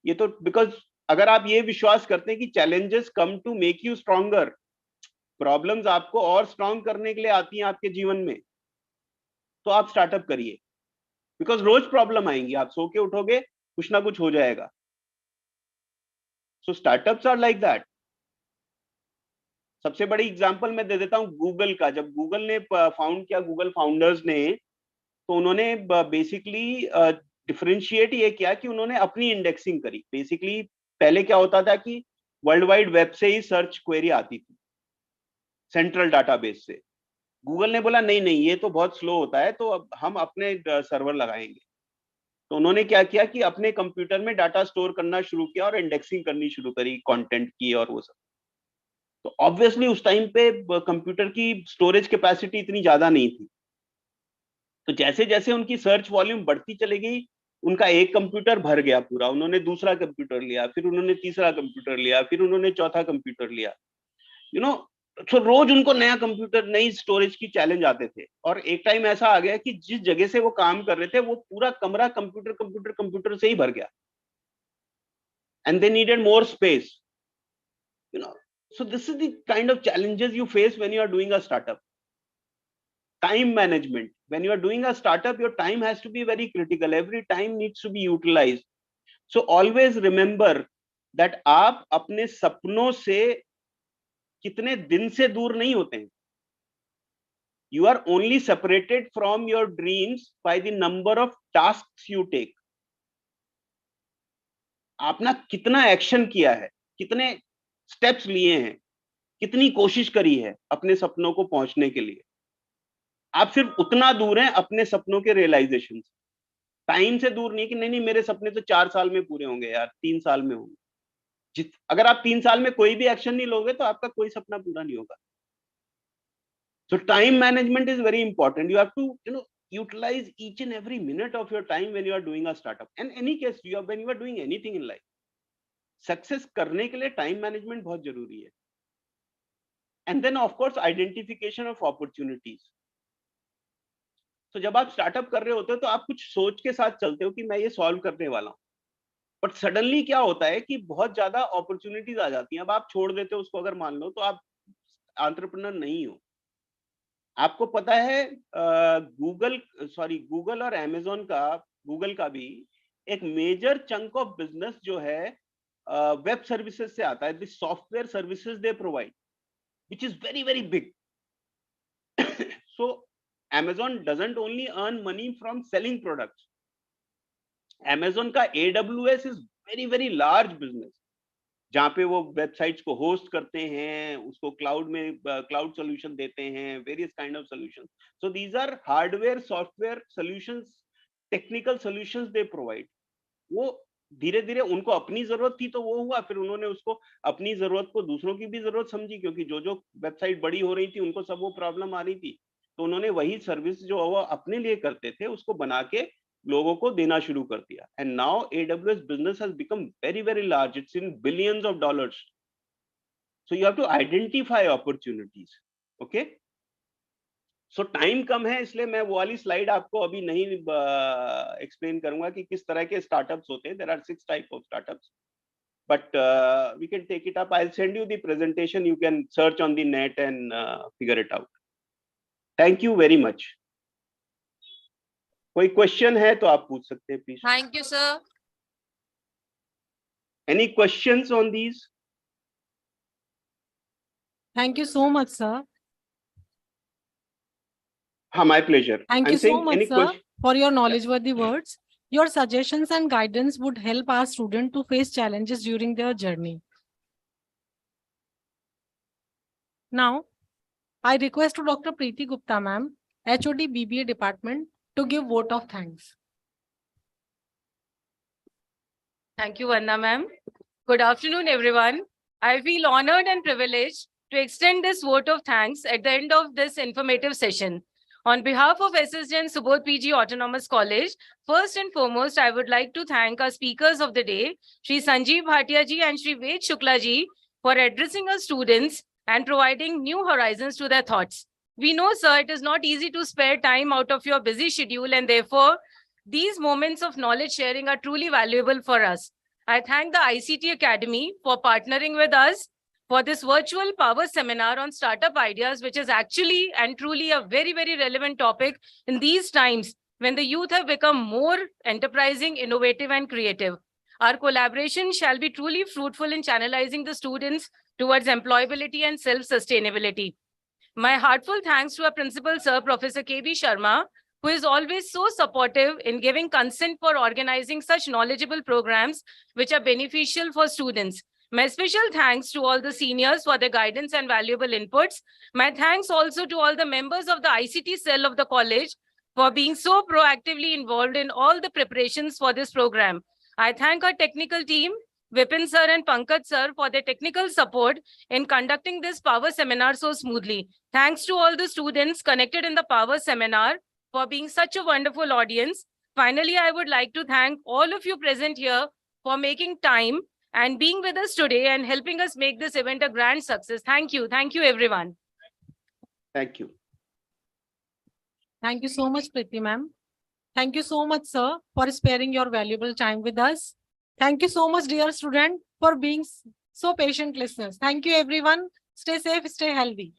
ये तो बिकॉज अगर आप ये विश्वास करते हैं कि challenges come to make you stronger, problems आपको और स्ट्रॉन्ग करने के लिए आती हैं आपके जीवन में, तो आप स्टार्टअप करिए। बिकॉज रोज प्रॉब्लम आएंगी, आप सो के उठोगे कुछ ना कुछ हो जाएगा। सो स्टार्टअप्स आर लाइक दैट। सबसे बड़ी एग्जांपल मैं दे देता हूं गूगल का। जब गूगल ने फाउंड किया, गूगल फाउंडर्स ने, तो उन्होंने बेसिकली डिफरेंशिएट ये किया कि उन्होंने अपनी इंडेक्सिंग करी। बेसिकली पहले क्या होता था कि वर्ल्ड वाइड वेब से ही सर्च क्वेरी आती थी सेंट्रल डाटाबेस से। गूगल ने बोला नहीं नहीं, ये तो बहुत स्लो होता है, तो अब हम अपने सर्वर लगाएंगे। तो उन्होंने क्या किया कि अपने कंप्यूटर में डाटा स्टोर करना शुरू किया और इंडेक्सिंग करनी शुरू करी कंटेंट की और वो सब। तो ऑब्वियसली उस टाइम पे कंप्यूटर की स्टोरेज कैपेसिटी इतनी ज्यादा नहीं थी। तो जैसे जैसे उनकी सर्च वॉल्यूम बढ़ती चली गई, उनका एक कंप्यूटर भर गया पूरा, उन्होंने दूसरा कंप्यूटर लिया, फिर उन्होंने तीसरा कंप्यूटर लिया, फिर उन्होंने चौथा कंप्यूटर लिया, यू नो। तो रोज उनको नया कंप्यूटर, नई स्टोरेज की चैलेंज आते थे। और एक टाइम ऐसा आ गया कि जिस जगह से वो काम कर रहे थे वो पूरा कमरा कंप्यूटर से ही भर गया, and they needed more space, you know. So this is the kind of challenges you face when you are doing a startup. time management. When you are doing a startup, your time has to be very critical. Every time needs to be utilized. So always remember that आप अपने सपनों से कितने दिन से दूर नहीं होते हैं. You are only separated from your dreams by the number of tasks you take. आपने कितना एक्शन किया है, कितने स्टेप्स लिए हैं, कितनी कोशिश करी है अपने सपनों को पहुंचने के लिए. आप सिर्फ उतना दूर हैं अपने सपनों के रियलाइजेशन से. टाइम से दूर नहीं कि नहीं मेरे सपने तो 4 साल में पूरे होंगे यार, 3 साल में होंगे. अगर आप 3 साल में कोई भी एक्शन नहीं लोगे तो आपका कोई सपना पूरा नहीं होगा. So time management is very important. You have to, utilize each and every minute of your time when you are doing a startup. And any case, when you are doing anything in life, success करने के लिए time management बहुत जरूरी है. And then of course identification of opportunities. So जब आप startup कर रहे होते हो तो आप कुछ सोच के साथ चलते हो कि मैं ये solve करने वाला हूँ. But suddenly क्या होता है कि बहुत ज्यादा opportunities आ जाती हैं. अब आप छोड़ देते हो उसको, अगर मान लो तो आप entrepreneur नहीं हो. आपको पता है गूगल और Amazon का, गूगल का भी एक मेजर चंक ऑफ बिजनेस जो है वेब सर्विसेज से आता है. The software services they provide, which is very very big. So Amazon doesn't only earn money from selling products. Amazon का AWS is very very large business, जहाँ पे वो websites को होस्ट करते हैं, उसको क्लाउड में क्लाउड सोल्यूशन देते हैं, various kind of solutions. So these are hardware, software solutions, technical solutions they provide. वो धीरे धीरे उनको अपनी जरूरत थी तो वो हुआ, फिर उन्होंने उसको अपनी जरूरत को दूसरों की भी जरूरत समझी, क्योंकि जो जो वेबसाइट बड़ी हो रही थी उनको सब वो प्रॉब्लम आ रही थी. तो उन्होंने वही सर्विस जो वो अपने लिए करते थे उसको बना के लोगों को देना शुरू कर दिया. And now AWS business has become very very large. It's in billions of dollars. So you have to identify opportunities. Okay. So time कम है, इसलिए मैं वो वाली स्लाइड आपको अभी नहीं एक्सप्लेन करूंगा कि किस तरह के स्टार्टअप्स होते हैं. There are 6 types of startups, but we can take it up. I'll send you the presentation. You can search on the net and figure it out. Thank you very much. कोई question है तो आप पूछ सकते हैं please. Thank you, sir. Any questions on these? Thank you so much, sir. My pleasure. Thank I'm you so saying much, any sir, for your knowledge-worthy words. Your suggestions and guidance would help our students to face challenges during their journey. Now, I request to Dr. Preeti Gupta, ma'am, HOD BBA department, to give vote of thanks. Thank you, Vanna ma'am. Good afternoon, everyone. I feel honored and privileged to extend this vote of thanks at the end of this informative session. On behalf of SSGN Subodh PG Autonomous College, first and foremost, I would like to thank our speakers of the day, Shri Sanjeev Bhatia ji and Shri Ved Shukla ji, for addressing our students and providing new horizons to their thoughts. We know, sir, it is not easy to spare time out of your busy schedule, and therefore, these moments of knowledge sharing are truly valuable for us. I thank the ICT Academy for partnering with us for this virtual power seminar on startup ideas, which is actually and truly a very, very relevant topic in these times when the youth have become more enterprising, innovative, and creative. Our collaboration shall be truly fruitful in channelizing the students towards employability and self-sustainability. My heartfelt thanks to our principal, sir, Professor K.B. Sharma, who is always so supportive in giving consent for organizing such knowledgeable programs which are beneficial for students. My special thanks to all the seniors for their guidance and valuable inputs. My thanks also to all the members of the ICT cell of the college for being so proactively involved in all the preparations for this program. I thank our technical team, Vipin sir and Pankaj sir, for their technical support in conducting this power seminar so smoothly. Thanks to all the students connected in the power seminar for being such a wonderful audience. Finally, I would like to thank all of you present here for making time and being with us today and helping us make this event a grand success. Thank you. Thank you, everyone. Thank you. Thank you so much, Preeti ma'am. Thank you so much, sir, for sparing your valuable time with us. Thank you so much, dear student, for being so patient listeners. Thank you, everyone. Stay safe, stay healthy.